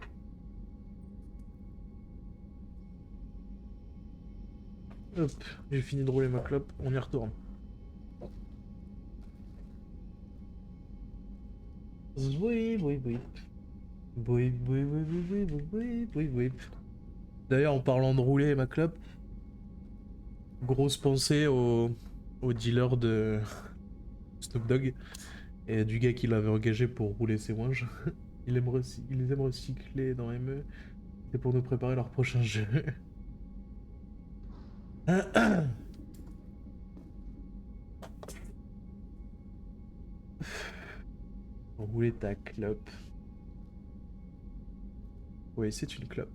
Hop, j'ai fini de rouler ma clope, on y retourne. Oui, oui, oui. Oui, oui, oui, oui, oui, oui, oui, oui, oui. D'ailleurs, en parlant de rouler ma clope, grosse pensée au dealer de Snoop Dogg Et du gars qui l'avait engagé pour rouler ses ouinges. Ils aiment recycler dans ME. C'est pour nous préparer leur prochain jeu. Rouler ta clope. Oui, c'est une clope.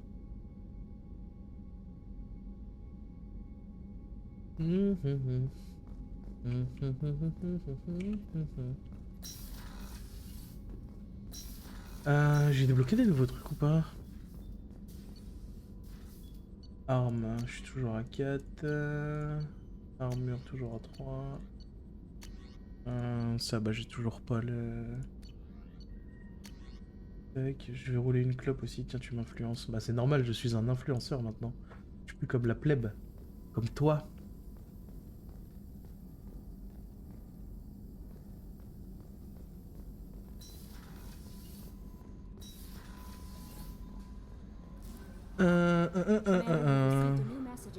J'ai débloqué des nouveaux trucs ou pas? Arme, je suis toujours à 4. Armure, toujours à 3. Ça, bah j'ai toujours pas le... Tac, je vais rouler une clope aussi, tiens tu m'influences. Bah c'est normal, je suis un influenceur maintenant. Je suis plus comme la plèbe. Comme toi.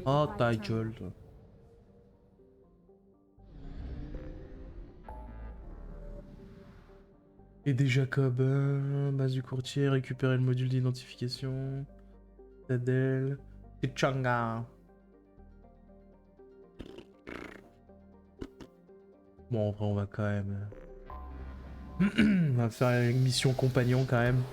Oh ta gueule toi. Aider Jacob, base du courtier, récupérer le module d'identification. Tadel. Et Changa. Bon en vrai on va quand même... on va faire une mission compagnon quand même.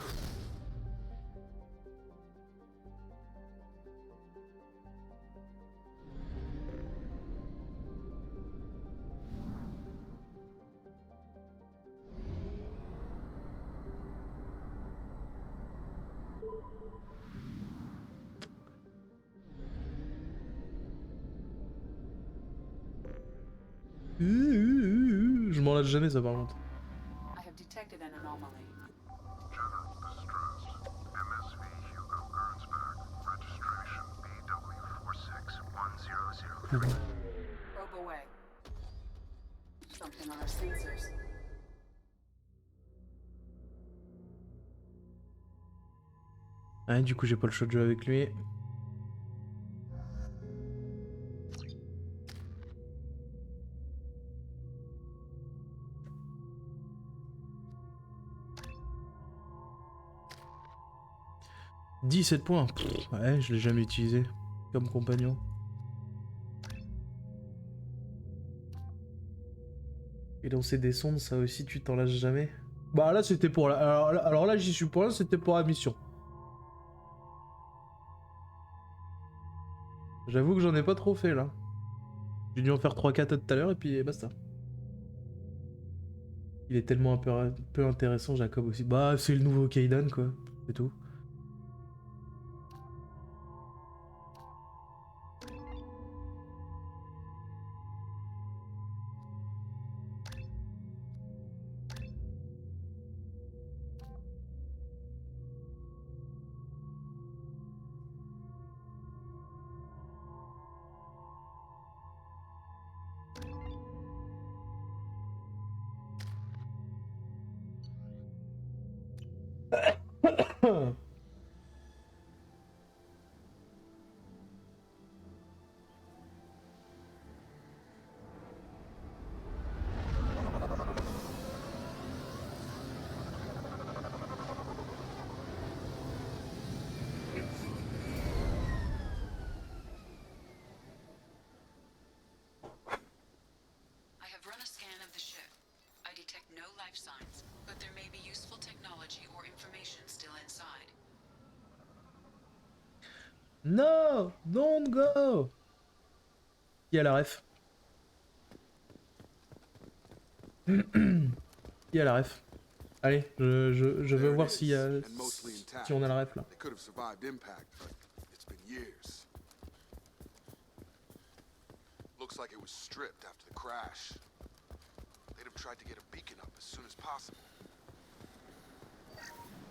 Je m'en lâche jamais ça par contre. I have detected an anomaly. General distressed. MSV Hugo Gernsback. Registration BW46100. Probe away. Something on our sensors. Ouais, du coup j'ai pas le choix de jouer avec lui. « 17 points. Pff, ouais, je l'ai jamais utilisé comme compagnon. Et lancer des sondes, ça aussi tu t'en lâches jamais. Bah là c'était pour la... Alors là j'y suis pour là, c'était pour la mission. J'avoue que j'en ai pas trop fait là. J'ai dû en faire 3-4 tout à l'heure et puis basta. Il est tellement un peu intéressant Jacob aussi. Bah c'est le nouveau Kaidan quoi, c'est tout. No, don't go. Qui a la ref? Qui a la ref? Allez, je veux voir si on a la ref là. Looks like it was stripped after the crash. They'd have tried to get a beacon up as soon as possible.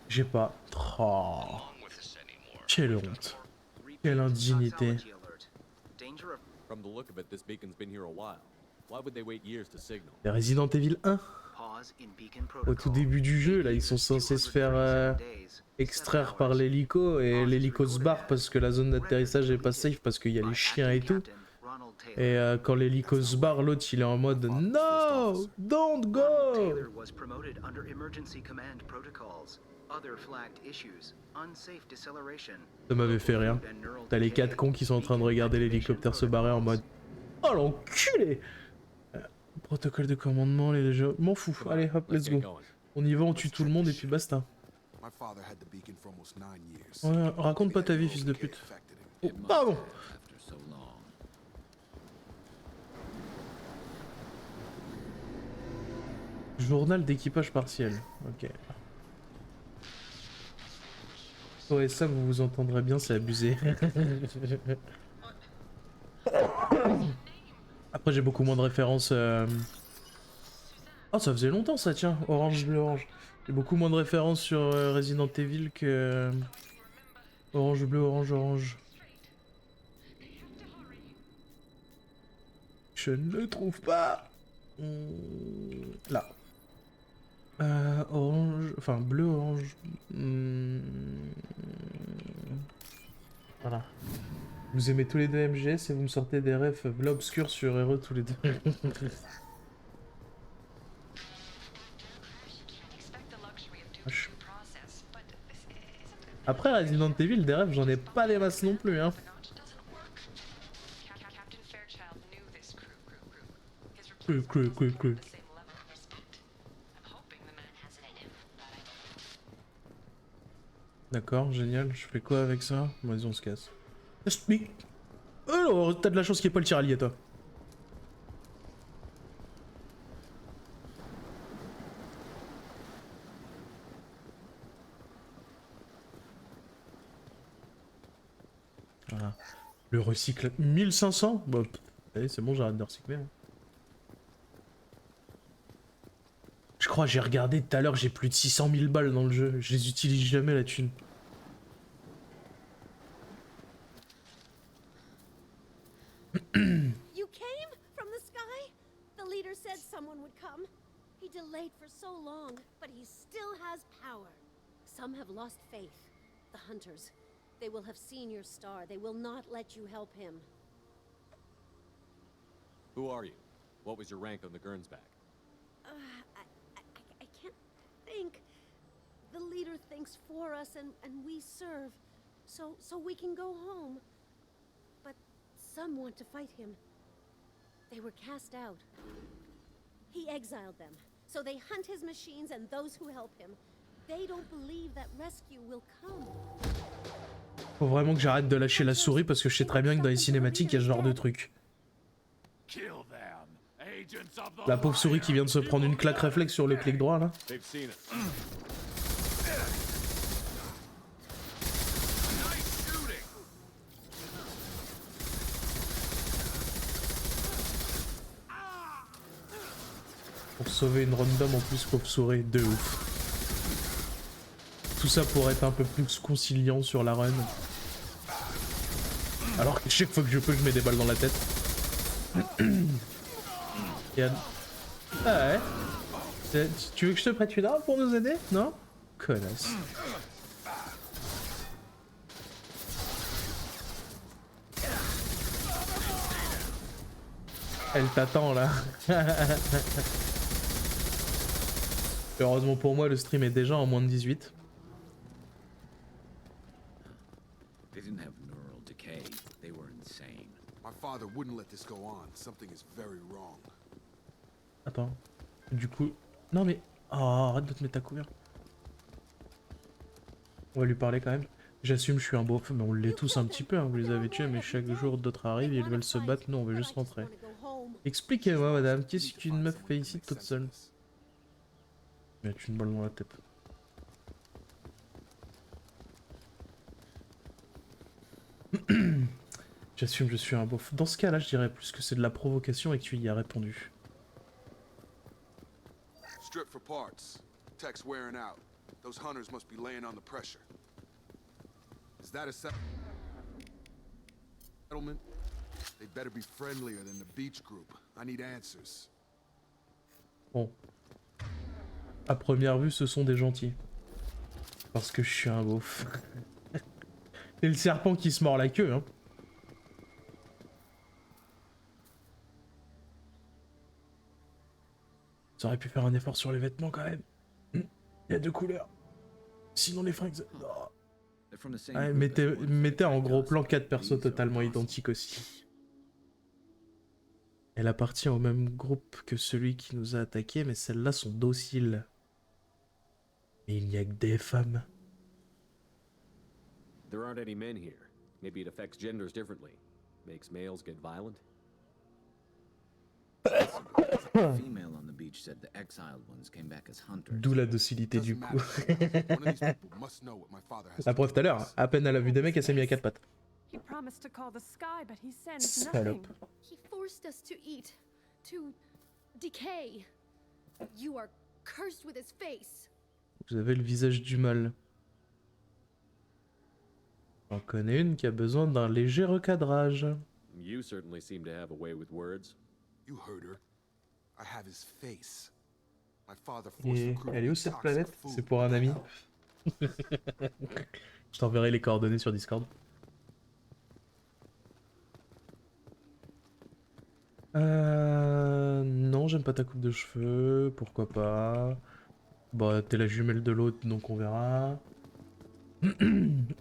J'ai pas. Oh. Quelle honte. Quelle indignité. From the look of it, this beacon's been here a while. Why would they wait years to signal? Les Resident Evil 1. Au tout début du jeu, là, ils sont censés se faire extraire par l'hélico et l'hélico se barre parce que la zone d'atterrissage est pas safe parce qu'il y a les chiens et tout. Et quand l'hélico se barre, l'autre il est en mode No! Don't go! Taylor was promoted under emergency command protocols. Other flagged issues, unsafe deceleration. Ça m'avait fait rire. T'as les 4 cons qui sont en train de regarder l'hélicoptère se barrer en mode Oh l'enculé! Protocole de commandement, les jeux. M'en fous. Allez hop, let's go. On y va, on tue tout le monde et puis basta. Ouais, raconte pas ta vie, fils de pute. Oh, pardon! Journal d'équipage partiel. Ok. Ouais, ça vous vous entendrez bien, c'est abusé. Après j'ai beaucoup moins de références. Oh ça faisait longtemps ça, tiens. Orange, bleu, orange. J'ai beaucoup moins de références sur Resident Evil que... Orange, bleu, orange, orange. Je ne le trouve pas. Là. Orange, enfin bleu, orange. Voilà. Vous aimez tous les deux MGS et vous me sortez des refs v'là obscurs sur RE tous les deux. Après Resident Evil, des refs j'en ai pas des masses non plus hein. Crew. D'accord, génial. Je fais quoi avec ça? Vas-y, on se casse. Mais... Alors, t'as de la chance qu'il n'y ait pas le tir allié, toi. Voilà. Le recycle... 1500? Bah, allez, c'est bon, j'arrête de recycler. Hein. Je crois j'ai regardé tout à l'heure, j'ai plus de 600 000 balles dans le jeu. Je les utilise jamais la thune. You came from the sky? The leader said someone would come. He delayed for so long, but he still has power. Some have lost faith. The hunters. They will have seen your star. They will not let you help him. Who are you? What was your rank on the Gernsback? I can't think. The leader thinks for us and we serve. So we can go home. But some want to fight him. They were cast out. He exiled them. So they hunt his machines and those who help him. They don't believe that rescue will come. Faut vraiment que j'arrête de lâcher la souris parce que je sais très bien que dans les cinématiques il y a ce genre de truc. La pauvre souris qui vient de se prendre une claque réflexe sur le clic droit là. Pour sauver une random en plus pauvre souris, de ouf. Tout ça pour être un peu plus conciliant sur la run. Alors que chaque fois que je peux je mets des balles dans la tête. Ah ouais. Tu veux que je te prête une arme pour nous aider? Non? Connasse. Elle t'attend là. Heureusement pour moi le stream est déjà en moins de 18. They didn't have neural decay. They were insane. My father wouldn't let this go on. Something is very wrong. Attends. Du coup... Non mais... Oh, arrête de te mettre à couvert. On va lui parler quand même. J'assume, je suis un beauf, mais on l'est tous un petit peu, hein. Vous les avez tués, mais chaque jour d'autres arrivent, ils veulent se battre, nous on veut juste rentrer. Expliquez-moi madame, qu'est-ce qu'une meuf fait ici toute seule? Mettre une balle dans la tête. J'assume, je suis un beauf. Dans ce cas-là, je dirais plus que c'est de la provocation et que tu y as répondu. Strip for parts. Tech's wearing out. Those hunters must be laying on the pressure. Is that a settlement? They better be friendlier than the beach group. I need answers. Bon. À première vue, ce sont des gentils. Parce que je suis un beauf. C'est le serpent qui se mord la queue, hein. Ça aurait pu faire un effort sur les vêtements quand même. Il y a 2 couleurs. Sinon les fringues... Oh. Ouais, mettez en gros plan 4 persos totalement identiques aussi. Elle appartient au même groupe que celui qui nous a attaqués, mais celles-là sont dociles. Et il n'y a que des femmes. There aren't any men here. Maybe it affects genders differently. Makes males get violent. Female on the beach said the exiled ones came back as hunters. D'où la docilité du coup. La preuve tout à l'heure, à peine elle a vu des mecs, elle s'est mis à 4 pattes. He promised to call the sky, but he sends Salope. nothing. He forced us to eat, to decay. You are cursed with his face. Vous avez le visage du mal. J'en connais une qui a besoin d'un léger recadrage. You certainly seem to have a way with words. You heard her. I have his face. My father Et elle est où cette planète? C'est pour un ami. Je t'enverrai les coordonnées sur Discord. Non, j'aime pas ta coupe de cheveux. Pourquoi pas? Bah, t'es la jumelle de l'autre, donc on verra.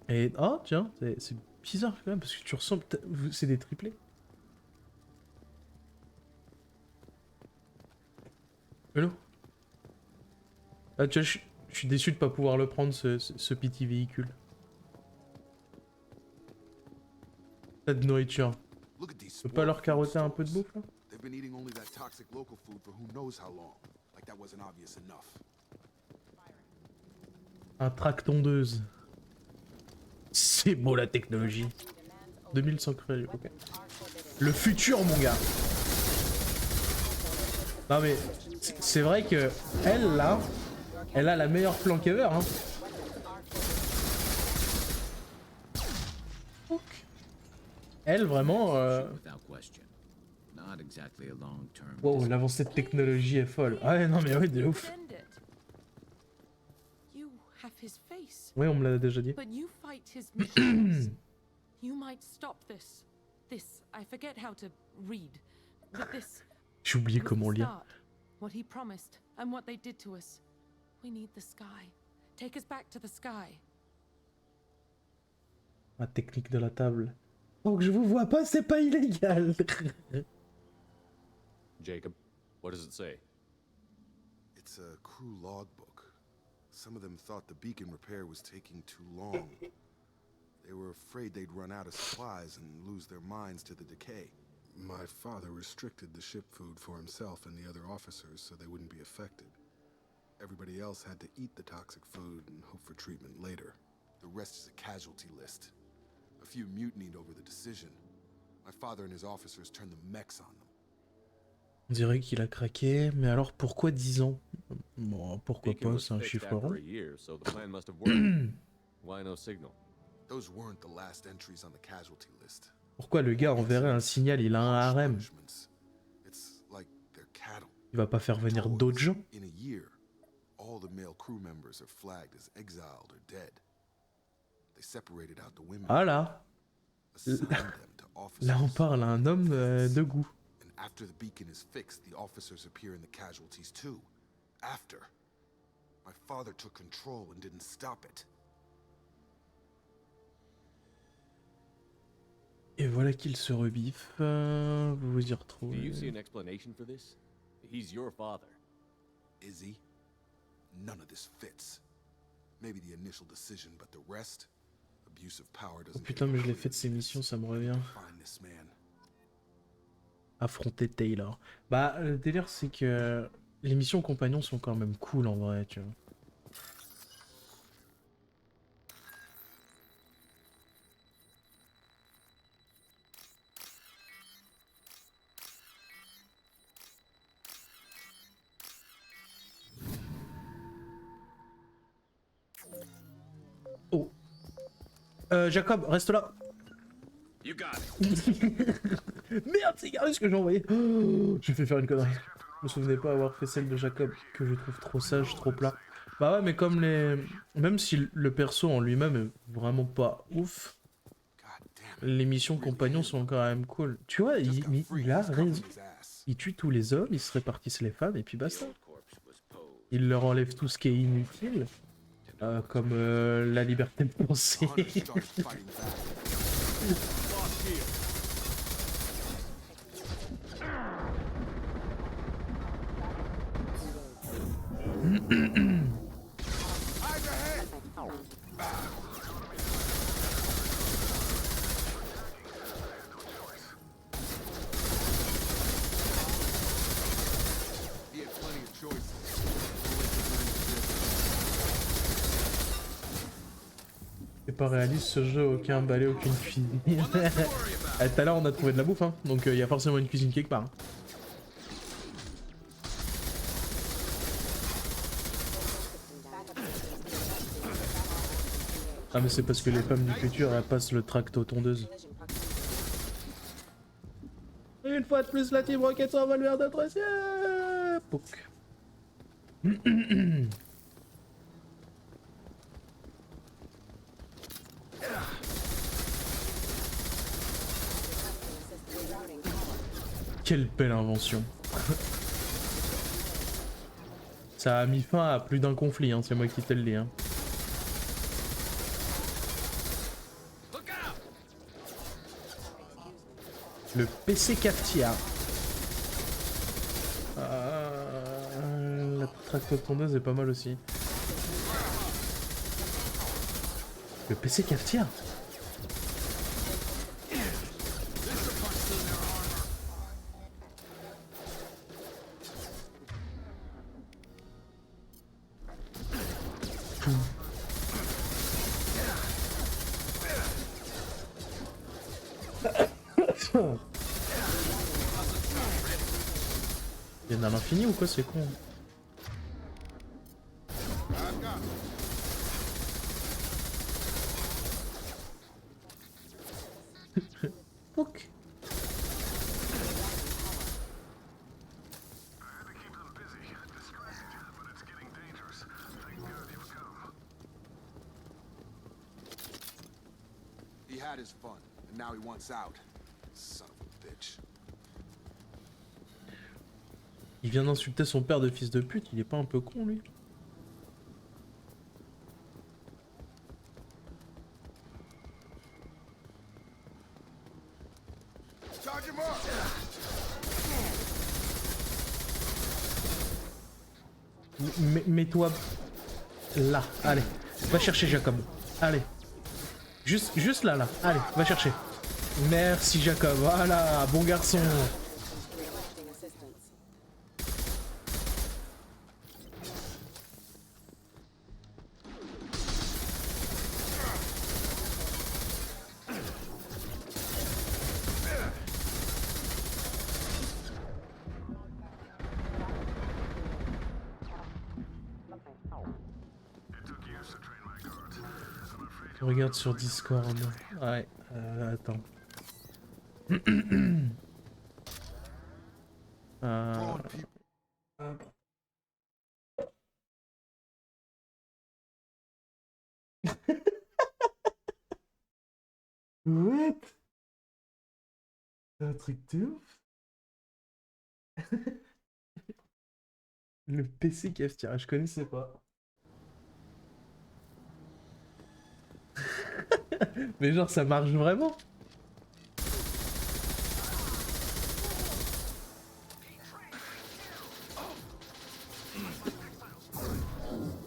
Et oh tiens, c'est bizarre quand même parce que tu ressembles. C'est des triplés. Hello. Ah tu vois, je suis déçu de pas pouvoir le prendre ce petit véhicule. Pas de nourriture. Tu peux pas leur carotter un peu de bouffe là? Un track-tondeuse. C'est beau la technologie. 2100 crédits, ok. Le futur mon gars. Non mais, c'est vrai que elle là, elle a la meilleure planque ever hein. Elle vraiment... Wow, l'avancée de technologie est folle. Ah ouais, non mais oui, de ouf. Oui, on me l'a déjà dit. J'ai oublié comment lire. What he promised and what they did to us. We need the sky. Take us back to the sky. La technique de la table. Donc je vous vois pas, c'est pas illégal. Jacob, what does it say? It's a crew logbook. Some of them thought the beacon repair was taking too long. They were afraid they'd run out of supplies and lose their minds to the decay. My father restricted the ship food for himself and the other officers so they wouldn't be affected. Everybody else had to eat the toxic food and hope for treatment later. The rest is a casualty list. A few mutinied over the decision. My father and his officers turned the mechs on them. On dirait qu'il a craqué, mais alors pourquoi 10 ans? Bon, pourquoi pas, c'est un chiffre rond. Why no signal? Those weren't the last entries on the casualty list. Pourquoi le gars enverrait un signal? Il a un harem. Il va pas faire venir d'autres gens. In a year, all the male crew members are flagged as exiled or dead. They separated out the women. Ah là. Là on parle à un homme de goût. And after the beacon is fixed, the officers appear in the casualties too. After. My father took control and didn't stop it. Et voilà qu'il se rebiffe. Vous vous y retrouvez. Do you see an explanation for this? He's your father. Is he? None of this fits. Maybe the initial decision, but the rest? Abuse of power doesn't. Oh putain, mais je l'ai fait de ces missions, ça me revient. Affronter Taylor. Bah, le délire, c'est que les missions compagnons sont quand même cool en vrai, tu vois. Oh. Jacob, reste là. You got it. Merde, c'est regardez ce que j'ai envoyé. Oh, j'ai fait faire une connerie. Je me souvenais pas avoir fait celle de Jacob, que je trouve trop sage, trop plat. Bah ouais, mais comme les... Même si le perso en lui-même est vraiment pas ouf, les missions compagnons sont quand même cool. Tu vois, il a raison. Il tue tous les hommes, il se répartisse les femmes, et puis basta. Il leur enlève tout ce qui est inutile, comme la liberté de penser. C'est pas réaliste ce jeu, aucun balai, aucune cuisine. Tout à l'heure on a trouvé de la bouffe, hein, donc il y a forcément une cuisine quelque part. Ah mais c'est parce que les femmes du futur elles passent le tract aux tondeuses. Une fois de plus la Team Rocket s'envole vers notre ciel. Pouc. Quelle belle invention. Ça a mis fin à plus d'un conflit, hein, c'est moi qui te le dis. Hein. Le PC cafetière. La tractotondeuse est pas mal aussi. Le PC cafetière. Il y en a l'infini ou quoi, c'est con. Fuck. He had his fun, and now he wants out. Son of a bitch. Il vient d'insulter son père de fils de pute, il est pas un peu con lui? Mets-toi là, allez, va chercher Jacob, allez, juste là, allez, va chercher. Merci Jacob, voilà, bon garçon. Regarde sur Discord. Ouais, attends. What? C'est un truc de ouf. Le PC cafetière, je connaissais pas. Mais genre ça marche vraiment.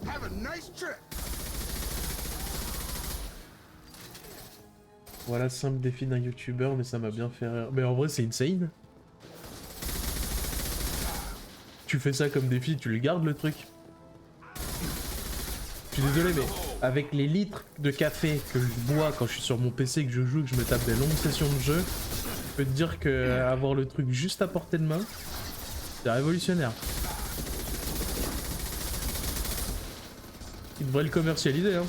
Have a nice trip. Voilà, simple défi d'un youtubeur, mais ça m'a bien fait rire. Mais en vrai c'est insane. Tu fais ça comme défi, tu le gardes le truc. Je suis désolé mais avec les litres de café que je bois quand je suis sur mon PC, que je joue, que je me tape des longues sessions de jeu, je peux te dire que avoir le truc juste à portée de main, c'est révolutionnaire. Ils devraient le commercialiser hein.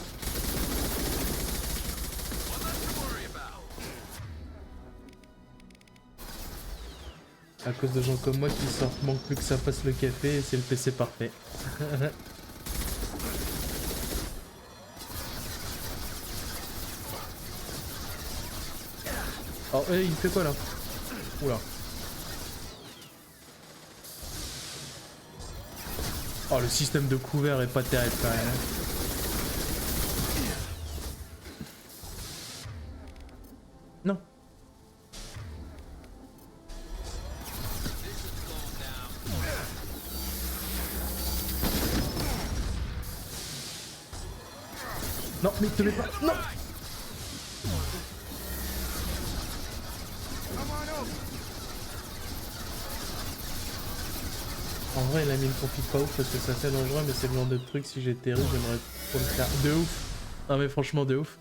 À cause de gens comme moi qui sortent, manque plus que ça fasse le café et c'est le PC parfait. Oh, il fait quoi là? Oula. Oh, le système de couvert est pas terrible quand même. Non. Non, mais te mets pas. Non. En vrai, il a mis le profil pas ouf parce que c'est assez dangereux, mais c'est le genre de truc, si j'étais riche, j'aimerais trop le faire. De ouf. Non, mais franchement, de ouf.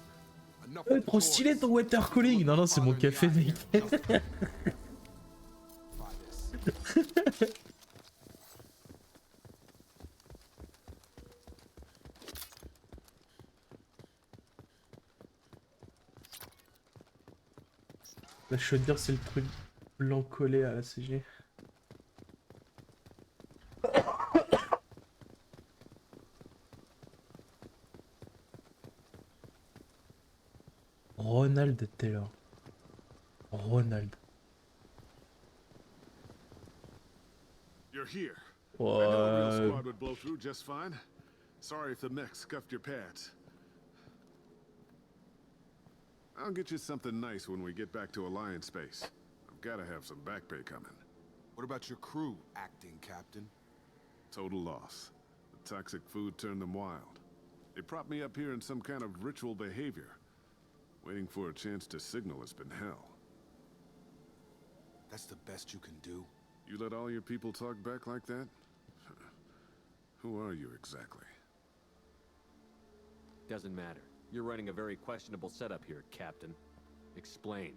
Trop stylé ton water cooling. Non, non, c'est mon café, mec. La chaudière, c'est le truc blanc collé à la CG. Ronald Taylor. Ronald. You're here. I know a real squad would blow through just fine. Sorry if the mech scuffed your pads. I'll get you something nice when we get back to Alliance space. I've gotta have some back pay coming. What about your crew, acting captain? Total loss. The toxic food turned them wild. They propped me up here in some kind of ritual behavior. Waiting for a chance to signal has been hell. That's the best you can do? You let all your people talk back like that? Who are you exactly? Doesn't matter. You're running a very questionable setup here, Captain. Explain.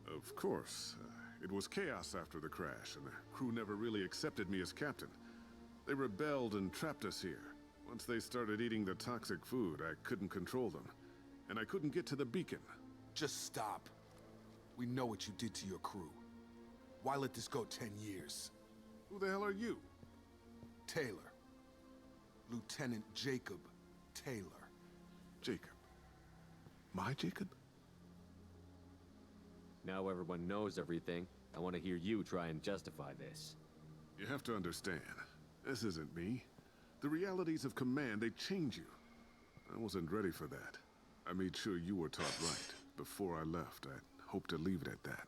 Of course. It was chaos after the crash, and the crew never really accepted me as captain. They rebelled and trapped us here. Once they started eating the toxic food, I couldn't control them. And I couldn't get to the beacon. Just stop. We know what you did to your crew. Why let this go 10 years? Who the hell are you? Taylor. Lieutenant Jacob Taylor. Jacob. My Jacob? Now everyone knows everything. I want to hear you try and justify this. You have to understand, this isn't me. The realities of command, they change you. I wasn't ready for that. I made sure you were taught right. Before I left, I hoped to leave it at that.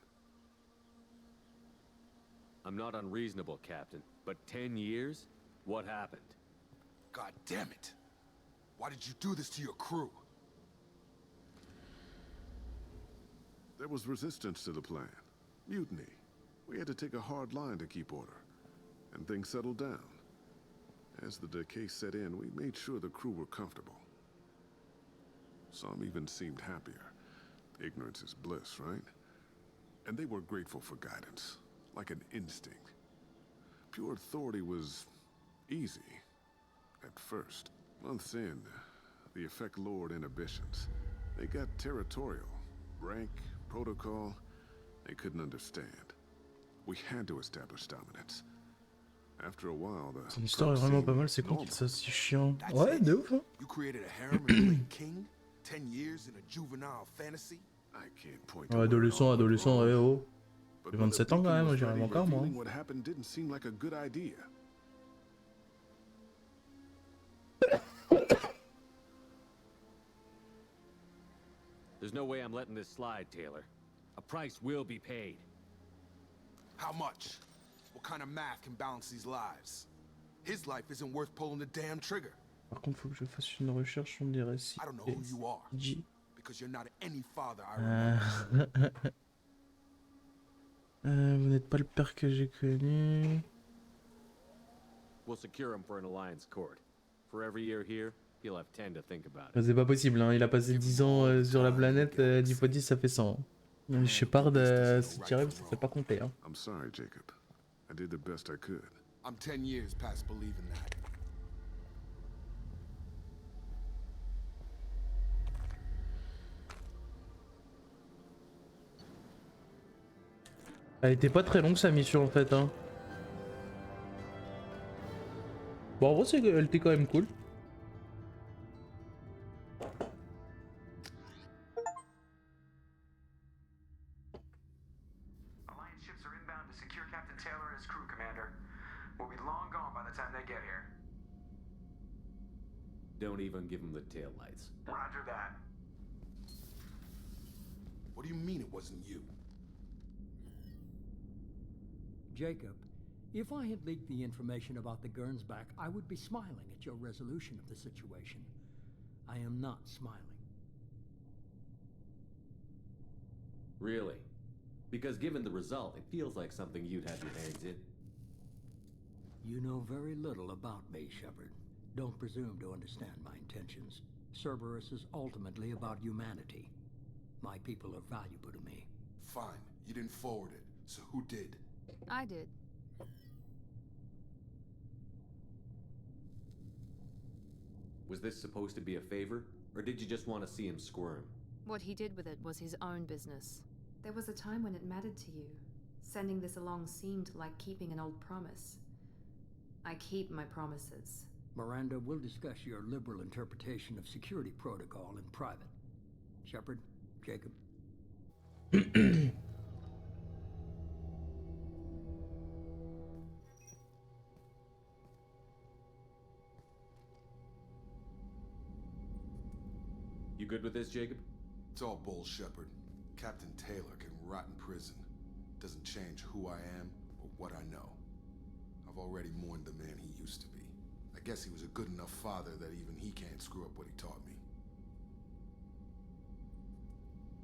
I'm not unreasonable, Captain, but 10 years? What happened? God damn it! Why did you do this to your crew? There was resistance to the plan. Mutiny. We had to take a hard line to keep order. And things settled down. As the decay set in, we made sure the crew were comfortable. Some even seemed happier. Ignorance is bliss, right? And they were grateful for guidance, like an instinct. Pure authority was easy, at first. Months in, the effect lowered inhibitions. They got territorial. Rank, protocol, they couldn't understand. We had to establish dominance. After a while, the son histoire est vraiment pas mal, c'est con qu'il soit si chiant. Ouais, de ouf, hein. You created a harem and played king? 10 years in a juvenile fantasy? I can't point Ouais, adolescent, adolescent, ouais, oh. J'ai 27 ans quand même, j'y arrive encore, moi. What happened didn't seem like a good idea. There's no way I'm letting this slide, Taylor. A price will be paid. How much? What kind of math can balance these lives? His life isn't worth pulling the damn trigger. Par contre, faut que je fasse une recherche sur des récits. I don't know who you are. Because you're not any father I remember. Vous n'êtes pas le père que j'ai connu. We'll secure him for an alliance court. For every year here, he'll have 10 to think about it. C'est pas possible, hein. Il a passé 10 ans sur la planète, 10 x 10 ça fait 100. Shepard, si tu arrives, ça fait pas compter, hein. I'm sorry, Jacob. I did the best I could. I'm 10 years past believing that. Elle était pas très longue sa mission en fait, hein. Bon, en gros, elle était quand même cool. Alliance ships are inbound to secure Captain Taylor and his crew, Commander. We'll be long gone by the the time they get here. Don't even give them the taillights. Roger that. What do you mean it wasn't you? Jacob, if I had leaked the information about the Gernsback, I would be smiling at your resolution of the situation. I am not smiling. Really? Because given the result, it feels like something you'd have your hands in. You know very little about me, Shepard. Don't presume to understand my intentions. Cerberus is ultimately about humanity. My people are valuable to me. Fine, you didn't forward it, so who did? I did. Was this supposed to be a favor, or did you just want to see him squirm? What he did with it was his own business. There was a time when it mattered to you. Sending this along seemed like keeping an old promise. I keep my promises. Miranda, we'll discuss your liberal interpretation of security protocol in private. Shepard, Jacob. You good with this, Jacob? It's all bull, Shepard. Captain Taylor can rot in prison. Doesn't change who I am or what I know. I've already mourned the man he used to be. I guess he was a good enough father that even he can't screw up what he taught me.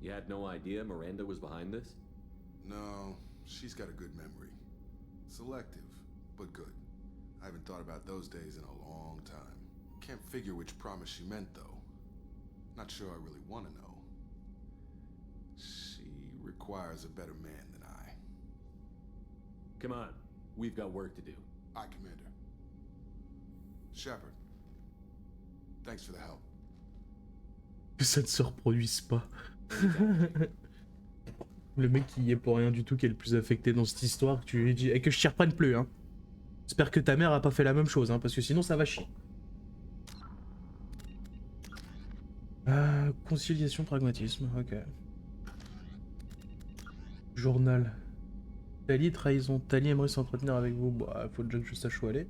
You had no idea Miranda was behind this? No, she's got a good memory. Selective, but good. I haven't thought about those days in a long time. Can't figure which promise she meant, though. Not sure I really want to know. She requires a better man than I. Come on, we've got work to do. Aye, Commander. Shepard, thanks for the help. Que ça ne se reproduise pas. Le mec qui y est pour rien du tout, qui est le plus affecté dans cette histoire, que tu lui dis, et que je t'y reprenne plus, hein. J'espère que ta mère a pas fait la même chose, hein, parce que sinon ça va chier. Conciliation, pragmatisme, ok. Journal. Tali, trahison. Tali aimerait s'entretenir avec vous. Bah, faut déjà que je sache où aller.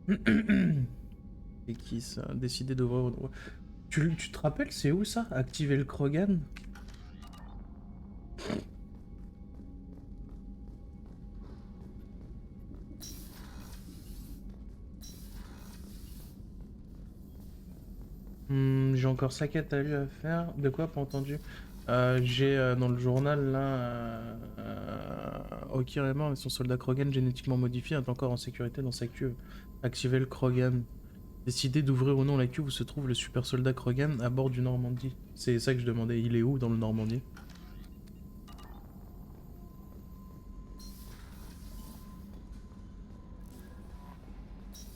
C'est qui ça? Décider d'ouvrir... Tu te rappelles, c'est où ça? Activer le Krogan? J'ai encore 5 quêtes à lui à faire. De quoi? Pas entendu. J'ai dans le journal là... Okir est mort et son soldat Krogan génétiquement modifié est encore en sécurité dans sa cuve. Activer le Krogan. Décider d'ouvrir ou non la cuve où se trouve le super soldat Krogan à bord du Normandy. C'est ça que je demandais. Il est où dans le Normandy?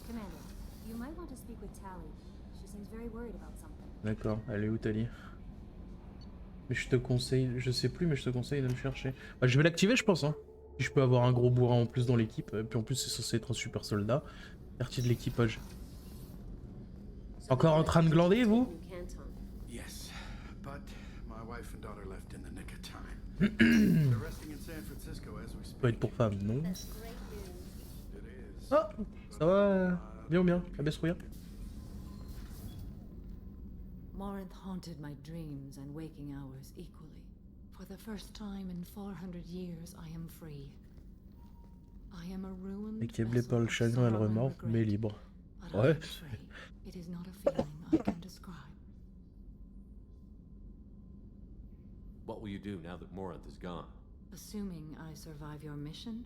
Commander, you might want to speak with Tali. She seems very worried about something. D'accord, elle est où Tali? Mais je te conseille, je sais plus, mais je te conseille de le chercher. Bah, je vais l'activer, je pense. Hein. Si je peux avoir un gros bourrin en plus dans l'équipe, et puis en plus c'est censé être un super soldat. Partie de l'équipage. Encore en train de glander, vous? Yes, but my wife and daughter left in the nick of time. They're resting in San Francisco as we speak. Peut être pour femme, non? Ah, ça va, bien ou bien, la baisse rouillard. Morinth haunted my dreams and waking hours equally. For the first time in 400 years, I am free. I am a ruined Accablé par le chagrin et le remords, mais libre. Ouais. It is not a feeling I can describe. What will you do now that Morinth is gone? Assuming I survive your mission,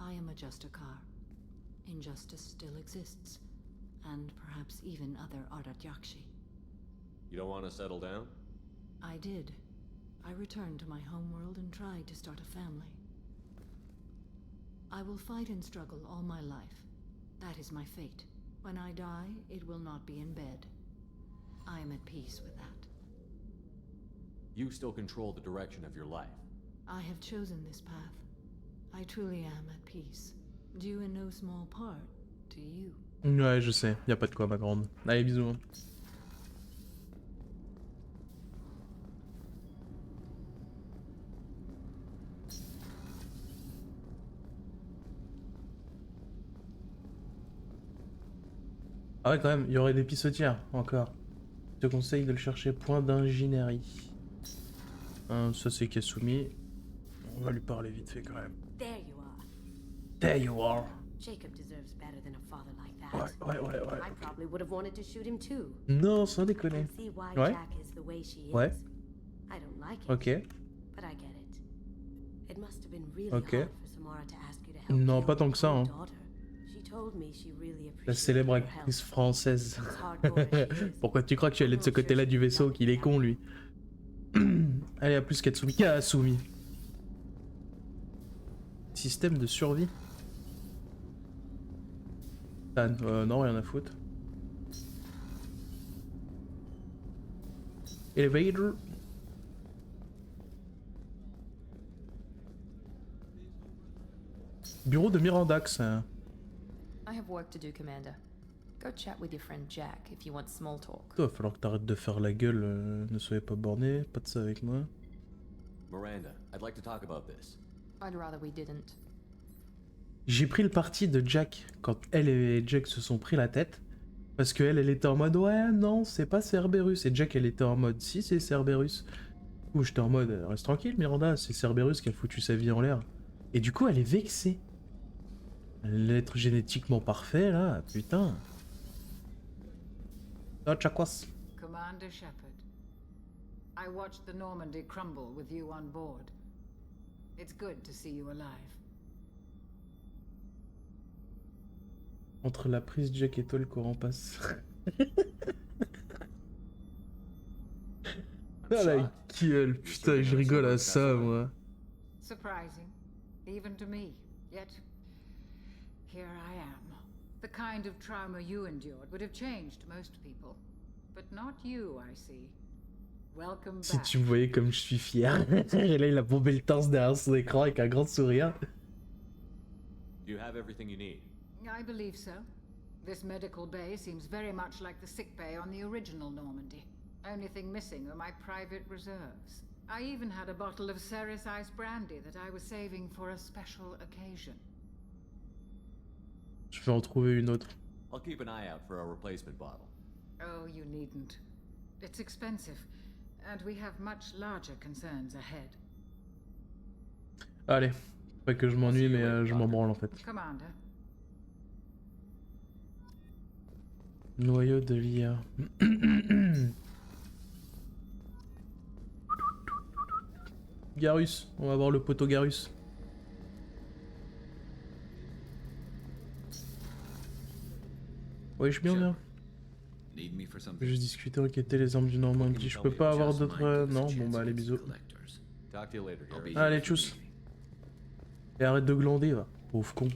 I am a Justicar. Injustice still exists, and perhaps even other Ardatyakshi. You don't want to settle down? I did. I returned to my homeworld and tried to start a family. I will fight and struggle all my life. That is my fate. When I die, it will not be in bed. I am at peace with that. You still control the direction of your life. I have chosen this path. I truly am at peace. Due in no small part to you. Ouais, je sais. Y a pas de quoi, ma grande. Allez, bisous. Hein. Ah ouais, quand même, il y aurait des pissotières, encore. Je te conseille de le chercher, point d'ingénierie. Ça c'est Kasumi. On va lui parler vite fait quand même. There you are. There you are. Jacob deserves better than a father like that. Ouais. I probably would have wanted to shoot him too. Non, sans déconner. See why Ouais. Jack is the way she is. Ouais. I don't like it. Ok. But I get it. It must have been really Ok. hard for Samara to ask you to help Non, kill pas tant que ça, her hein. daughter. She told me she really La appreciated célèbre your help. actrice française. As hardcore as she is, Pourquoi tu crois que tu allais de ce côté-là du vaisseau, qu'il est con lui? Allez, à plus Katsumi. Kasumi. Système de survie. Non, rien à foutre. Elevator. Bureau de Mirandax. I have work to do, Commander. Go chat with your friend Jack if you want small talk. Toi, va falloir que t'arrêtes de faire la gueule. Ne soyez pas borné. Pas de ça avec moi. Miranda, I'd like to talk about this. I'd rather we didn't. J'ai pris le parti de Jack quand elle et Jack se sont pris la tête. Parce qu'elle, elle était en mode ouais, non, c'est pas Cerberus. Et Jack, elle était en mode si, c'est Cerberus. Du coup, j'étais en mode reste tranquille, Miranda, c'est Cerberus qui a foutu sa vie en l'air. Et du coup, elle est vexée. L'être génétiquement parfait, là, putain. Ah, Chakwas. Commander Shepard, I watched the Normandy crumble with you on board. It's good to see you alive. Entre la prise Jack et toi, le courant passe. Ah la gueule, putain, je rigole à ça, moi. Surprising, even to me. Yet, here I am. The kind of trauma you endured would have changed most people. But not you, I see. Welcome Si back. tu me voyais comme je suis fier. Et là, il a bombé le torse derrière son écran avec un grand sourire. Do you have everything you need? I believe so. This medical bay seems very much like the sick bay on the original Normandy. Only thing missing are my private reserves. I even had a bottle of Ceres Ice brandy that I was saving for a special occasion. Je vais en trouver une autre. I'll keep an eye out for a replacement bottle. Oh, you needn't. It's expensive, and we have much larger concerns ahead. Allez, pas que je m'ennuie, mais je m'en branle en fait. Commander. Noyau de l'IA. Garus, on va voir le poteau Garus. Ouais, je suis bien. Je vais discuter, enquêter les armes du Normandie. Je peux pas avoir d'autres. Non, bon bah allez, bisous. Talk to you later, Gary. Allez, tchuss. Et arrête de glander, va. Pauvre con.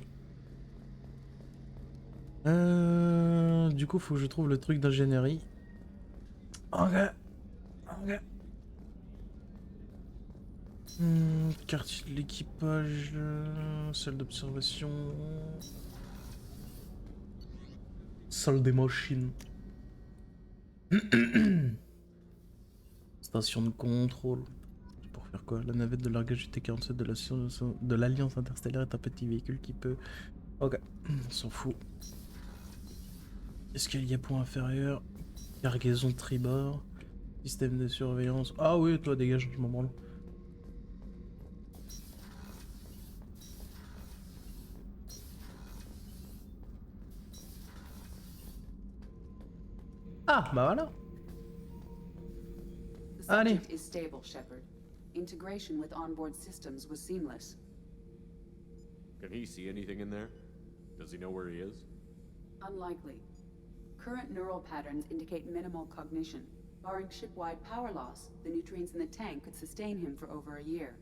Du coup, faut que je trouve le truc d'ingénierie. Ok. Quartier de l'équipage. Salle d'observation. Salle des machines. Station de contrôle. Pour faire quoi? La navette de largage du T-47 de l'Alliance Interstellaire est un petit véhicule qui peut... Ok, on s'en fout. Escalier à point inférieur. Cargaison tribord. Système de surveillance. Ah oui, toi dégage, je m'en branle. Ah, bah voilà. The subject is stable, Shepard. Integration with onboard systems was seamless. Can he see anything in there? Does he know where he is? Unlikely. Current neural patterns indicate minimal cognition. Barring ship-wide power loss, the nutrients in the tank could sustain him for over a year.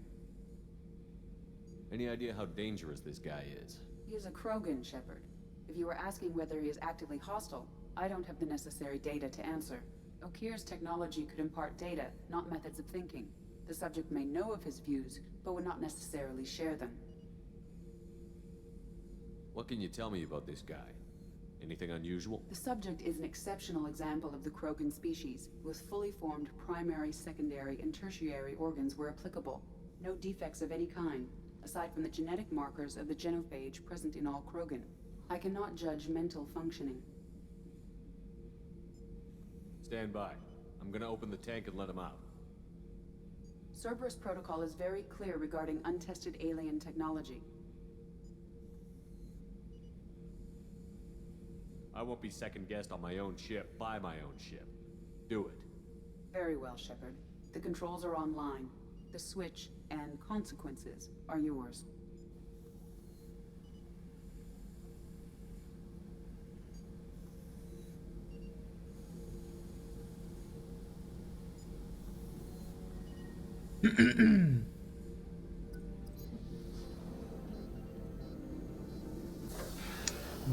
Any idea how dangerous this guy is? He is a Krogan, Shepard. If you were asking whether he is actively hostile, I don't have the necessary data to answer. Okir's technology could impart data, not methods of thinking. The subject may know of his views, but would not necessarily share them. What can you tell me about this guy? Anything unusual? The subject is an exceptional example of the Krogan species, with fully formed primary, secondary, and tertiary organs where applicable. No defects of any kind, aside from the genetic markers of the genophage present in all Krogan. I cannot judge mental functioning. Stand by. I'm gonna open the tank and let him out. Cerberus protocol is very clear regarding untested alien technology. I won't be second-guessed on my own ship by my own ship. Do it. Very well, Shepard. The controls are online. The switch and consequences are yours.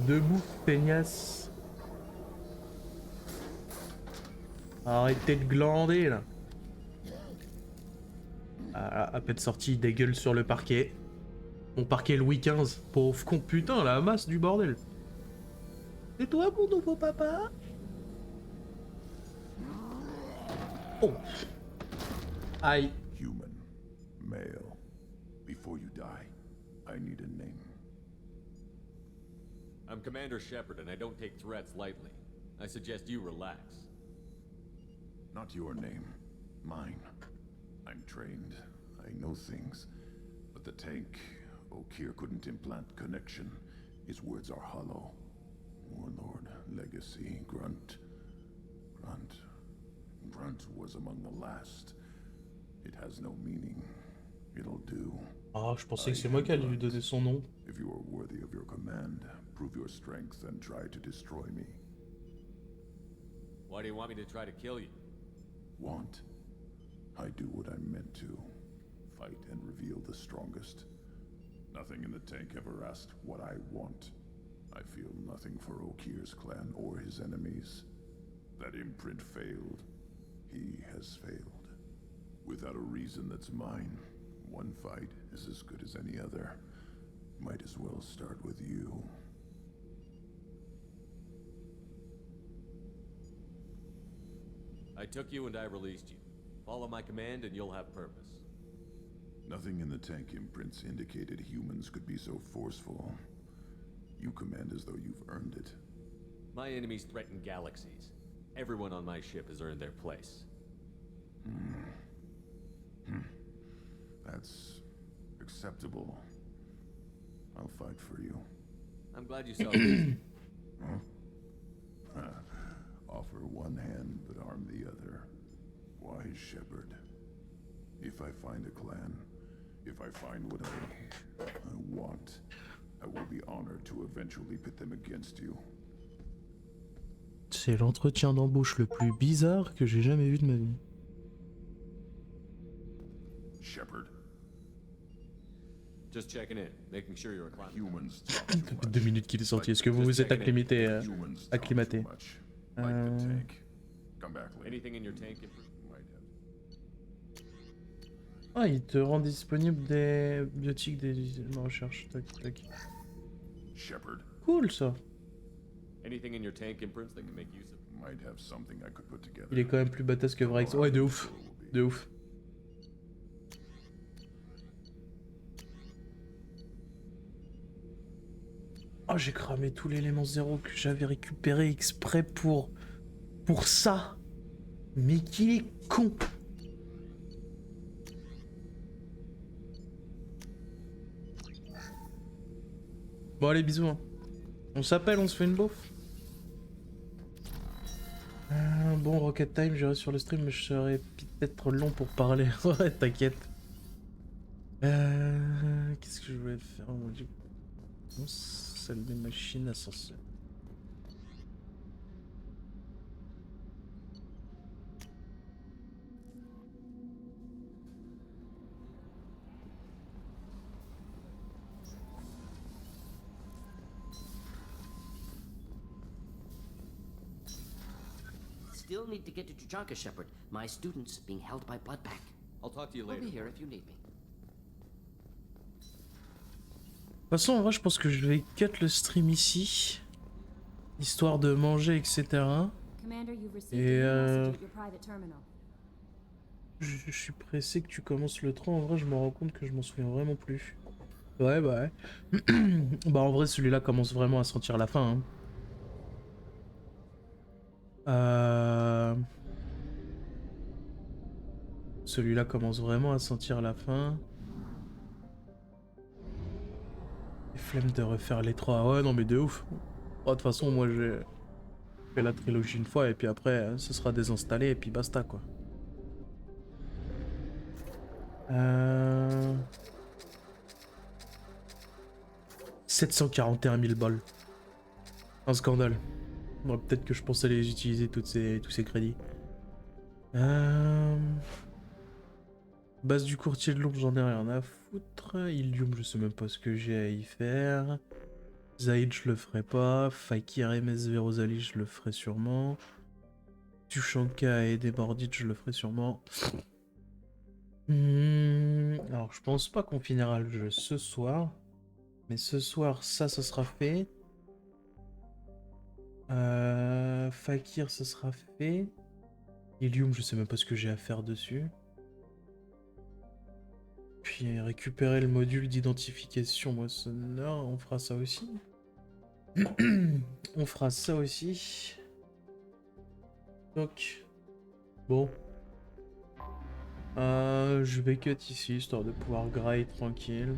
Debout, feignasse. Arrêtez de glander là. À peine sorti, des gueules sur le parquet. Mon parquet Louis XV. Pauvre con, putain, la masse du bordel. C'est toi mon nouveau papa? Oh. Aïe. Human. Male. Before you die, I need a name. I'm Commander Shepard, and I don't take threats lightly. I suggest you relax. Not your name. Mine. I'm trained. I know things. But the tank, Okeer couldn't implant connection. His words are hollow. Warlord, legacy, Grunt. Grunt was among the last. It has no meaning. It'll do. Ah, je pensais que c'est moi qui allais lui donner son nom. If you are worthy of your command, prove your strength and try to destroy me. Why do you want me to try to kill you? Want? I do what I'm meant to. Fight and reveal the strongest. Nothing in the tank ever asked what I want. I feel nothing for Okeer's clan or his enemies. That imprint failed. He has failed. Without a reason that's mine, one fight is as good as any other. Might as well start with you. I took you and I released you. Follow my command and you'll have purpose. Nothing in the tank imprints indicated humans could be so forceful. You command as though you've earned it. My enemies threaten galaxies. Everyone on my ship has earned their place. That's acceptable. I'll fight for you. I'm glad you saw this. Offer one hand, but arm the other. Wise Shepard. If I find a clan, if I find what I want, I will be honored to eventually pit them against you. C'est l'entretien d'embauche le plus bizarre que j'ai jamais vu de ma vie. Shepard. Just checking in, making sure you're a Humans. Ça fait 2 minutes qu'il est sorti. Est-ce que vous vous êtes acclimaté? Acclimaté. Anything in your tank? Ah, il te rend disponible des biotiques, des recherches. Tac, tac. Shepard. Cool ça. Anything in your tank imprints that can make use of? Might have something I could put together. Il est quand même plus badass que Vrex. Ouais, de ouf. De ouf. Oh, j'ai cramé tout l'élément 0 que j'avais récupéré exprès pour ça. Mais qui est con. Bon allez, bisous. Hein. On s'appelle, on se fait une bouffe. Bon, Rocket Time, j'irai sur le stream, mais je serai peut-être long pour parler. Ouais, t'inquiète. Qu'est-ce que je voulais faire? Salle des machines, ascenseur. Still need to get to Tuchanka, Shepard. My student's being held by Bloodpack. I'll talk to you I'll later. be here if you need me. De toute façon, en vrai, je pense que je vais cut le stream ici, histoire de manger, etc. Et je suis pressé que tu commences le train. En vrai, je me rends compte que je m'en souviens vraiment plus. Ouais, bah ouais. Bah en vrai, celui-là commence vraiment à sentir la fin. Hein. Celui-là commence vraiment à sentir la fin. Et flemme de refaire les 3. Ouais, non, mais de ouf. Oh, de toute façon, moi, j'ai fait la trilogie une fois, et puis après, ce sera désinstallé, et puis basta, quoi. 741 000 balles. Un scandale. Ouais, peut-être que je pensais les utiliser tous ces crédits. Base du courtier de l'ombre, j'en ai rien à foutre. Ilium, je sais même pas ce que j'ai à y faire. Zaid, je le ferai pas. Fakir, MS Verosali, je le ferai sûrement. Tushanka et Débordit, je le ferai sûrement. Alors, je pense pas qu'on finira le jeu ce soir. Mais ce soir, ça sera fait. Fakir, ce sera fait. Ilium, je sais même pas ce que j'ai à faire dessus. Puis récupérer le module d'identification moissonneur, on fera ça aussi. On fera ça aussi. Donc, bon. Je vais cut ici, histoire de pouvoir grind tranquille.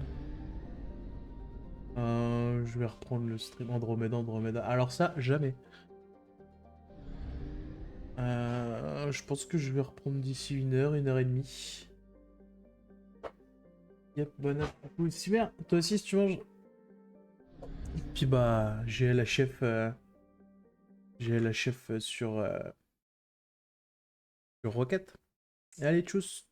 Je vais reprendre le stream Andromeda. Alors ça, jamais. Je pense que je vais reprendre d'ici 1 heure et demie. Yep, bon appétit. Super, toi aussi si tu manges. Puis bah, j'ai la chef sur Rocket. Allez, tchuss.